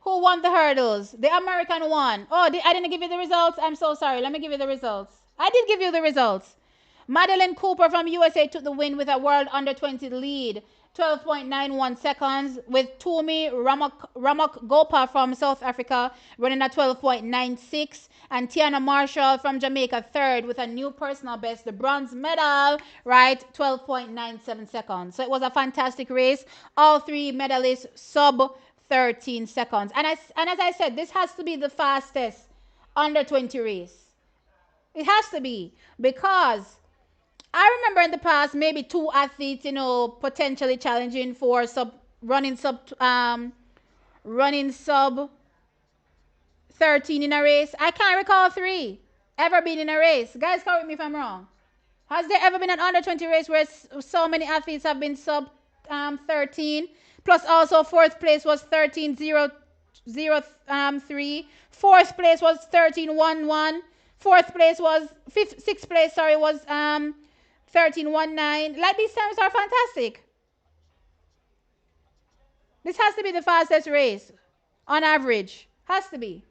who won the hurdles? The American won. Oh, I didn't give you the results. I'm so sorry. Let me give you the results. I did give you the results. Madeline Cooper from USA took the win with a world under 20 lead, 12.91 seconds, with Tumi Ramak Gopa from South Africa running at 12.96, and Tiana Marshall from Jamaica third with a new personal best, the bronze medal, right, 12.97 seconds. So it was a fantastic race. All three medalists sub 13 seconds. And as I said, this has to be the fastest under 20 race. It has to be because I remember in the past maybe two athletes, potentially challenging for running sub 13 in a race. I can't recall three ever been in a race. Guys, correct me if I'm wrong. Has there ever been an under 20 race where so many athletes have been sub 13? Plus, also, fourth place was 13.003. Fourth place was 13.11. Fourth place was, sixth place, sorry, was 13.19. Like, these times are fantastic. This has to be the fastest race on average. Has to be.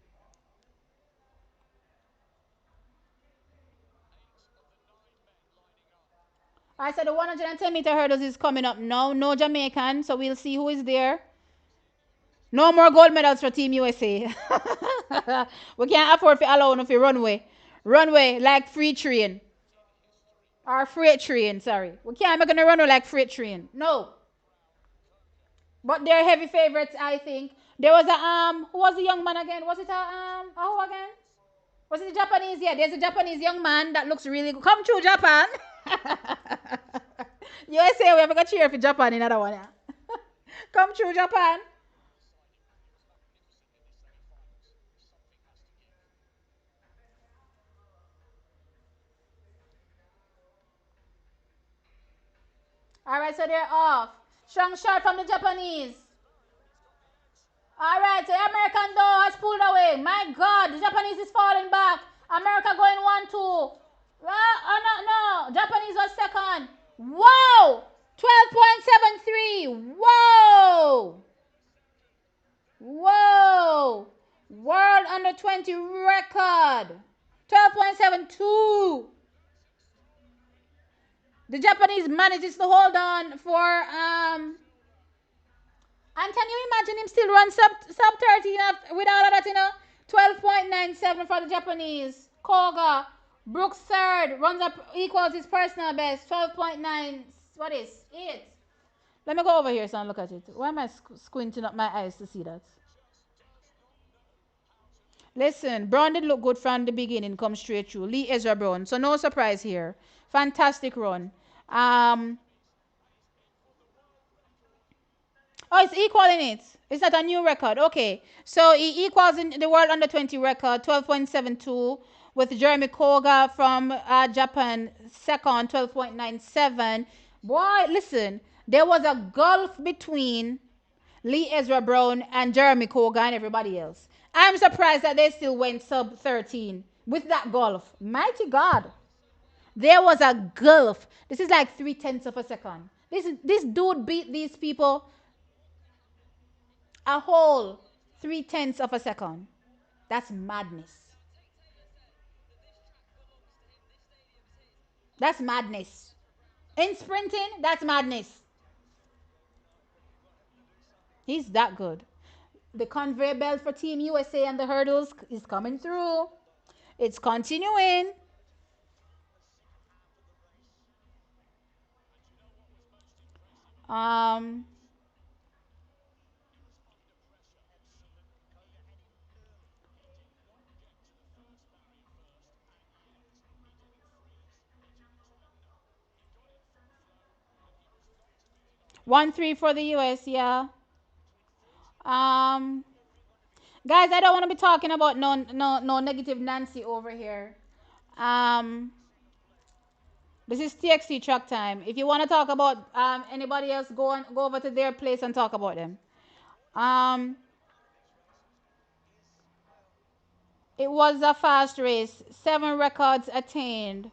I said the 110-meter hurdles is coming up now. No Jamaican, so we'll see who is there. No more gold medals for Team USA. We can't afford to allow no for runway. Runway like free train. Or freight train, sorry. We can't make a runway like freight train. No. But they're heavy favorites, I think. There was who was the young man again? Was it who again? Was it the Japanese? Yeah, there's a Japanese young man that looks really good. Come true, Japan. USA, we have got cheer for Japan in another one. Yeah. Come true, Japan. All right, so they're off. Strong shot from the Japanese. All right, so the American though has pulled away. My God, the Japanese is falling back. America going 1-2. Oh, no, no. Japanese was second. Whoa! 12.73. Whoa! Whoa! World under 20 record. 12.72. The Japanese manages to hold on for and can you imagine him still run sub 13 with all of that, 12.97 for the Japanese. Koga. Brooks third. Runs up equals his personal best. 12.9. What is it? Let me go over here so I look at it. Why am I squinting up my eyes to see that? Listen, Brown did look good from the beginning, come straight through. Lee Ezra Brown. So no surprise here. Fantastic run. Um, Oh, it's equaling it. Is that a new record? Okay. So he equals in the world under 20 record, 12.72, with Jeremy Koga from Japan, second, 12.97. Boy, listen, there was a gulf between Lee Ezra Brown and Jeremy Koga and everybody else. I'm surprised that they still went sub 13 with that gulf. Mighty God. There was a gulf. This is like 3/10 of a second. This dude beat these people a whole 3/10 of a second. That's madness. That's madness. In sprinting, that's madness. He's that good. The conveyor belt for Team USA and the hurdles is coming through. It's continuing. Um, 1-3 for the US, yeah. Um, guys, I don't want to be talking about no negative Nancy over here. Um, This is TXT track time. If you want to talk about anybody else, go over to their place and talk about them. Um, it was a fast race. 7 records attained.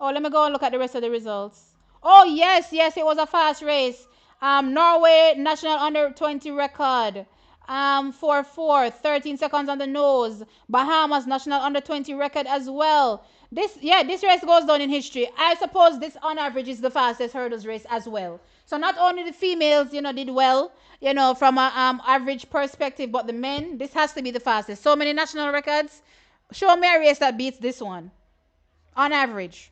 Oh, let me go and look at the rest of the results. Oh, yes, yes, it was a fast race. Norway national under 20 record. 4-4, 13 seconds on the nose. Bahamas national under 20 record as well. This race goes down in history. I suppose this on average is the fastest hurdles race as well. So not only the females, did well, from a average perspective, but the men, this has to be the fastest. So many national records. Show me a race that beats this one on average.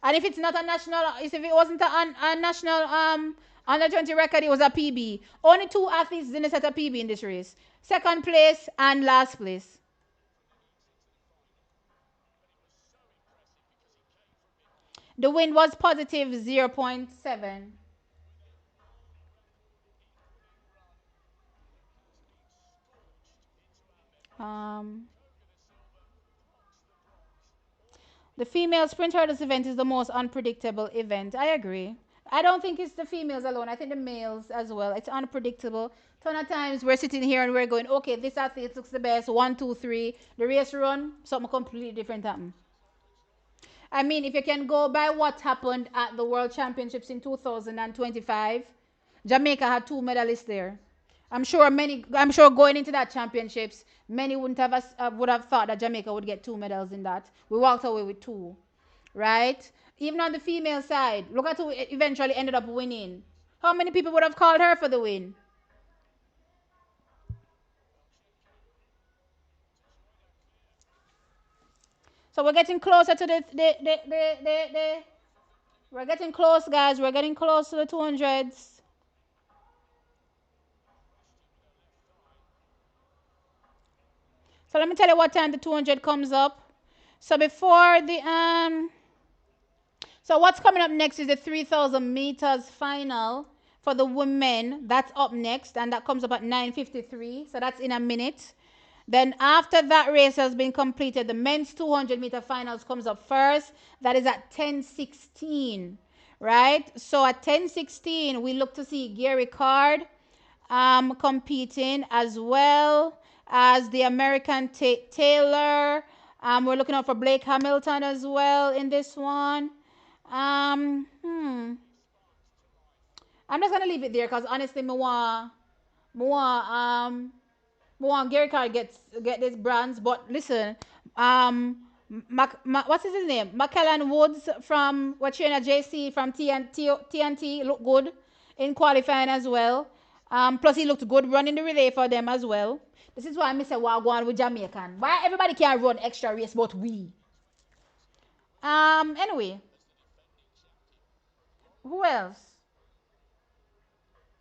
And if it's not a national, if it wasn't a national under 20 record, it was a PB. Only 2 athletes didn't set a PB in this race. Second place and last place. The wind was positive 0.7. Um, the female sprint hurdles event is the most unpredictable event. I agree. I don't think it's the females alone. I think the males as well. It's unpredictable. Ton of times we're sitting here and we're going, okay, this athlete looks the best. One, two, three. The race run, something completely different happened. I mean, if you can go by what happened at the World Championships in 2025, Jamaica had 2 medalists there. I'm sure going into that championships, many wouldn't have would have thought that Jamaica would get 2 medals in that. We walked away with two, right? Even on the female side, look at who eventually ended up winning. How many people would have called her for the win? So we're getting closer to the we're getting close, guys. We're getting close to the 200s. So let me tell you what time the 200 comes up. So before the so what's coming up next is the 3,000 meters final for the women. That's up next, and that comes up at 9:53. So that's in a minute. Then after that race has been completed, the men's 200-meter finals comes up first. That is at 10:16, right? So at 10:16, we look to see Gary Card competing as well as the American Taylor. We're looking out for Blake Hamilton as well in this one. Um, hmm. I'm just gonna leave it there because honestly, me want Gary Carr get this bronze. But listen, what's his name? McKellen Woods from Wachina JC from TNT looked good in qualifying as well. Plus he looked good running the relay for them as well. This is why I say wow, go on with Jamaican. Why everybody can run extra race but we? Anyway, who else?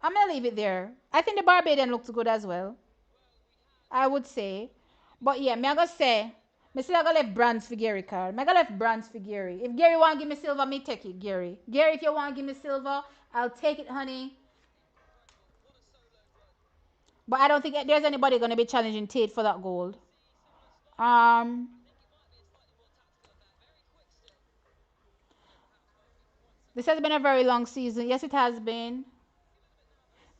I'm gonna leave it there. I think the Barbadian looks good as well. I would say. But yeah, me I gonna say, me still I gonna left bronze for Gary Carr. Me I gonna left bronze for Gary. If Gary want to give me silver, me take it, Gary. Gary, if you want to give me silver, I'll take it, honey. But I don't think there's anybody gonna be challenging Tate for that gold. Um, this has been a very long season. Yes, it has been.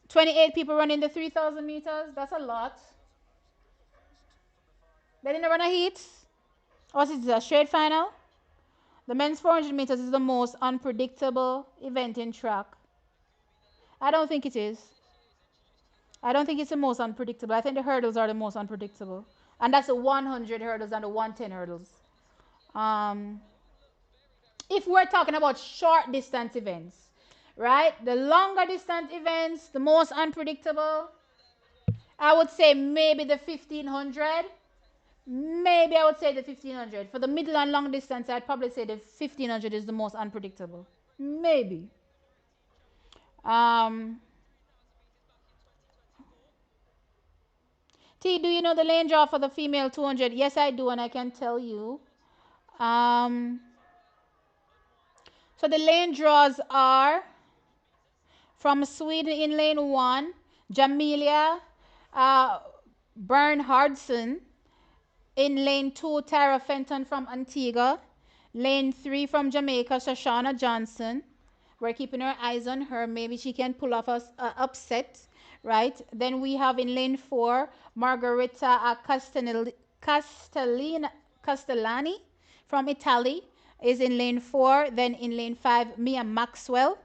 28 people running the 3,000 meters. That's a lot. They didn't run a heat. Or is it a straight final? The men's 400 meters is the most unpredictable event in track. I don't think it is. I don't think it's the most unpredictable. I think the hurdles are the most unpredictable. And that's the 100 hurdles and the 110 hurdles. Um, if we're talking about short distance events, right? The longer distance events, the most unpredictable, I would say maybe the 1500. Maybe I would say the 1500. For the middle and long distance, I'd probably say the 1500 is the most unpredictable. Maybe. Um, T, do you know the lane draw for the female 200? Yes, I do, and I can tell you. Um, so the lane draws are from Sweden in lane 1, Jamelia Bernhardsson. In lane 2, Tara Fenton from Antigua. Lane 3 from Jamaica, Shoshana Johnson. We're keeping our eyes on her. Maybe she can pull off a upset, right? Then we have in lane 4, Margarita Castellani from Italy is in lane 4. Then in lane 5, Mia Maxwell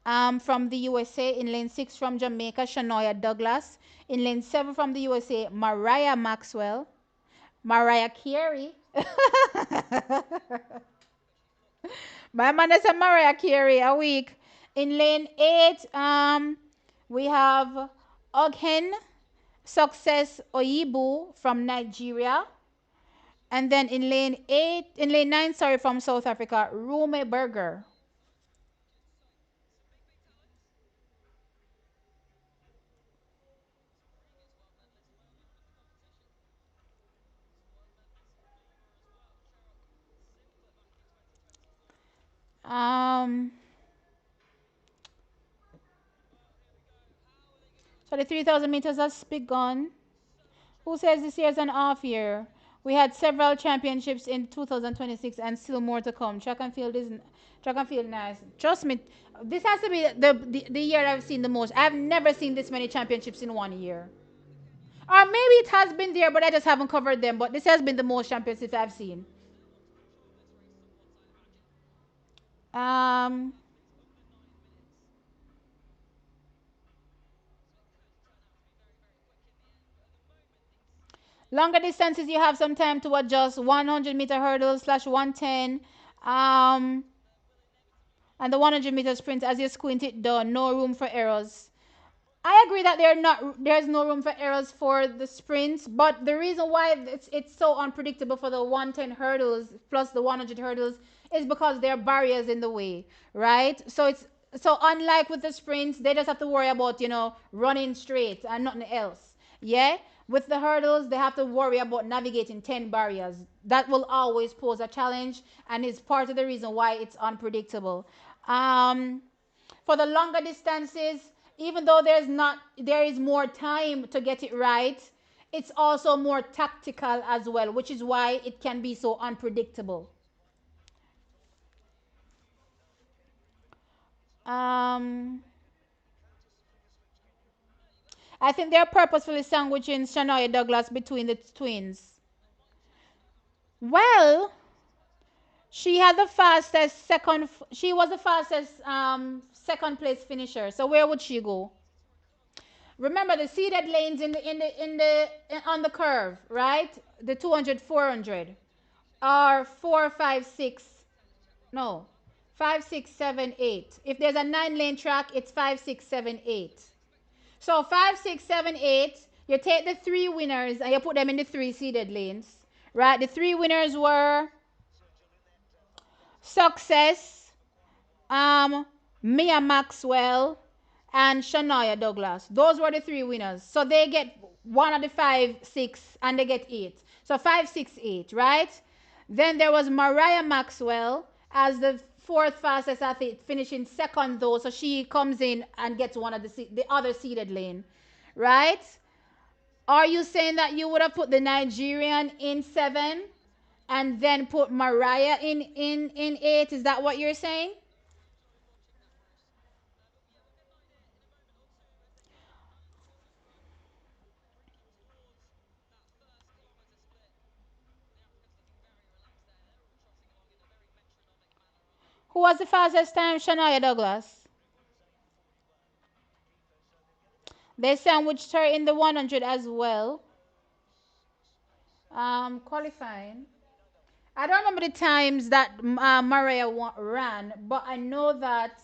from the USA. In lane 6 from Jamaica, Shanoya Douglas. In lane 7 from the USA, Mariah Maxwell. Mariah Carey. My man is a Mariah Carey a week. In lane 8, we have Oghen Success Oyibu from Nigeria. And then in lane 9, sorry, from South Africa, Rume Burger. Um, so the 3,000 meters has begun. Who says this year is an off year? We had several championships in 2026 and still more to come. Track and field nice. Trust me, this has to be the year I've seen the most. I've never seen this many championships in one year. Or maybe it has been there, but I just haven't covered them. But this has been the most championships I've seen. Um, Longer distances, you have some time to adjust. 100-meter hurdles slash 110. Um, and the 100-meter sprint, as you squint it down, no room for errors. I agree that there's no room for errors for the sprints, but the reason why it's so unpredictable for the 110 hurdles plus the 100 hurdles is because there are barriers in the way, right? So unlike with the sprints, they just have to worry about running straight and nothing else. Yeah, with the hurdles, they have to worry about navigating 10 barriers. That will always pose a challenge and is part of the reason why it's unpredictable. Um, for the longer distances, even though there is more time to get it right, it's also more tactical as well, which is why it can be so unpredictable. um I think they're purposefully sandwiching Shania Douglas between the twins. Well, she had the fastest second she was the fastest second place finisher, so where would she go? Remember the seeded lanes on the curve, right? The 200, 400 are 4, 5, 6. No, 5, 6, 7, 8. If there's a 9-lane track, it's 5, 6, 7, 8. So 5, 6, 7, 8. You take the three winners and you put them in the three seeded lanes, right? The three winners were Success, um, Mia Maxwell, and Shania Douglas. Those were the three winners. So they get one of the 5, 6, and they get 8. So 5, 6, 8, right? Then there was Mariah Maxwell as the fourth fastest athlete, finishing second though. So she comes in and gets one of the other seeded lane, right? Are you saying that you would have put the Nigerian in 7 and then put Mariah in 8? Is that what you're saying? Who was the fastest time? Shania Douglas. They sandwiched her in the 100 as well. Qualifying. I don't remember the times that Mariah ran, but I know that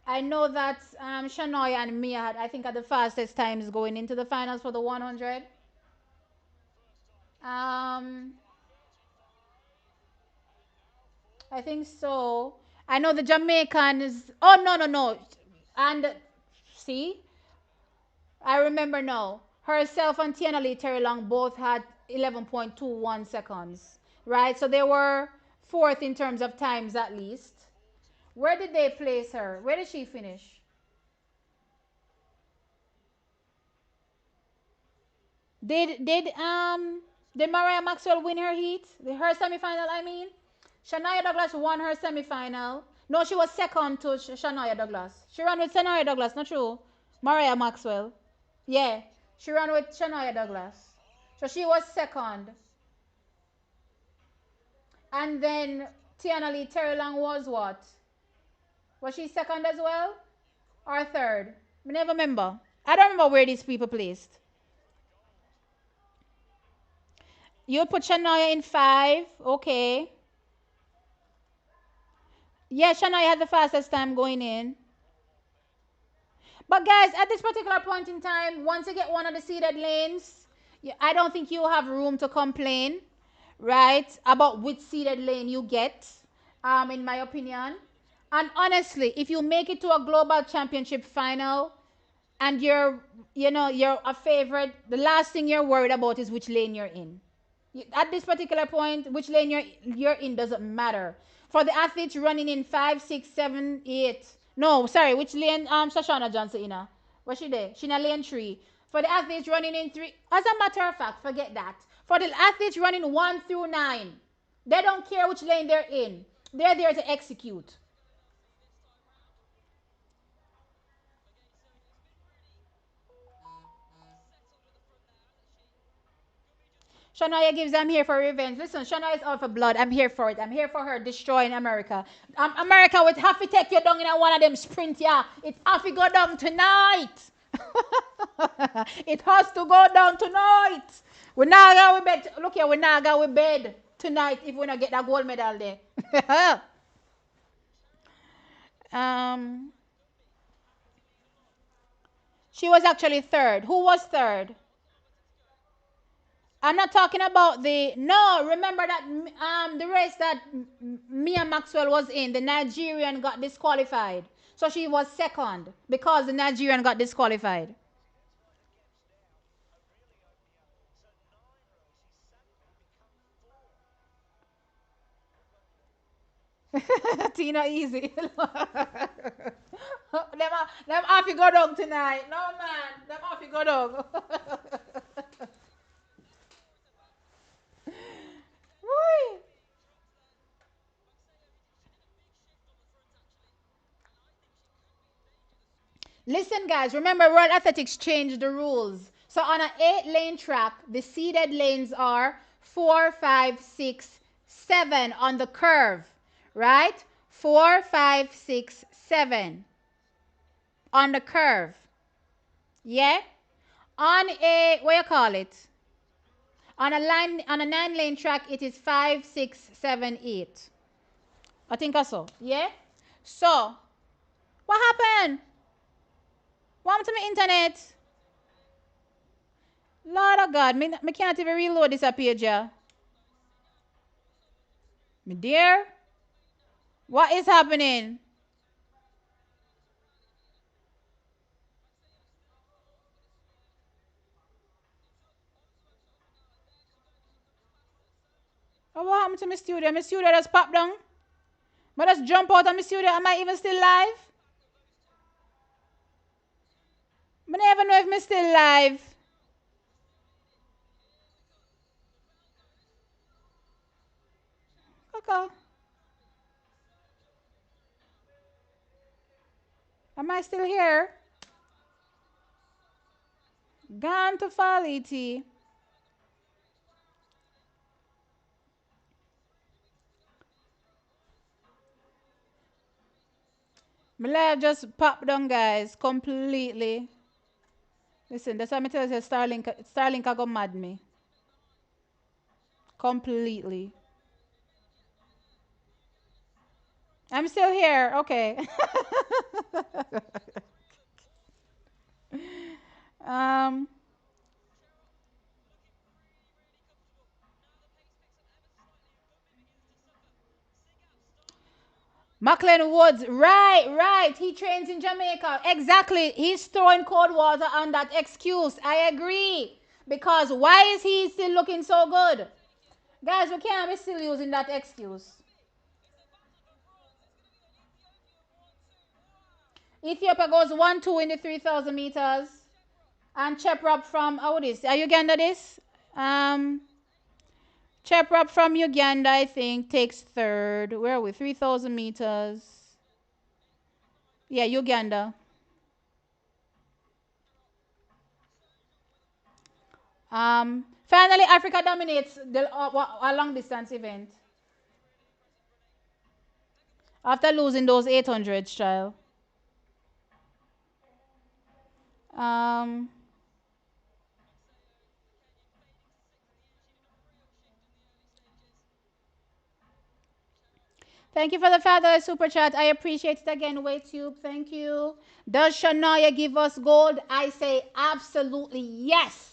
Shania and Mia had, I think, at the fastest times going into the finals for the 100. Um, I think so. I know the Jamaicans. Oh no, no, no, and see, I remember now. Herself and Tiana Lee Terry Long both had 11.21 seconds, right? So they were fourth in terms of times at least. Where did they place her? Where did she finish? Did Mariah Maxwell win her heat? Her semifinal, I mean. Shania Douglas won her semi-final. No, she was second to Shania Douglas. She ran with Shania Douglas, not true. Mariah Maxwell. Yeah, she ran with Shania Douglas. So she was second. And then Tiana Lee Terry Long was what? Was she second as well? Or third? I never remember. I don't remember where these people placed. You put Shania in five. Okay. Yeah, Shania had the fastest time going in. But guys, at this particular point in time, once you get one of the seeded lanes, I don't think you have room to complain, right, about which seeded lane you get, in my opinion. And honestly, if you make it to a global championship final and you're a favorite, the last thing you're worried about is which lane you're in. At this particular point, which lane you're in doesn't matter. For the athletes running in 5, 6, 7, 8. No, sorry, which lane Shoshana Johnson in? Was she there? She in a lane 3. For the athletes running in 3, as a matter of fact, forget that. For the athletes running 1 through 9, they don't care which lane they're in. They're there to execute. Shania gives, I'm here for revenge. Listen, Shania is out for blood. I'm here for it. I'm here for her destroying America. America would have to take you down in one of them sprint, yeah. It have to go down tonight. It has to go down tonight. We now go with bed. Look here, we now go with bed tonight if we not get that gold medal there. um, she was actually third. Who was third? I'm not talking about the no. Remember that the race that Mia Maxwell was in, the Nigerian got disqualified, so she was second because the Nigerian got disqualified. Tina easy. Them off you go down tonight. No man, them off you go down. Woo. Listen, guys, remember World Athletics changed the rules. So on an 8-lane track, the seeded lanes are 4, 5, 6, 7 on the curve, right? 4, 5, 6, 7 on the curve. Yeah? On a, what you call it? On a 9-lane track, it is 5, 6, 7, 8. I think I saw. Yeah? So, what happened? What happened to my internet? Lord of God, me can't even reload this page, yeah. Me dear, what is happening? Oh, what happened to my studio? My studio just popped down. But just jump out of my studio. Am I even still live? I never know if I'm still live. Okay. Am I still here? Gone to fall, ET. My live just popped down, guys, completely. Listen, that's why I tell you, Starlink I go mad me. Completely. I'm still here. Okay. um, Macklin Woods, right, right. He trains in Jamaica. Exactly. He's throwing cold water on that excuse. I agree. Because why is he still looking so good? Guys, we can't be still using that excuse. Ethiopia goes 1-2 in the 3,000 meters. And Cheprop from, how this? Are you Uganda this? Um, Cheprap from Uganda, I think, takes third. Where are we? 3,000 meters. Yeah, Uganda. Finally, Africa dominates the long distance event after losing those 800s, child. Um, Thank you for the father super chat. I appreciate it again, WayTube. Thank you. Does Shania give us gold? I say absolutely yes.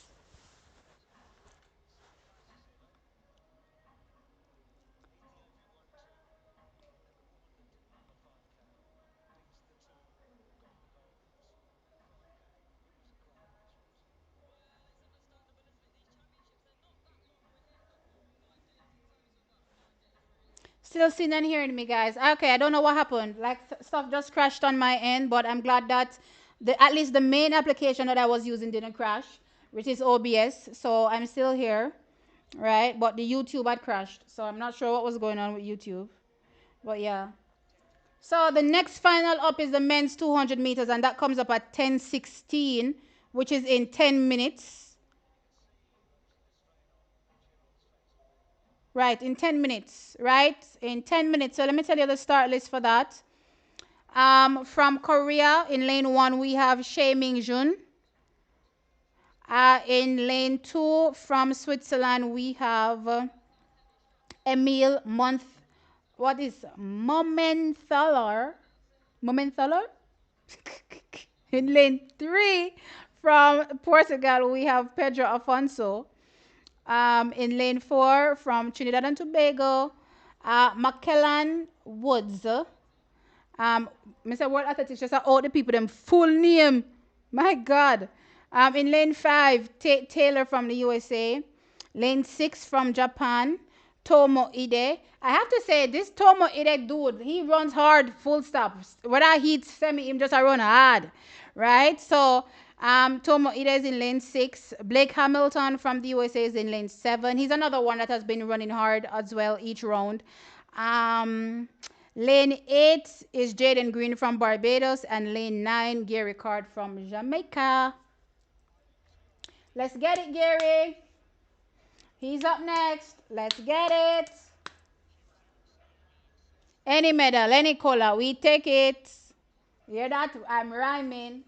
Still seeing and hearing me, guys. Okay, I don't know what happened. Like stuff just crashed on my end, but I'm glad that at least the main application that I was using didn't crash, which is OBS. So I'm still here, right? But the YouTube had crashed, so I'm not sure what was going on with YouTube. But yeah. So the next final up is the men's 200 meters, and that comes up at 10:16, which is in 10 minutes. Right, in 10 minutes, right? In 10 minutes. So let me tell you the start list for that. From Korea, in lane one, we have Shea Ming Jun. In lane two, from Switzerland, we have Emil Month. What is Momenthaler? Momenthaler? In lane three, from Portugal, we have Pedro Afonso. In lane four, from Trinidad and Tobago, McKellan Woods. Mr. World Athletics just all the people them full name. My God. In lane five, Taylor from the USA. Lane six from Japan, Tomo Ide. I have to say, this Tomo Ide dude, he runs hard, full stop. Whether he's semi, him just a run hard, right? So, Tomo Ide is in lane six. Blake Hamilton from the USA is in lane seven. He's another one that has been running hard as well each round. Um, Lane 8 is Jaden Green from Barbados, and lane 9, Gary Card from Jamaica. Let's get it, Gary. He's up next. Let's get it. Any medal, any color, we take it. Hear that? I'm rhyming.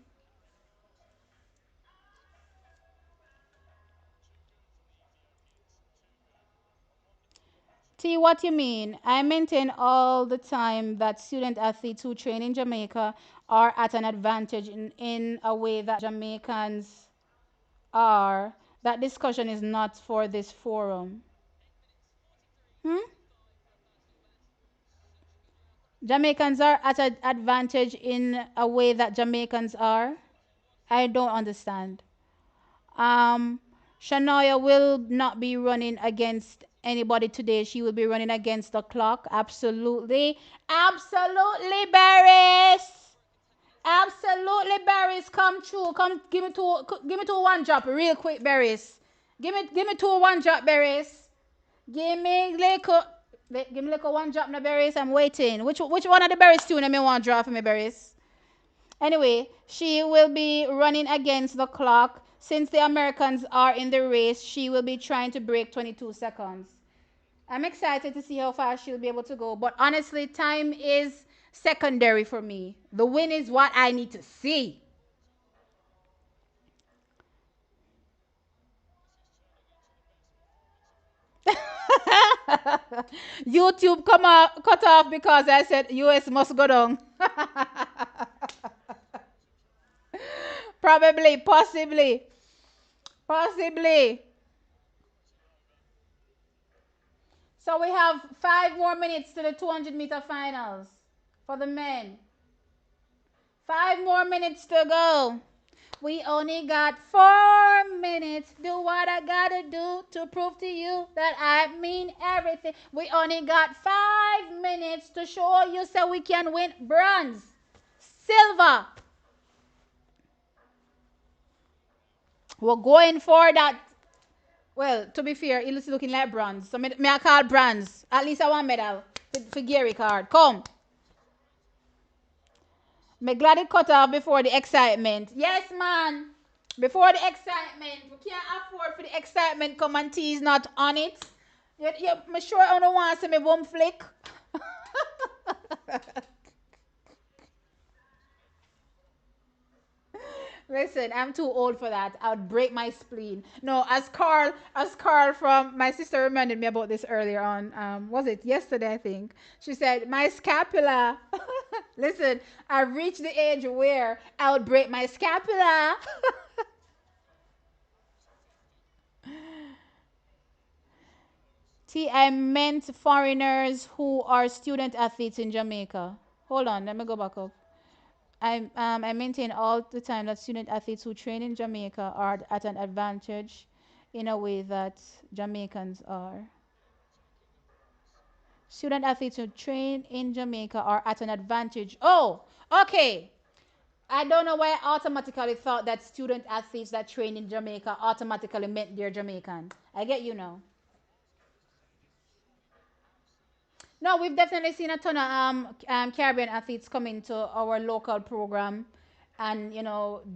T, what you mean? I maintain all the time that student athletes who train in Jamaica are at an advantage in a way that Jamaicans are. That discussion is not for this forum. Hmm? Jamaicans are at an advantage in a way that Jamaicans are. I don't understand. Um, Shania will not be running against anybody today. She will be running against the clock. Absolutely. Absolutely, Barris. Absolutely, Barris. Come true. Come give me two one drop real quick, Barris. Give me two one drop, Barris. Give me little give me little one drop, no Barris. I'm waiting. Which one of the Barris tune I may want to drop for me, Barris? Anyway, she will be running against the clock. Since the Americans are in the race, she will be trying to break 22 seconds. I'm excited to see how fast she'll be able to go. But honestly, time is secondary for me. The win is what I need to see. YouTube come out, cut off because I said US must go down. Probably, possibly, possibly. So we have 5 more minutes to the 200-meter finals for the men. 5 more minutes to go. We only got 4 minutes. Do what I gotta do to prove to you that I mean everything. We only got 5 minutes to show you so we can win bronze, silver. We're going for that. Well, to be fair, it's looking like bronze. So me I call bronze. At least I want medal for Gary card. Come. Me glad it cut off before the excitement. Yes, man. Before the excitement. We can't afford for the excitement come and tease not on it. Me sure I don't want to see me bum flick. Listen, I'm too old for that. I would break my spleen. No, as Carl from my sister reminded me about this earlier on. Was it yesterday? I think she said my scapula. Listen, I've reached the age where I would break my scapula. See, I meant foreigners who are student athletes in Jamaica. Hold on, let me go back up. I maintain all the time that student athletes who train in Jamaica are at an advantage in a way that Jamaicans are. Student athletes who train in Jamaica are at an advantage. Oh, okay. I don't know why I automatically thought that student athletes that train in Jamaica automatically meant they're Jamaican. I get you now. No, we've definitely seen a ton of Caribbean athletes come into our local program and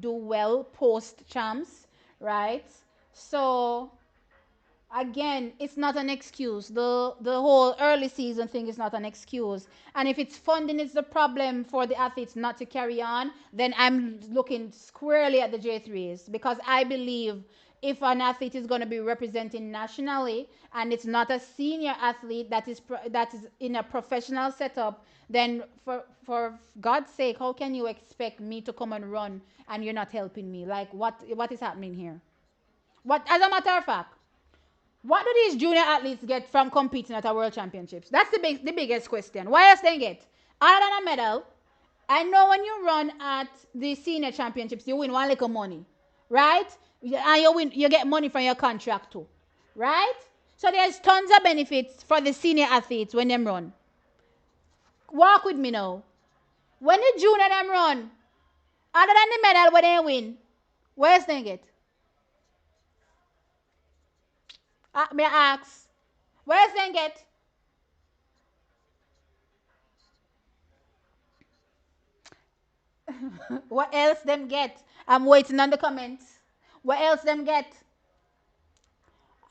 do well post champs, right? So again, it's not an excuse. The whole early season thing is not an excuse. And if it's funding is the problem for the athletes not to carry on, then I'm looking squarely at the J3s because I believe if an athlete is going to be representing nationally and it's not a senior athlete that is in a professional setup, then for God's sake, how can you expect me to come and run and you're not helping me? Like what is happening here? What as a matter of fact, what do these junior athletes get from competing at a world championships? That's the biggest question. Why else they get? Other than a medal, I know when you run at the senior championships, you win one little money, right? And you get money from your contract too, right? So there's tons of benefits for the senior athletes when them run. Walk with me now. When the junior them run, other than the medal when they win, what else they get? May I ask? What else they get? What else them get? I'm waiting on the comments. What else them get?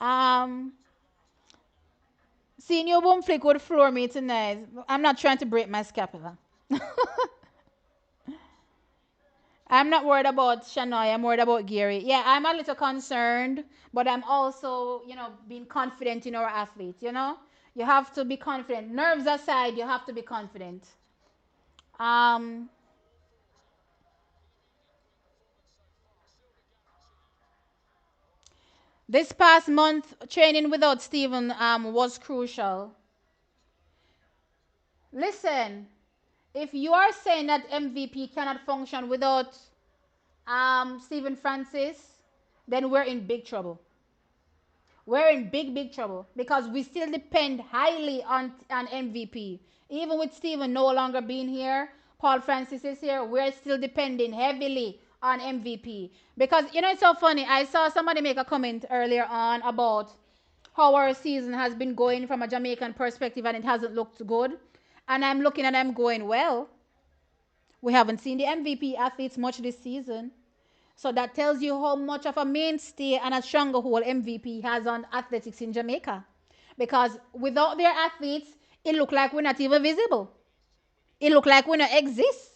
Um, Seeing your boom flick would floor me tonight. I'm not trying to break my scapula. I'm not worried about Shania. I'm worried about Gary. Yeah, I'm a little concerned, but I'm also, being confident in our athletes. You have to be confident. Nerves aside, you have to be confident. Um, this past month, training without Steven was crucial. Listen, if you are saying that MVP cannot function without Stephen Francis, then we're in big trouble. We're in big, big trouble because we still depend highly on MVP. Even with Stephen no longer being here, Paul Francis is here, we're still depending heavily on MVP. Because, it's so funny. I saw somebody make a comment earlier on about how our season has been going from a Jamaican perspective and it hasn't looked good. And I'm looking and I'm going, well, we haven't seen the MVP athletes much this season. So that tells you how much of a mainstay and a stronghold MVP has on athletics in Jamaica. Because without their athletes, it look like we're not even visible. It look like we don't exist.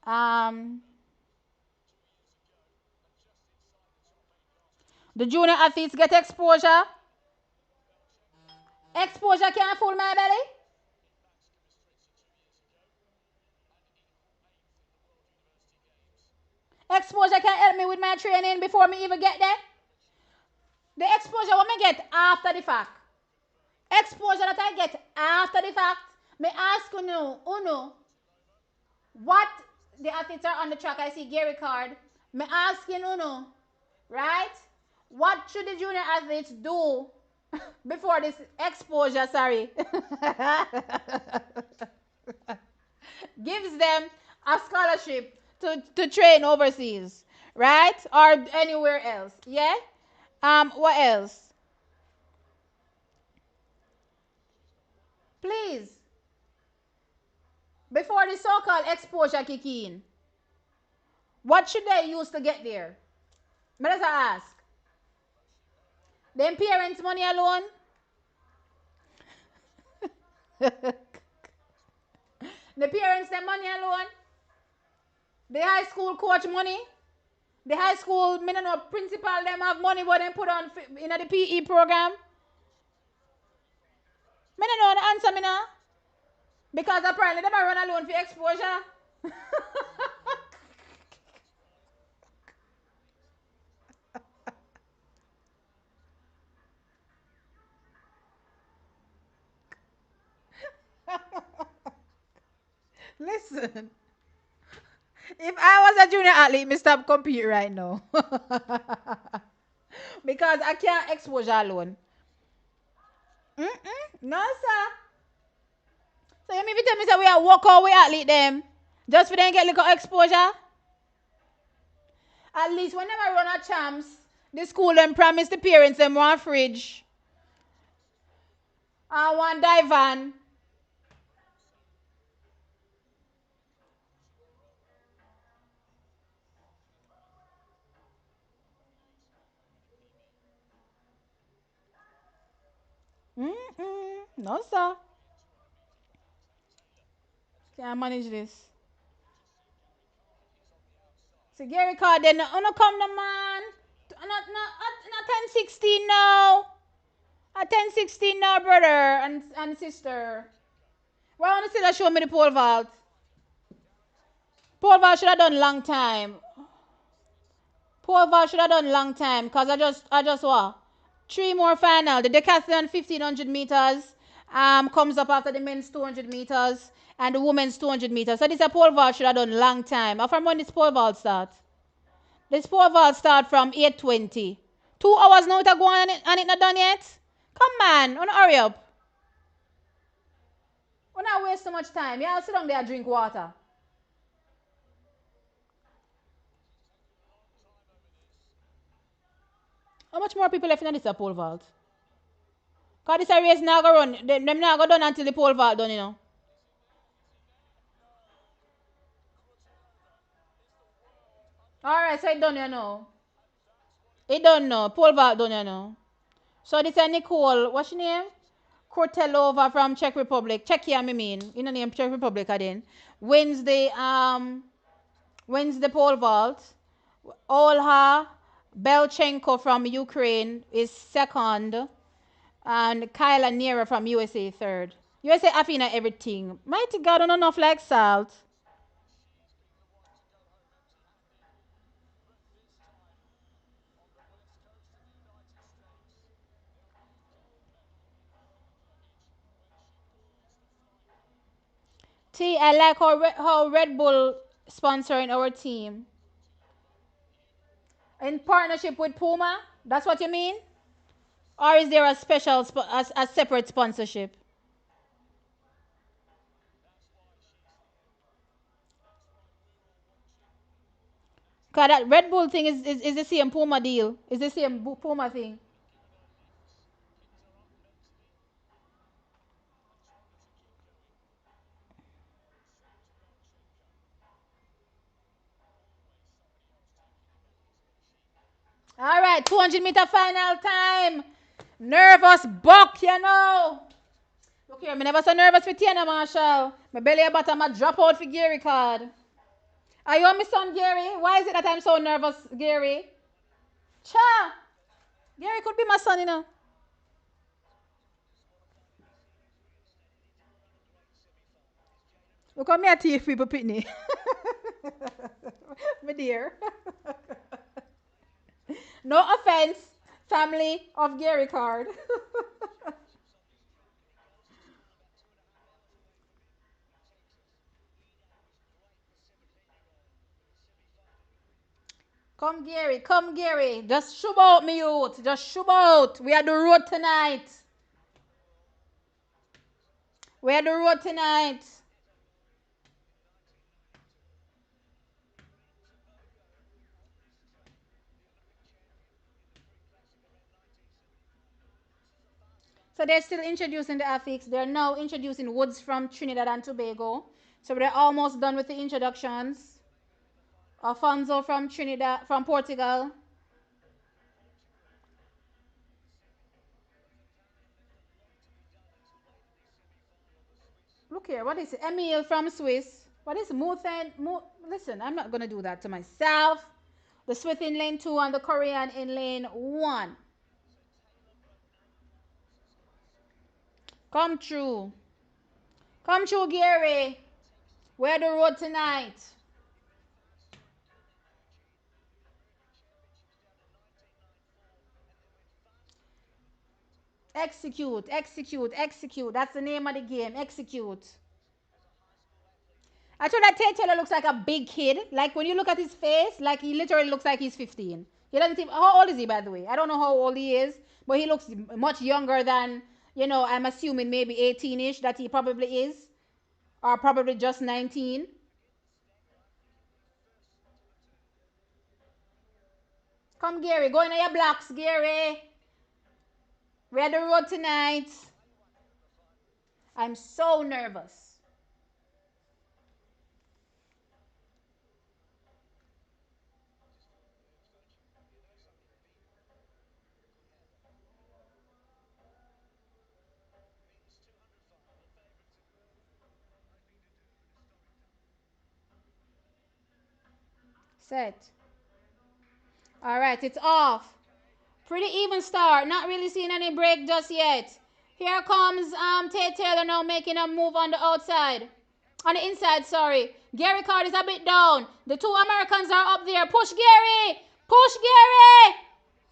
Um, the junior athletes get exposure. Exposure can't fool my belly. Exposure can help me with my training before me even get there. The exposure what me get after the fact. Exposure that I get after the fact. Me ask Uno, what the athletes are on the track. I see Gary Card. Me asking Uno, right? What should the junior athletes do before this exposure, sorry, gives them a scholarship to train overseas, right? Or anywhere else. Yeah? What else? Please. Before the so-called exposure kick in, what should they use to get there? Let us ask. Them parents' money alone? The parents' their money alone? The high school coach money? The high school, me no know, principal them have money what they put on in the PE program? Me no know the answer, me know. Because apparently they run alone for exposure. Listen, if I was a junior athlete, me stop compete right now. Because I can't exposure alone. Mm-mm. No, sir. So you mean to tell me that we are walk out we athlete them just for them get little exposure? At least when them a run a champs, the school them promise the parents them one fridge and one divan. Mm-mm. No, sir. Can't manage this. So Gary card then no come the man. Not 10-16 now. At 10-16 now, brother and sister. Why want to still show me the pole vault? Pole vault should have done long time. Pole vault should have done long time because I just what? Three more final. The decathlon 1500 meters comes up after the men's 200 meters and the women's 200 meters. So this a pole vault should have done long time. How from when this pole vault start? This pole vault start from 8:20. 2 hours now to go on and it not done yet? Come on, wanna hurry up. Wanna waste so much time. Yeah, sit down there and drink water. How much more people left in this pole vault? Because this a race now go run. Them now go done until the pole vault done, you know. Alright, so it done, you know. It done now. Pole vault done, you know. So this is Nicole, what's your name? Kortelova from Czech Republic. Czechia, I mean. You know name Czech Republic again. Wins the pole vault. Olha Belchenko from Ukraine is second. And Kyla Nera from USA third. USA Afina everything. Mighty God, on enough like salt. T, I like how Red Bull sponsoring our team. In partnership with Puma? That's what you mean? Or is there a special, a separate sponsorship? Because that Red Bull thing is the same Puma deal. Is the same Puma thing. All right, 200-meter final time. Nervous buck, you know. Look here, me never so nervous for Tiana Marshall. My belly about to drop out for Gary card. Are you my son, Gary? Why is it that I'm so nervous, Gary? Cha! Gary could be my son, you know. Look at me at teeth people pitney. My dear. No offense, family of Gary card. Come, Gary, come, Gary. Just shove out, me youth. Just shove out. We are the road tonight. We are the road tonight. they're still introducing the athletes. They're now introducing Woods from Trinidad and Tobago. So they're almost done with the introductions. Alfonso from Trinidad, from Portugal. Look here, what is it? Emil from Swiss. What is Muthen? Listen, I'm not gonna do that to myself. The Swiss in lane 2 and the Korean in lane 1. Come true. Come true, Gary. We're the road tonight. Execute, execute, execute. That's the name of the game. Execute. I thought that Tate Taylor looks like a big kid. Like when you look at his face, like he literally looks like he's 15. He doesn't even, how old is he, by the way? I don't know how old he is, but he looks much younger than, I'm assuming maybe 18-ish that he probably is, or probably just 19. Come, Gary, go in your blocks, Gary. We're on the road tonight. I'm so nervous. Set. All right, it's off. Pretty even start. Not really seeing any break just yet. Here comes Tate Taylor now making a move on the outside. On the inside, sorry. Gary Card is a bit down. The two Americans are up there. Push Gary. Push Gary.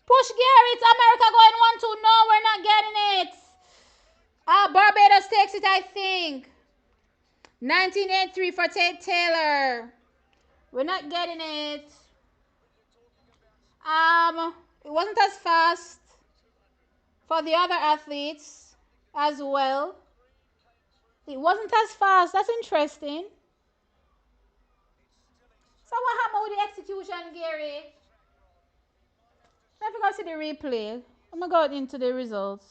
Push Gary. It's America going 1-2. No, we're not getting it. Barbados takes it, I think. 1983 for Tate Taylor. We're not getting it. It wasn't as fast for the other athletes as well. It wasn't as fast. That's interesting. So what happened with the execution, Gary? Let me go see the replay. I'm gonna go into the results.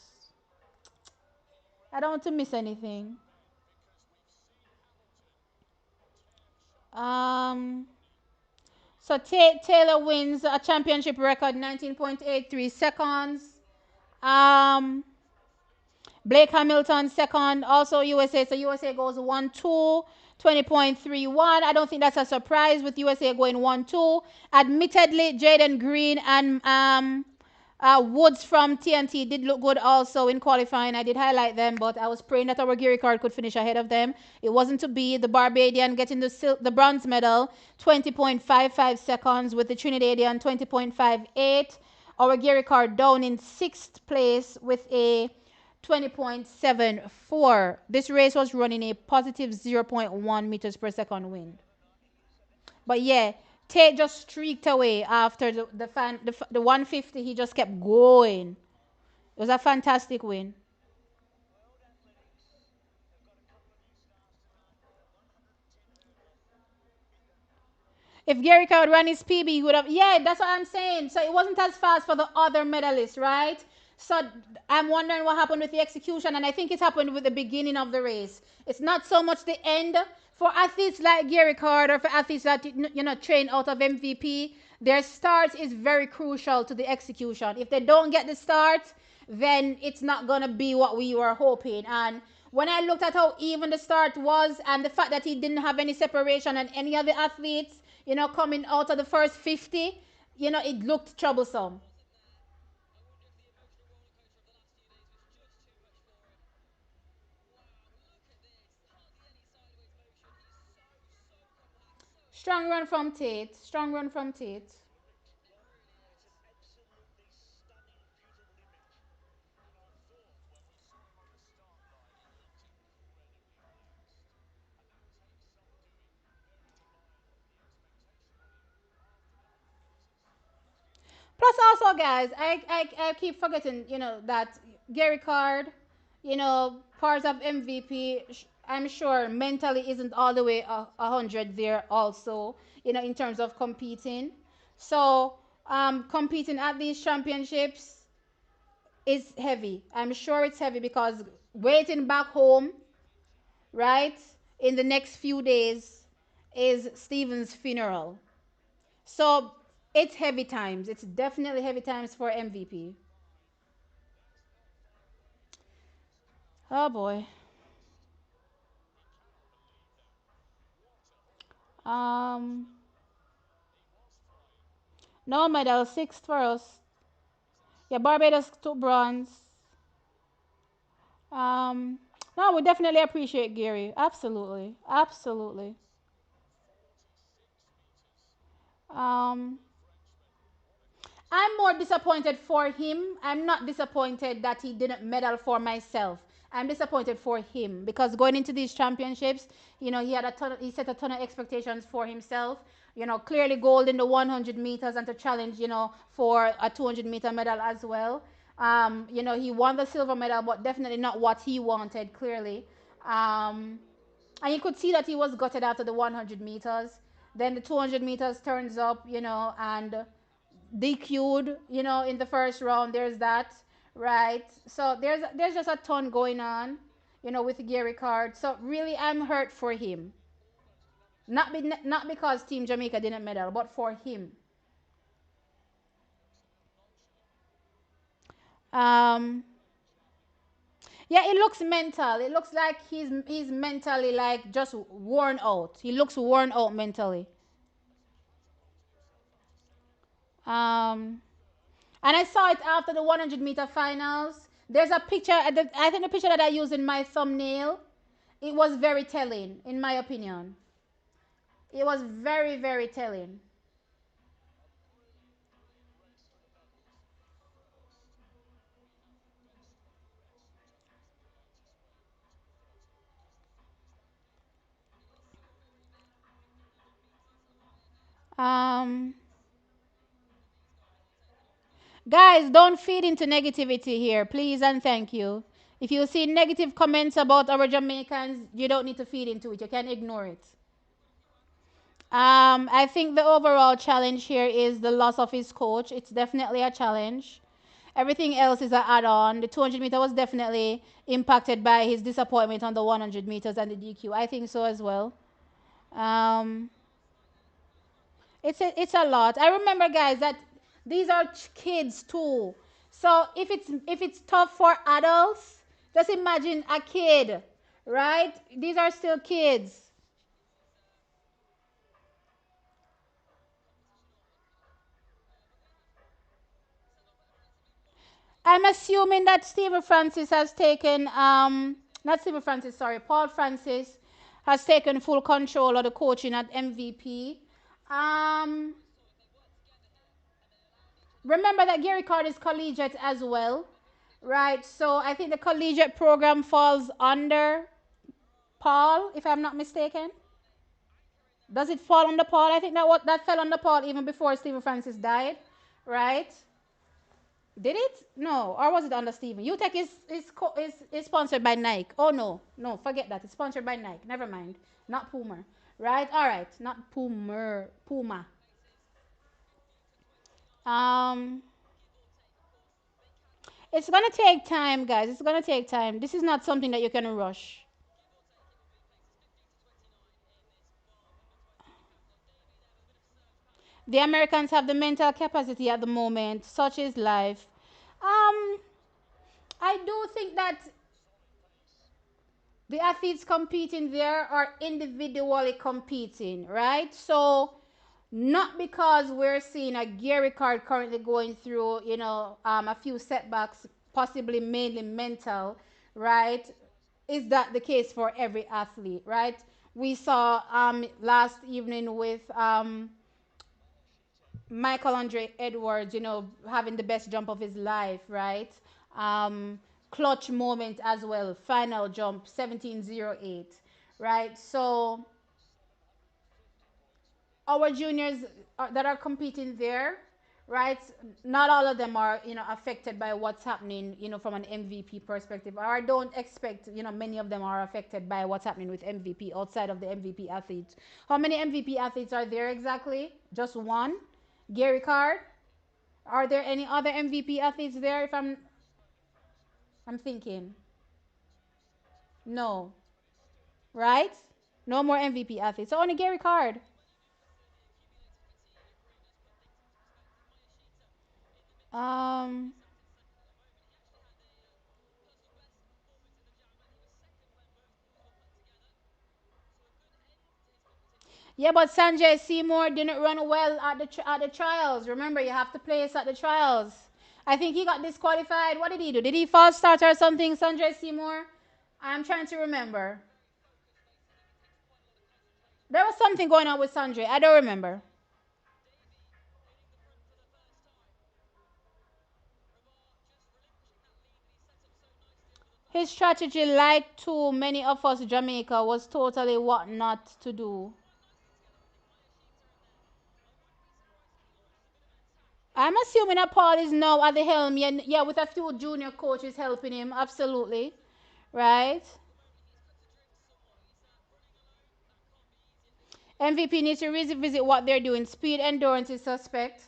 I don't want to miss anything. Um, so Taylor wins a championship record 19.83 seconds. Um, Blake Hamilton second, also USA. So USA goes 1-2, 20.31. I don't think that's a surprise with USA going 1-2. Admittedly, Jaden Green and Woods from TNT did look good also in qualifying. I did highlight them, but I was praying that our Gary Card could finish ahead of them. It wasn't to be. The Barbadian getting the bronze medal, 20.55 seconds, with the Trinidadian 20.58. Our Gary Card down in sixth place with a 20.74. This race was running a positive 0.1 meters per second wind. But yeah, Tate just streaked away after the 150. He just kept going. It was a fantastic win. If Gary would run his PB, he would have. Yeah, that's what I'm saying. So it wasn't as fast for the other medalists, right? So I'm wondering what happened with the execution, and I think it happened with the beginning of the race. It's not so much the end. For athletes like Gary Card or for athletes that train out of MVP, their start is very crucial to the execution. If they don't get the start, then it's not gonna be what we were hoping. And when I looked at how even the start was, and the fact that he didn't have any separation and any of the athletes, coming out of the first 50, it looked troublesome. Strong run from Tate. Strong run from Tate. Plus, also, guys, I keep forgetting, that Gary Card, part of MVP, I'm sure mentally isn't all the way 100 there also, in terms of competing. So, competing at these championships, is heavy. I'm sure it's heavy because waiting back home, right, in the next few days is Steven's funeral. So it's heavy times. It's definitely heavy times for MVP. Oh boy. Um, no medal, sixth for us. Yeah, Barbados two bronze. Um, no, we definitely appreciate Gary. Absolutely, absolutely. Um, I'm more disappointed for him. I'm not disappointed that he didn't medal for myself. I'm disappointed for him because going into these championships, he had he set a ton of expectations for himself. Clearly gold in the 100 meters and to challenge, for a 200-meter medal as well. He won the silver medal, but definitely not what he wanted, clearly. Um, and you could see that he was gutted after the 100 meters. Then the 200 meters turns up, and DQ'd, in the first round. There's that, right? So there's just a ton going on, with Gary Card. So really, I'm hurt for him. Not because Team Jamaica didn't medal, but for him. Um, yeah, it looks mental. It looks like he's mentally like just worn out. He looks worn out mentally. Um, and I saw it after the 100-meter finals. There's a picture. I think the picture that I used in my thumbnail. It was very telling, in my opinion. It was very, very telling. Um, Guys, don't feed into negativity here, please and thank you. If you see negative comments about our Jamaicans, you don't need to feed into it. You can ignore it. I think the overall challenge here is the loss of his coach. It's definitely a challenge. Everything else is an add-on. The 200 meter was definitely impacted by his disappointment on the 100 meters and the DQ. I think so as well. Um, it's a lot. I remember, guys, that these are kids too. So if it's tough for adults, just imagine a kid, right? These are still kids. I'm assuming that Stephen Francis has taken not Stephen Francis, sorry, Paul Francis has taken full control of the coaching at MVP. Um, Remember that Gary Card is collegiate as well, right? So I think the collegiate program falls under Paul, if I'm not mistaken. Does it fall under Paul? I think that fell under Paul even before Stephen Francis died, right? Did it? No, or was it under Stephen? UTech is sponsored by Nike. Oh no, no, forget that. It's sponsored by Nike. Never mind. Not Puma, right? All right, not Puma. Puma. Um, it's gonna take time, guys. It's gonna take time. This is not something that you can rush. The Americans have the mental capacity at the moment. Such is life. Um, I do think that the athletes competing there are individually competing, right? So not because we're seeing a Gary Card currently going through, a few setbacks, possibly mainly mental, right? Is that the case for every athlete, right? We saw last evening with Michael Andre Edwards, having the best jump of his life, right? Um, Clutch moment as well, final jump 17:08, right? So our juniors that are competing there, right? Not all of them are, affected by what's happening, from an MVP perspective. Or I don't expect, many of them are affected by what's happening with MVP outside of the MVP athletes. How many MVP athletes are there exactly? Just one? Gary Card? Are there any other MVP athletes there? If I'm I'm thinking. No. Right? No more MVP athletes. So only Gary Card. Um, yeah, but Sanjay Seymour didn't run well at the trials. Remember, you have to place at the trials. I think he got disqualified. What did he do? Did he false start or something, Sanjay Seymour? I'm trying to remember. There was something going on with Sanjay. I don't remember. His strategy, like too many of us Jamaica, was totally what not to do. I'm assuming that Paul is now at the helm, yeah, yeah, with a few junior coaches helping him, absolutely, right? MVP needs to revisit what they're doing. Speed, endurance is suspect.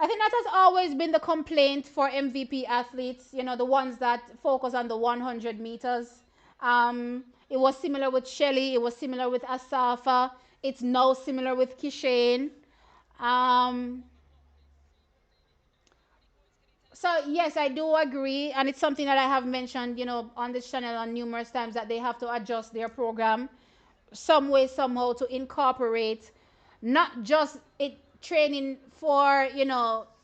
I think that has always been the complaint for MVP athletes, you know, the ones that focus on the 100 meters. It was similar with Shelly, it was similar with Asafa, it's now similar with Kishane. Um, so yes, I do agree, and it's something that I have mentioned, you know, on this channel on numerous times that they have to adjust their program some way somehow to incorporate not just it training for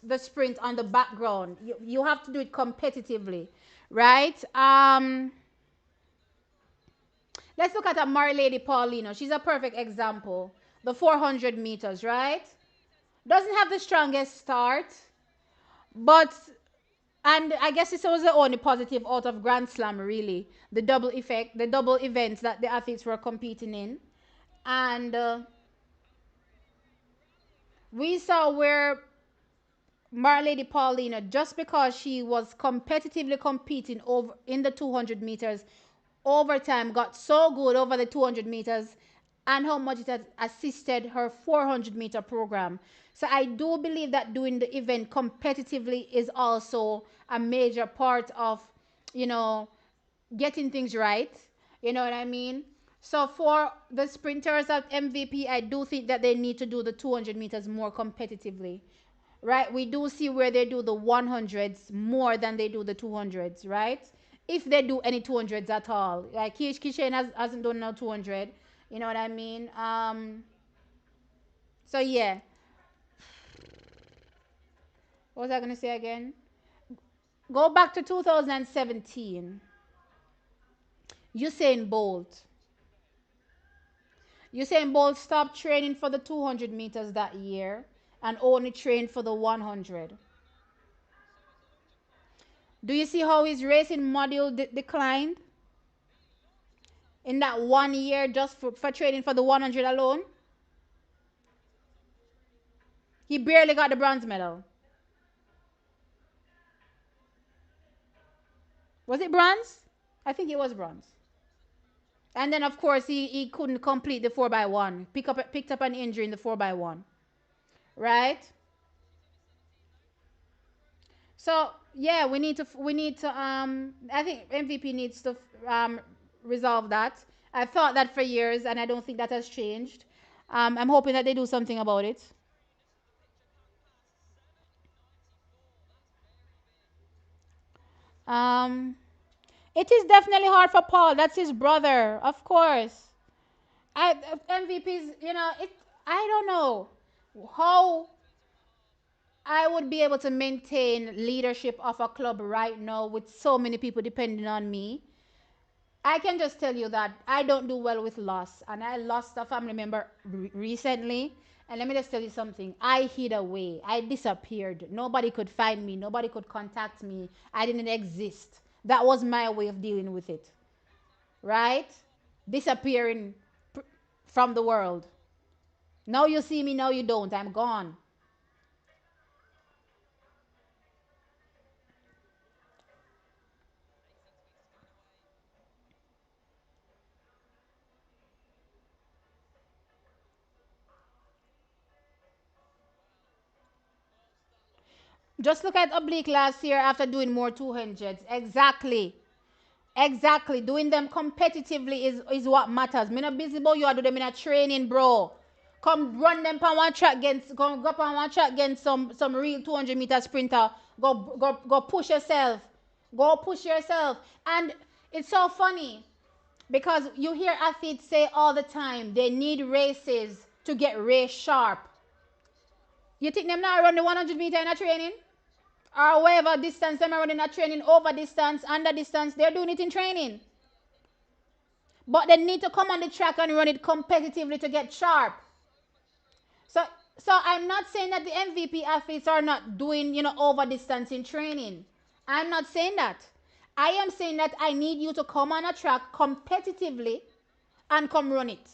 the sprint on the background. You have to do it competitively, right? Let's look at a Lady Paulino. She's a perfect example. The 400 meters, right? Doesn't have the strongest start, but and I guess this was the only positive out of Grand Slam, really. The double effect, the double events that the athletes were competing in. And we saw where Lady Paulina, just because she was competitively competing over in the 200 meters, over time got so good over the 200 meters, and how much it has assisted her 400-meter program. So I do believe that doing the event competitively is also a major part of, you know, getting things right. You know what I mean? So for the sprinters at MVP, I do think that they need to do the 200 meters more competitively. Right? We do see where they do the 100s more than they do the 200s, right? If they do any 200s at all. Like Kishane hasn't done no 200. You know what I mean? So yeah. What was I going to say again? Go back to 2017. Usain Bolt. Usain Bolt stopped training for the 200 meters that year and only trained for the 100. Do you see how his racing module declined in that 1 year just for training for the 100 alone? He barely got the bronze medal. Was it bronze? I think it was bronze. And then of course he couldn't complete the 4x1. Picked up an injury in the 4x1. Right? So yeah, we need to I think MVP needs to resolve that. I've thought that for years and I don't think that has changed. I'm hoping that they do something about it. Um, it is definitely hard for Paul. That's his brother, of course. MVPs, I don't know how I would be able to maintain leadership of a club right now with so many people depending on me. I can just tell you that I don't do well with loss, and I lost a family member recently. And let me just tell you something. I hid away. I disappeared. Nobody could find me. Nobody could contact me. I didn't exist. That was my way of dealing with it. Right? Disappearing from the world. Now you see me, now you don't. I'm gone. Just look at oblique last year after doing more 200s. Exactly. Exactly. Doing them competitively is what matters. Me not busy about you are do them in a training, bro. Come run them on one track against come go up on one track against some real 200-meter sprinter. Go push yourself. Go push yourself. And it's so funny because you hear athletes say all the time they need races to get race sharp. You think them not run the 100-meter in a training? Or whatever distance them are running a training, over distance, under distance, they're doing it in training. But they need to come on the track and run it competitively to get sharp. So so I'm not saying that the MVP athletes are not doing, over distance in training. I'm not saying that. I am saying that I need you to come on a track competitively and come run it.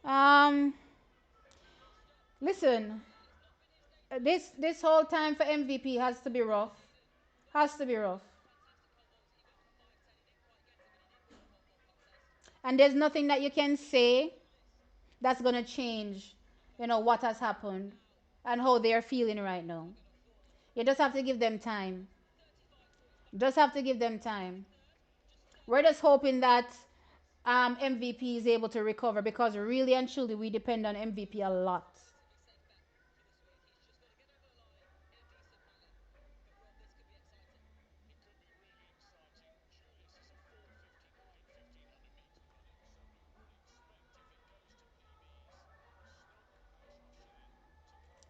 Um, listen, this whole time for MVP has to be rough. Has to be rough. And there's nothing that you can say that's gonna change, what has happened and how they're feeling right now. You just have to give them time. Just have to give them time. We're just hoping that MVP is able to recover because really and truly we depend on MVP a lot.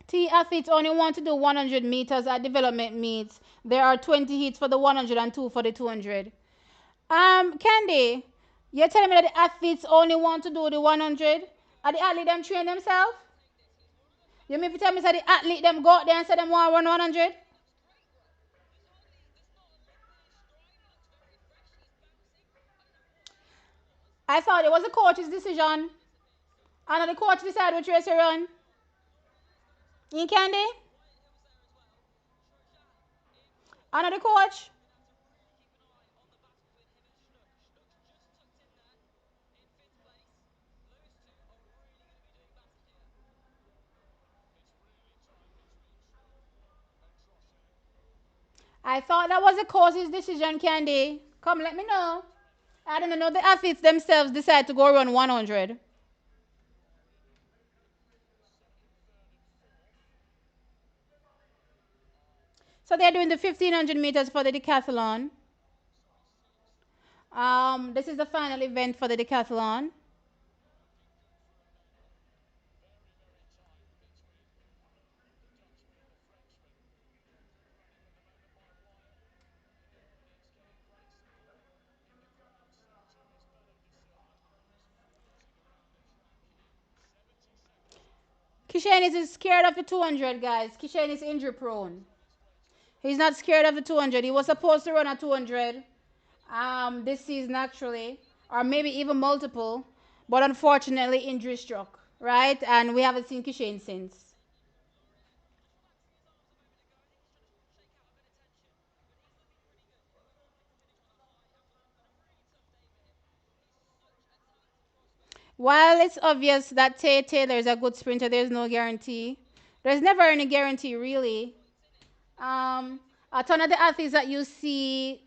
T athletes only want to do 100 meters at development meets. There are 20 heats for the 100 and two for the 200. Candy, you're telling me that the athletes only want to do the 100? Are the athlete them train themselves? You mean to tell me that the athlete them go out there and say them want to run 100? I thought it was the coach's decision. And the coach decide which race to run. You Candy? And the coach? I thought that was the coach's decision, Candy. Come let me know. I don't know. The athletes themselves decide to go run 100. So they're doing the 1500 meters for the decathlon. This is the final event for the decathlon. Kishen is scared of the 200, guys. Kishen is injury prone. He's not scared of the 200. He was supposed to run a 200 this season, actually, or maybe even multiple, but unfortunately, injury struck, right? And we haven't seen Kishen since. While it's obvious that Tay Taylor is a good sprinter, there's no guarantee. There's never any guarantee, really. Um, a ton of the athletes that you see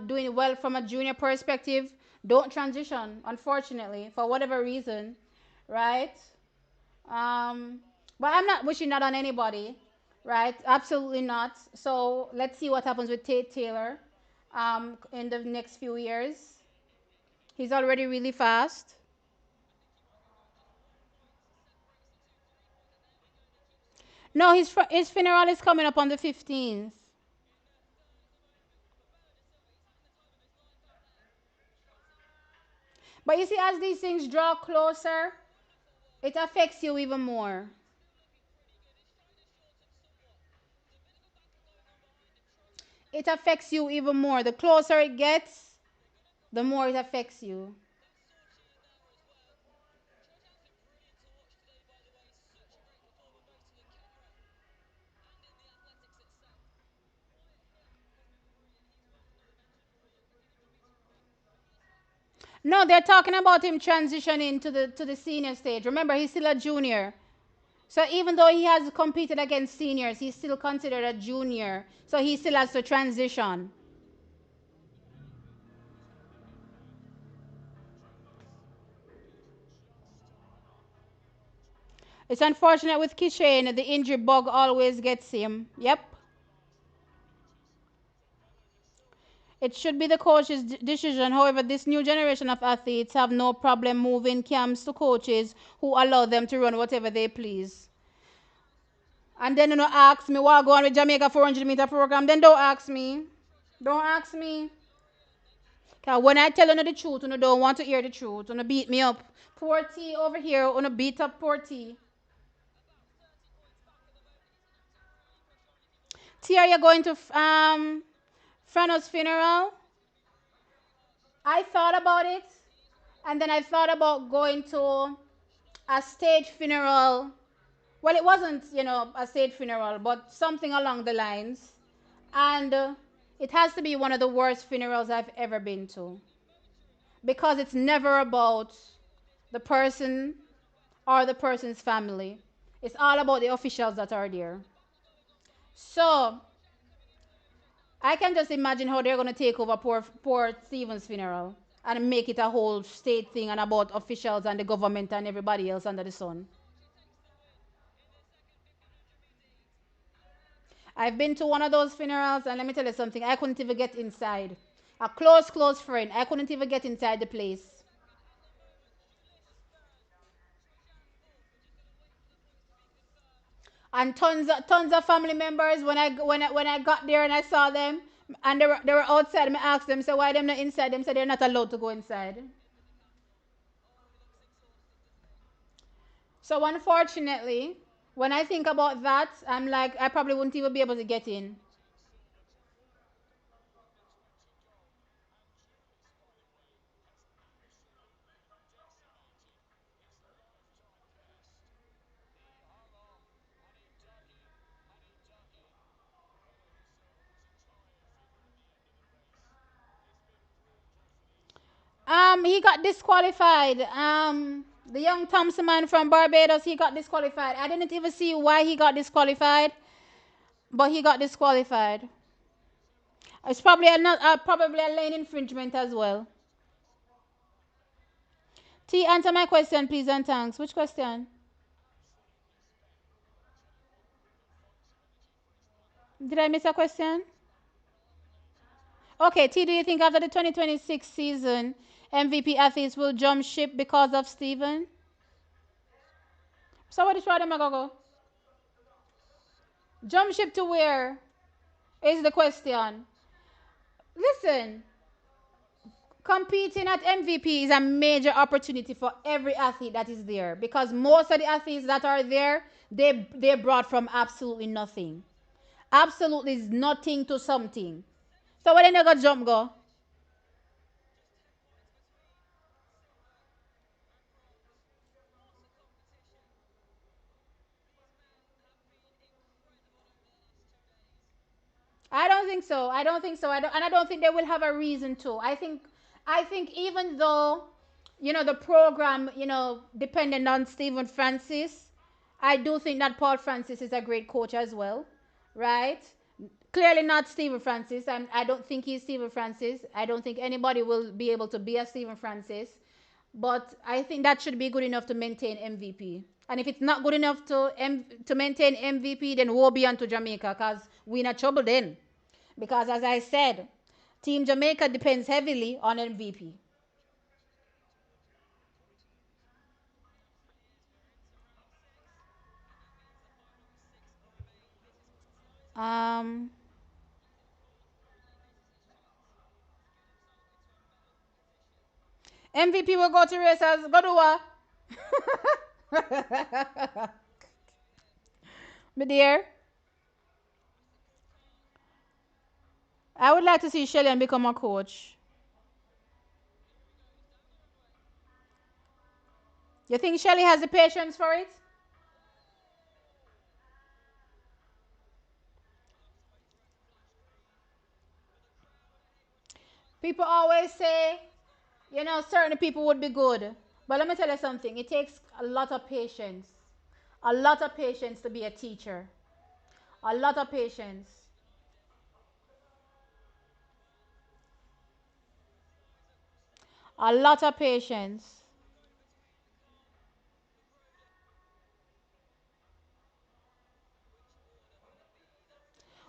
doing well from a junior perspective don't transition, unfortunately, for whatever reason, right? Um, but I'm not wishing that on anybody, right? Absolutely not. So let's see what happens with Tate Taylor in the next few years. He's already really fast. No, his funeral is coming up on the 15th. But you see, as these things draw closer, it affects you even more. It affects you even more. The closer it gets, the more it affects you. No, they're talking about him transitioning to the senior stage. Remember, he's still a junior. So even though he has competed against seniors, he's still considered a junior. So he still has to transition. It's unfortunate with Kishane, the injury bug always gets him. Yep. It should be the coach's decision. However, this new generation of athletes have no problem moving camps to coaches who allow them to run whatever they please. And then you know ask me what go on with Jamaica 400-meter program. Then don't ask me. Don't ask me. Cause when I tell you the truth, you don't want to hear the truth. You beat me up. Poor T over here. You beat up poor T. T, are you going to Frano's funeral? I thought about it, and then I thought about going to a state funeral. Well, it wasn't, a state funeral, but something along the lines. And it has to be one of the worst funerals I've ever been to because it's never about the person or the person's family. It's all about the officials that are there. So I can just imagine how they're going to take over poor Stephen's funeral and make it a whole state thing and about officials and the government and everybody else under the sun. I've been to one of those funerals, and let me tell you something. I couldn't even get inside. A close friend. I couldn't even get inside the place. And tons of family members. When I got there and I saw them, and they were outside. I asked them, so why them not inside? Them said they're not allowed to go inside. So unfortunately, when I think about that, I'm like, I probably wouldn't even be able to get in. He got disqualified. The young Thompson man from Barbados, he got disqualified. I didn't even see why he got disqualified, but he got disqualified. It's probably a lane infringement as well. T, answer my question, please, and thanks. Which question? Did I miss a question? Okay, T, do you think after the 2026 season, MVP athletes will jump ship because of Steven? So what is wrong, go? Jump ship to where is the question. Listen, competing at MVP is a major opportunity for every athlete that is there because most of the athletes that are there, they brought from absolutely nothing. Absolutely is nothing to something. So when they go jump go, I don't think so. I don't think so. And I don't think they will have a reason to. I think even though, the program, dependent on Stephen Francis, I do think that Paul Francis is a great coach as well, right? Clearly not Stephen Francis. I don't think he's Stephen Francis. I don't think anybody will be able to be a Stephen Francis. But I think that should be good enough to maintain MVP. And if it's not good enough to maintain MVP, then woe be unto Jamaica because we're in a trouble then. Because as I said, Team Jamaica depends heavily on MVP. Um, MVP will go to races. Go to what? My dear, I would like to see Shelly become a coach. You think Shelly has the patience for it? People always say Certain people would be good. But let me tell you something. It takes a lot of patience. A lot of patience to be a teacher. A lot of patience. A lot of patience.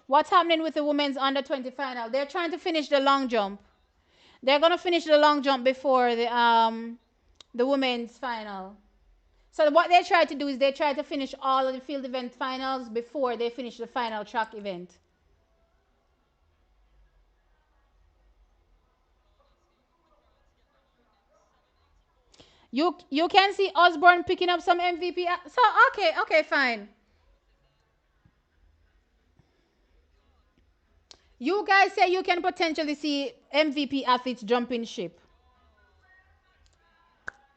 What's happening with the women's under 20 final? They're trying to finish the long jump. They're gonna finish the long jump before the women's final. So what they try to do is they try to finish all of the field event finals before they finish the final track event. You can see Osborne picking up some MVP. So okay, fine. You guys say you can potentially see MVP athletes jumping ship.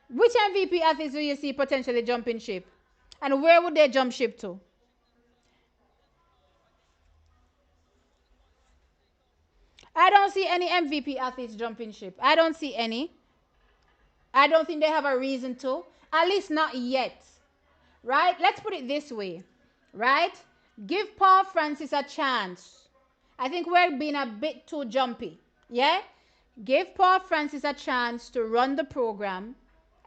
Which MVP athletes do you see potentially jumping ship? And where would they jump ship to? I don't see any MVP athletes jumping ship. I don't see any. I don't think they have a reason to. At least not yet. Right? Let's put it this way. Right? Give Paul Francis a chance. I think we're being a bit too jumpy. Yeah? Give Paul Francis a chance to run the program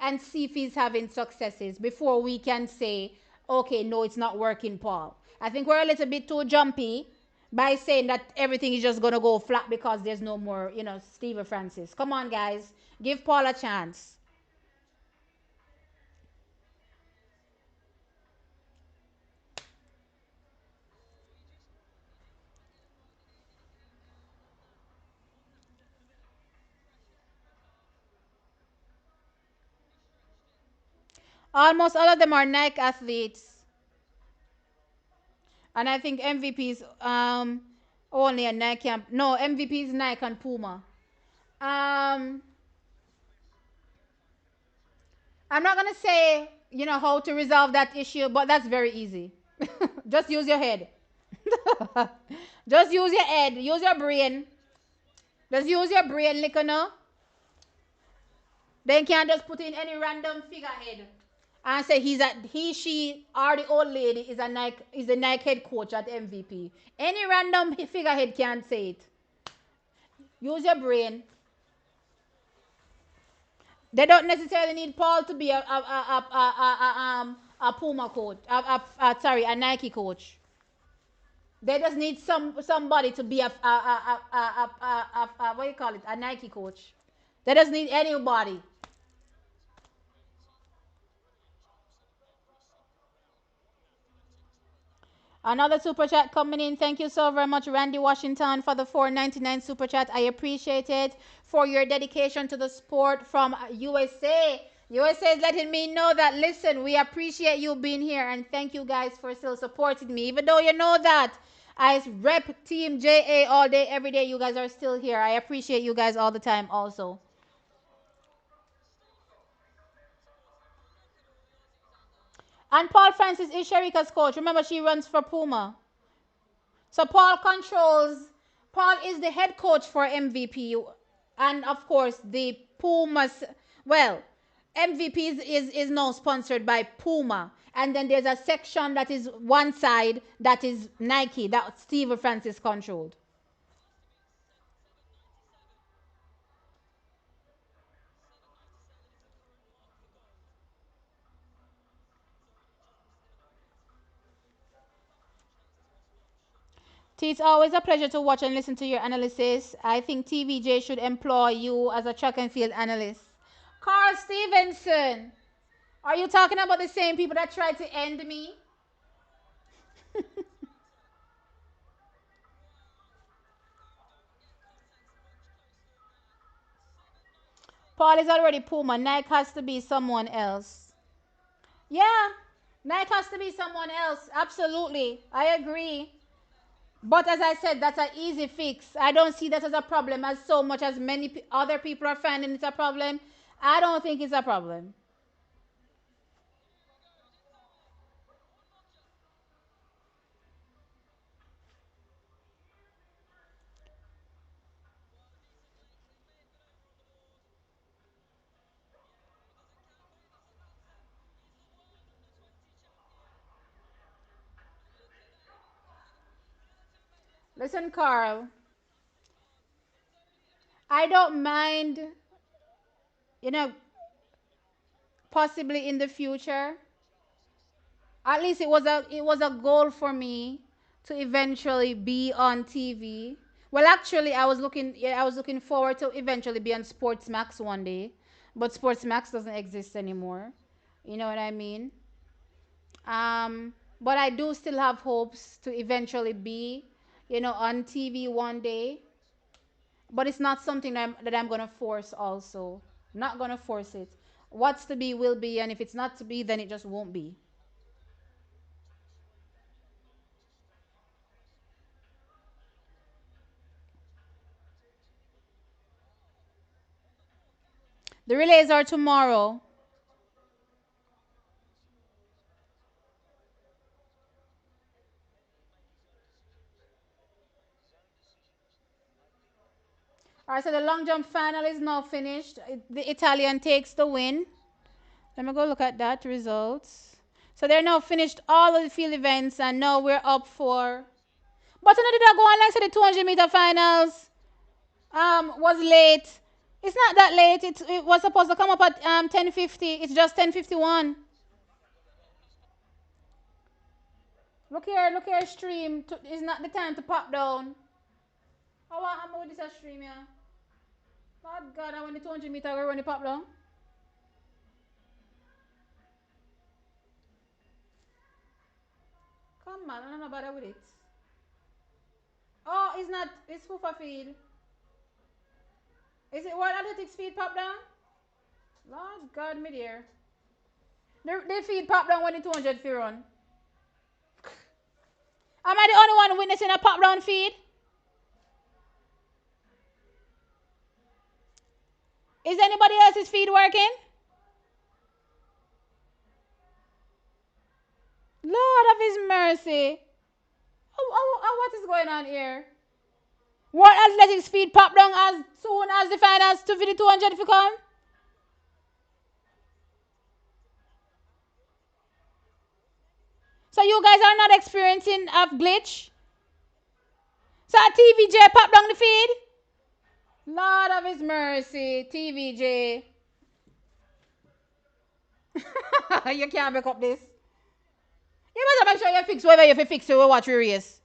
and see if he's having successes before we can say, okay, no, it's not working, Paul. I think we're a little bit too jumpy by saying that everything is just going to go flat because there's no more, Steve Francis. Come on, guys. Give Paul a chance. Almost all of them are Nike athletes. And I think MVP is only a Nike. No, MVP is Nike and Puma. Um, I'm not gonna say how to resolve that issue, but that's very easy. Just use your head. Just use your head. Use your brain. Just use your brain, like Then you can't just put in any random figurehead and say she, or the old lady is the Nike head coach at MVP. Any random figurehead can't say it. Use your brain. They don't necessarily need Paul to be a Puma coach. Sorry, a Nike coach. They just need somebody to be a what do you call it? A Nike coach. They just need anybody. Another super chat coming in. Thank you so very much, Randy Washington, for the 4.99 super chat. I appreciate it for your dedication to the sport from USA. USA is letting me know that, listen, we appreciate you being here and thank you guys for still supporting me. Even though you know that I rep Team JA all day, every day, you guys are still here. I appreciate you guys all the time also. And Paul Francis is Sharika's coach. Remember, she runs for Puma. So Paul is the head coach for MVP, and of course the Pumas. Well, MVP is now sponsored by Puma, and then there's a section that is one side that is Nike that Steve Francis controlled. It's always a pleasure to watch and listen to your analysis. I think TVJ should employ you as a track and field analyst. Carl Stevenson, are you talking about the same people that tried to end me? Paul is already Puma. Nike has to be someone else. Yeah, Nike has to be someone else. Absolutely. I agree. But as I said, that's an easy fix. I don't see that as a problem as so much as many other people are finding it a problem. I don't think it's a problem. Listen, Carl, I don't mind, you know, possibly in the future. At least it was a goal for me to eventually be on TV. Well, actually, I was looking forward to eventually be on Sports Max one day, but Sports Max doesn't exist anymore. You know what I mean? But I do still have hopes to eventually be, on TV one day. But it's not something that I'm gonna force. Also, not gonna force it. What's to be will be, and if it's not to be, then it just won't be. The relays are tomorrow. All right, so the long jump final is now finished. The Italian takes the win. Let me go look at that results. So they're now finished all of the field events, and now we're up for. But another did I go on like so the 200-meter finals was late. It's not that late. It was supposed to come up at 10:50. It's just 10:51. Look here, stream. It's not the time to pop down. How am with this stream here? Lord God, I want the 200-meter go run the pop down. Come on, I'm not bother with it. Oh, it's not. It's FUFA feed. Is it World Athletics feed pop down? Lord God, me dear. They feed pop down when the 200 feet run. Am I the only one witnessing a pop down feed? Is anybody else's feed working? Lord of His mercy. What is going on here? World Athletics feed pop down as soon as the finals to the 200 if you come? So you guys are not experiencing a glitch? So TVJ pop down the feed? Lord of His mercy, TVJ. You can't make up this. You better make sure you fix whatever you fix to watch your race.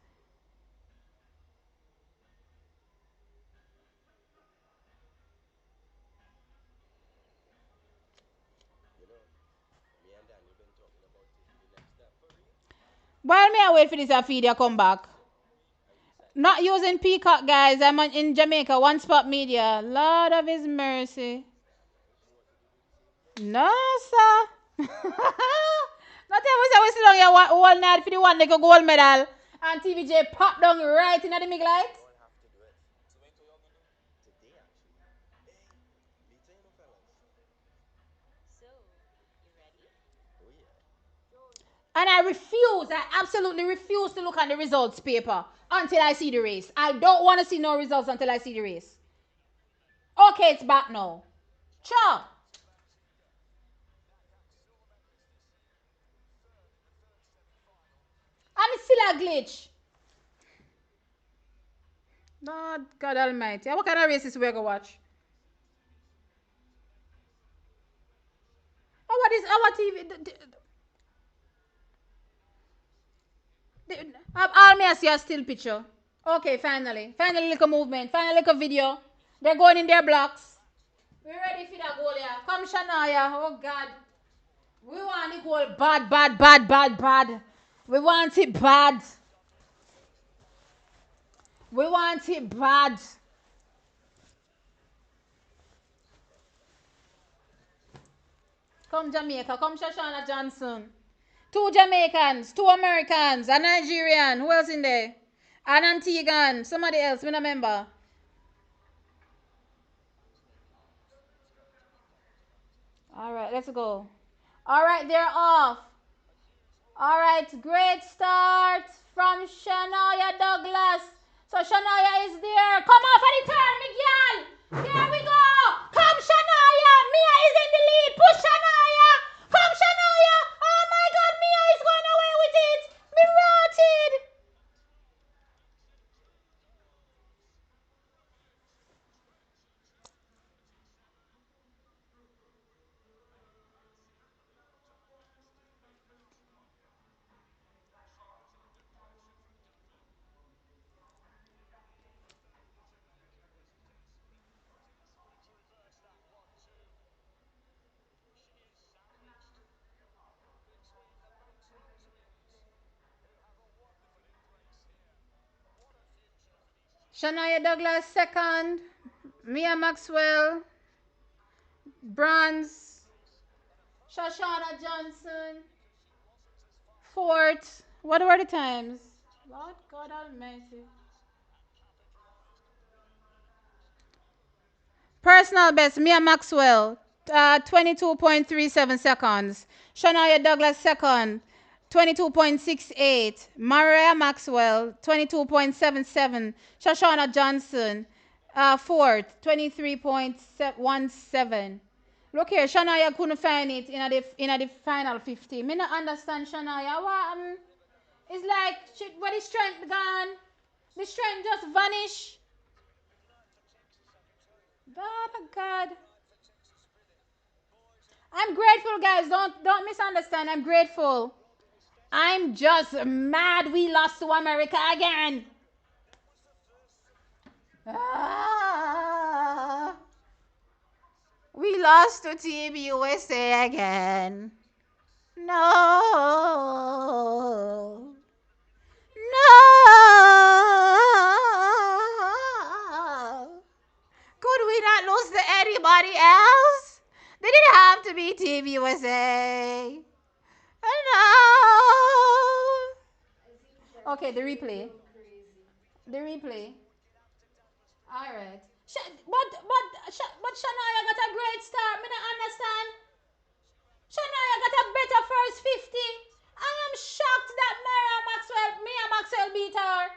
While me I wait for this feed you come back. Not using Peacock, guys. I'm in Jamaica. One Spot Media. Lord of His mercy. No, sir. Not ever say we sit down here all night for the one like a gold medal. And TVJ pop down right in the middle light. And I absolutely refuse to look at the results paper until I see the race. I don't want to see no results until I see the race. Okay, it's back now. Sure. And it's still a glitch. Lord God Almighty. What kind of races we going to watch? Oh, what is our TV? All me I see a still picture. Okay, finally. Finally, little movement. Finally, little video. They're going in their blocks. We're ready for that goal there. Come, Shania. Oh, God. We want the goal bad, bad, bad, bad, bad. We want it bad. We want it bad. Come, Jamaica. Come, Shoshana Johnson. Two Jamaicans, two Americans, a Nigerian. Who else in there? An Antiguan. Somebody else. We don't remember. All right, let's go. All right, they're off. All right, great start from Shania Douglas. So Shania is there. Come off at the turn, Miguel. Here we go. Come, Shania. Mia is in the lead. Push Shania. Come, Shania. Oh my God, Mia is going away with it. Me rotted. Shania Douglas second. Mia Maxwell bronze. Shoshana Johnson fourth. What were the times? Lord God Almighty. Personal best, Mia Maxwell, 22.37 seconds. Shania Douglas second, 22.68. Mariah Maxwell, 22.77. Shoshana Johnson, fourth, 23.17. Look here, Shania couldn't find it in the final 50. Me not understand Shania. What, it's like, where the strength gone? The strength just vanish. God, oh God. I'm grateful, guys. Don't misunderstand. I'm grateful. I'm just mad we lost to America again. Ah, we lost to Team USA again. No. No. Could we not lose to anybody else? They didn't have to be Team USA. No. Okay, the replay. The replay. All right. But Shania got a great start. Me not understand. Shania got a better first 50. I am shocked that Mia Maxwell beat her.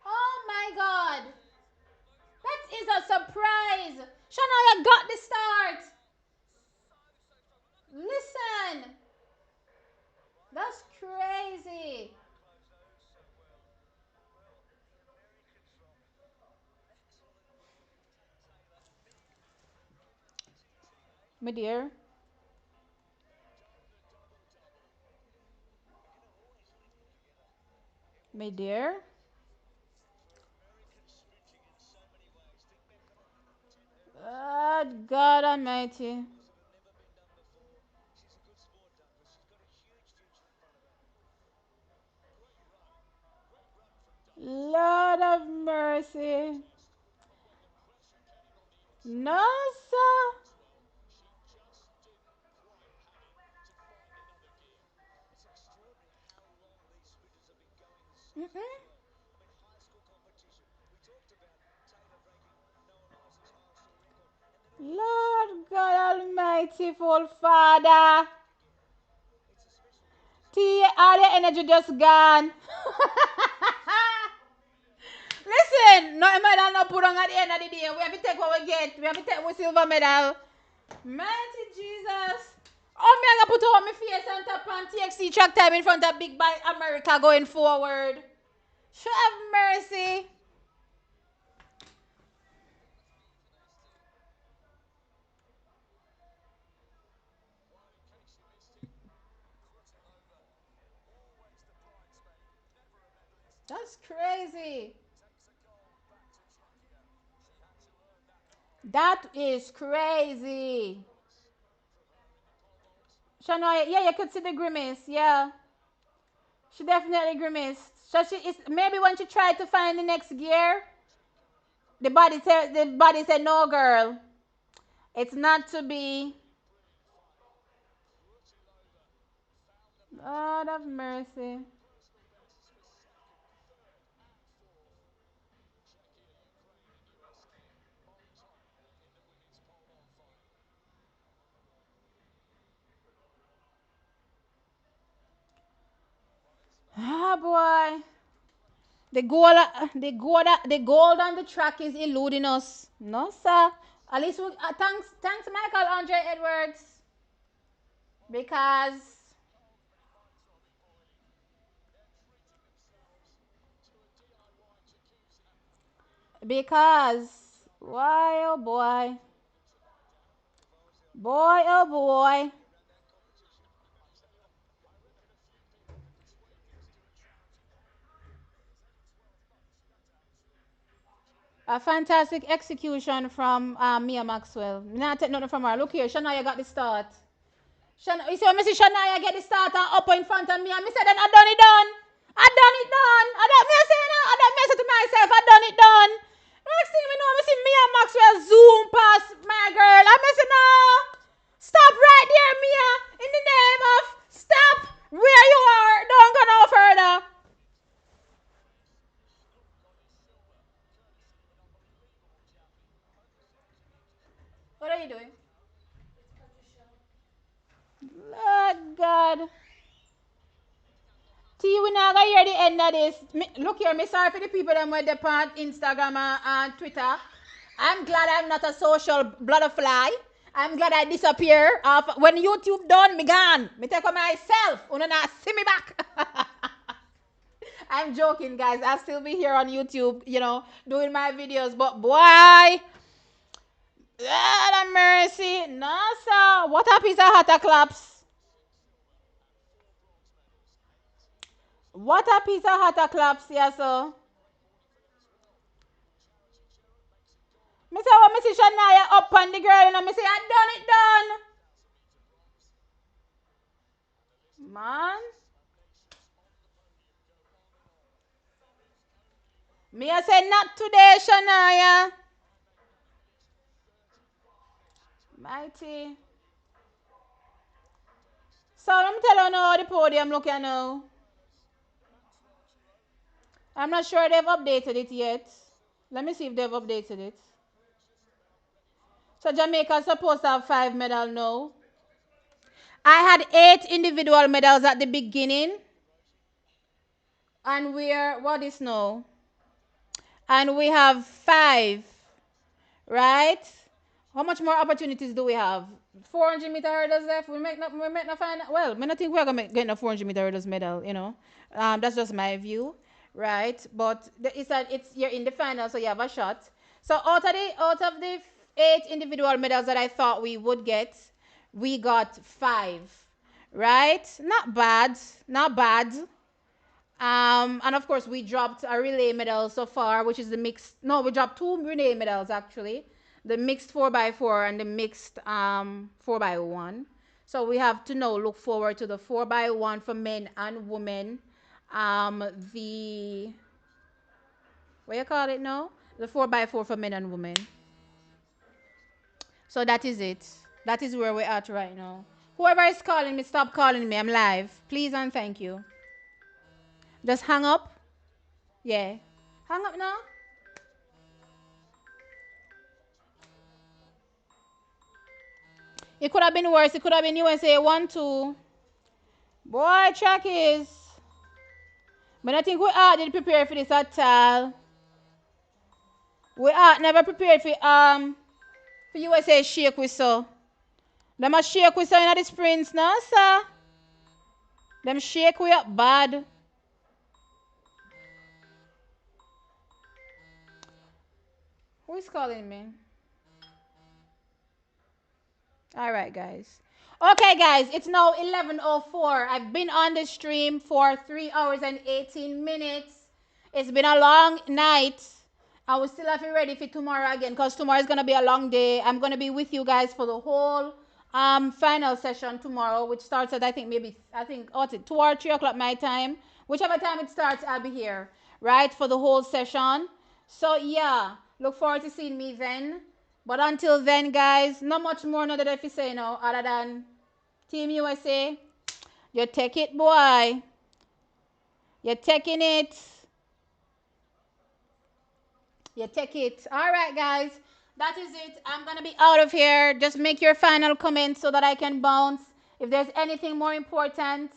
Oh my God. That is a surprise. Shania got the start. Listen. That's crazy. My dear. My dear. God Almighty. Lord of mercy. No, sir. Mm-mm. Lord God Almighty, full Father. All your energy just gone. Listen, no medal no put on at the end of the day. We have to take what we get. We have to take our silver medal. Mighty Jesus. Oh, me I put on my face and tap on TXC track time in front of Big Bang America going forward. Show have mercy. That's crazy. That is crazy. Shania, yeah, you could see the grimace. Yeah, she definitely grimaced. So she is maybe when she tried to find the next gear, the body said no, girl, it's not to be. Lord of mercy. Ah, boy. The gold on the track is eluding us. No, sir. At least thanks, Michael Andre Edwards, because because why oh boy, boy oh boy, a fantastic execution from Mia Maxwell. Not take nothing from her. Look here, Shania got the start. You see when I see Shania get the starter up in front of me and me say then I done it done. I done it done. I done me say no, I done me say to myself, I done it done. Next thing me know, me see me and Maxwell zoom past my girl. I me say no. Stop right there, Mia. In the name of stop where you are. Don't go no further. What are you doing? Lord God. See, we not gonna hear the end of this. Look here, me sorry for the people that were on Instagram and Twitter. I'm glad I'm not a social butterfly. I'm glad I disappear. When YouTube done, me gone. Me take on myself. You not see me back. I'm joking, guys. I'll still be here on YouTube, doing my videos. But boy, Lord have mercy. No, sir. What a piece of hotter claps. What a piece of hotter claps, yeah, sir. Me say what me see Shania up on the girl and me say I done it done. Man. Me I say not today, Shania. Mighty. So let me tell you now the podium look here now. I'm not sure they've updated it yet. Let me see if they've updated it. So Jamaica's supposed to have 5 medals now. I had 8 individual medals at the beginning. And we're what is now? And we have 5. Right? How much more opportunities do we have? 400-meter hurdles left. We make not find. Well, I don't think we're gonna get a 400-meter hurdles medal. That's just my view, right? But it's you're in the final, so you have a shot. So out of the 8 individual medals that I thought we would get, we got 5, right? Not bad, not bad. And of course, we dropped a relay medal so far, which is the mixed. No, we dropped 2 relay medals actually, the mixed 4x4 and the mixed 4x1. So we have to now look forward to the 4x1 for men and women. The what you call it now? The 4x4 for men and women. So that is it. That is where we're at right now. Whoever is calling me, stop calling me. I'm live. Please and thank you. Just hang up. Yeah. Hang up now. It could have been worse. It could have been USA 1-2. Boy, track is. But I think we are did prepare for this at all. We are never prepared for USA shake we saw. Them a shake we saw in the sprints now, sir. Them shake we up bad. Who is calling me? All right, guys. Okay, guys, it's now 11:04. I've been on the stream for 3 hours and 18 minutes. It's been a long night. I will still have to be ready for tomorrow again because tomorrow is going to be a long day. I'm going to be with you guys for the whole final session tomorrow, which starts at, what's it, 2 or 3 o'clock my time. Whichever time it starts, I'll be here, right, for the whole session. So, yeah, look forward to seeing me then. But until then, guys, not much more now that I say now, other than Team USA, you take it, boy. You're taking it. You take it. All right, guys. That is it. I'm going to be out of here. Just make your final comments so that I can bounce. If there's anything more important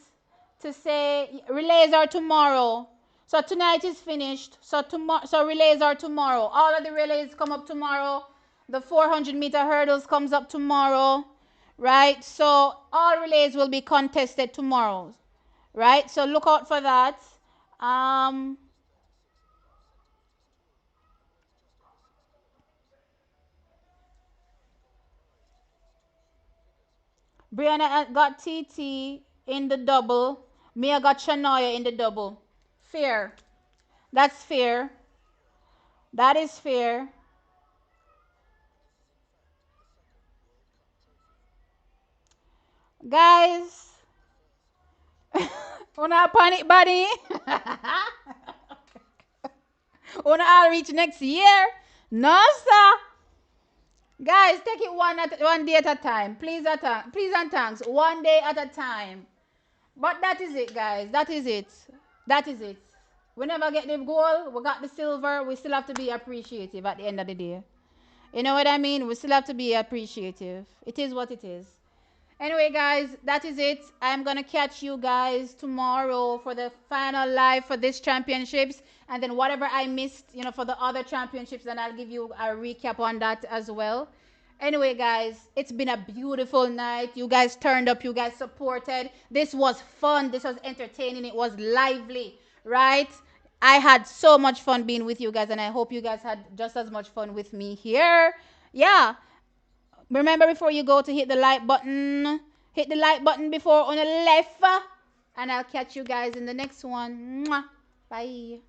to say, relays are tomorrow. So tonight is finished. So relays are tomorrow. All of the relays come up tomorrow. The 400-meter hurdles comes up tomorrow. Right? So all relays will be contested tomorrow. Right? So look out for that. Brianna got TT in the double. Mia got Shania in the double. Fair. That's fair. That is fair. Guys, una panic buddy. Una all reach next year. No, sir. Guys, take it one day at a time. Please and thanks. One day at a time. But that is it, guys. That is it. That is it. We never get the gold. We got the silver. We still have to be appreciative at the end of the day. You know what I mean? We still have to be appreciative. It is what it is. Anyway, guys, that is it. I'm going to catch you guys tomorrow for the final live for this championships. And then whatever I missed, for the other championships, then I'll give you a recap on that as well. Anyway, guys, it's been a beautiful night. You guys turned up. You guys supported. This was fun. This was entertaining. It was lively, right? I had so much fun being with you guys, and I hope you guys had just as much fun with me here. Yeah. Remember before you go to hit the like button. Hit the like button before on the left. And I'll catch you guys in the next one. Mwah. Bye.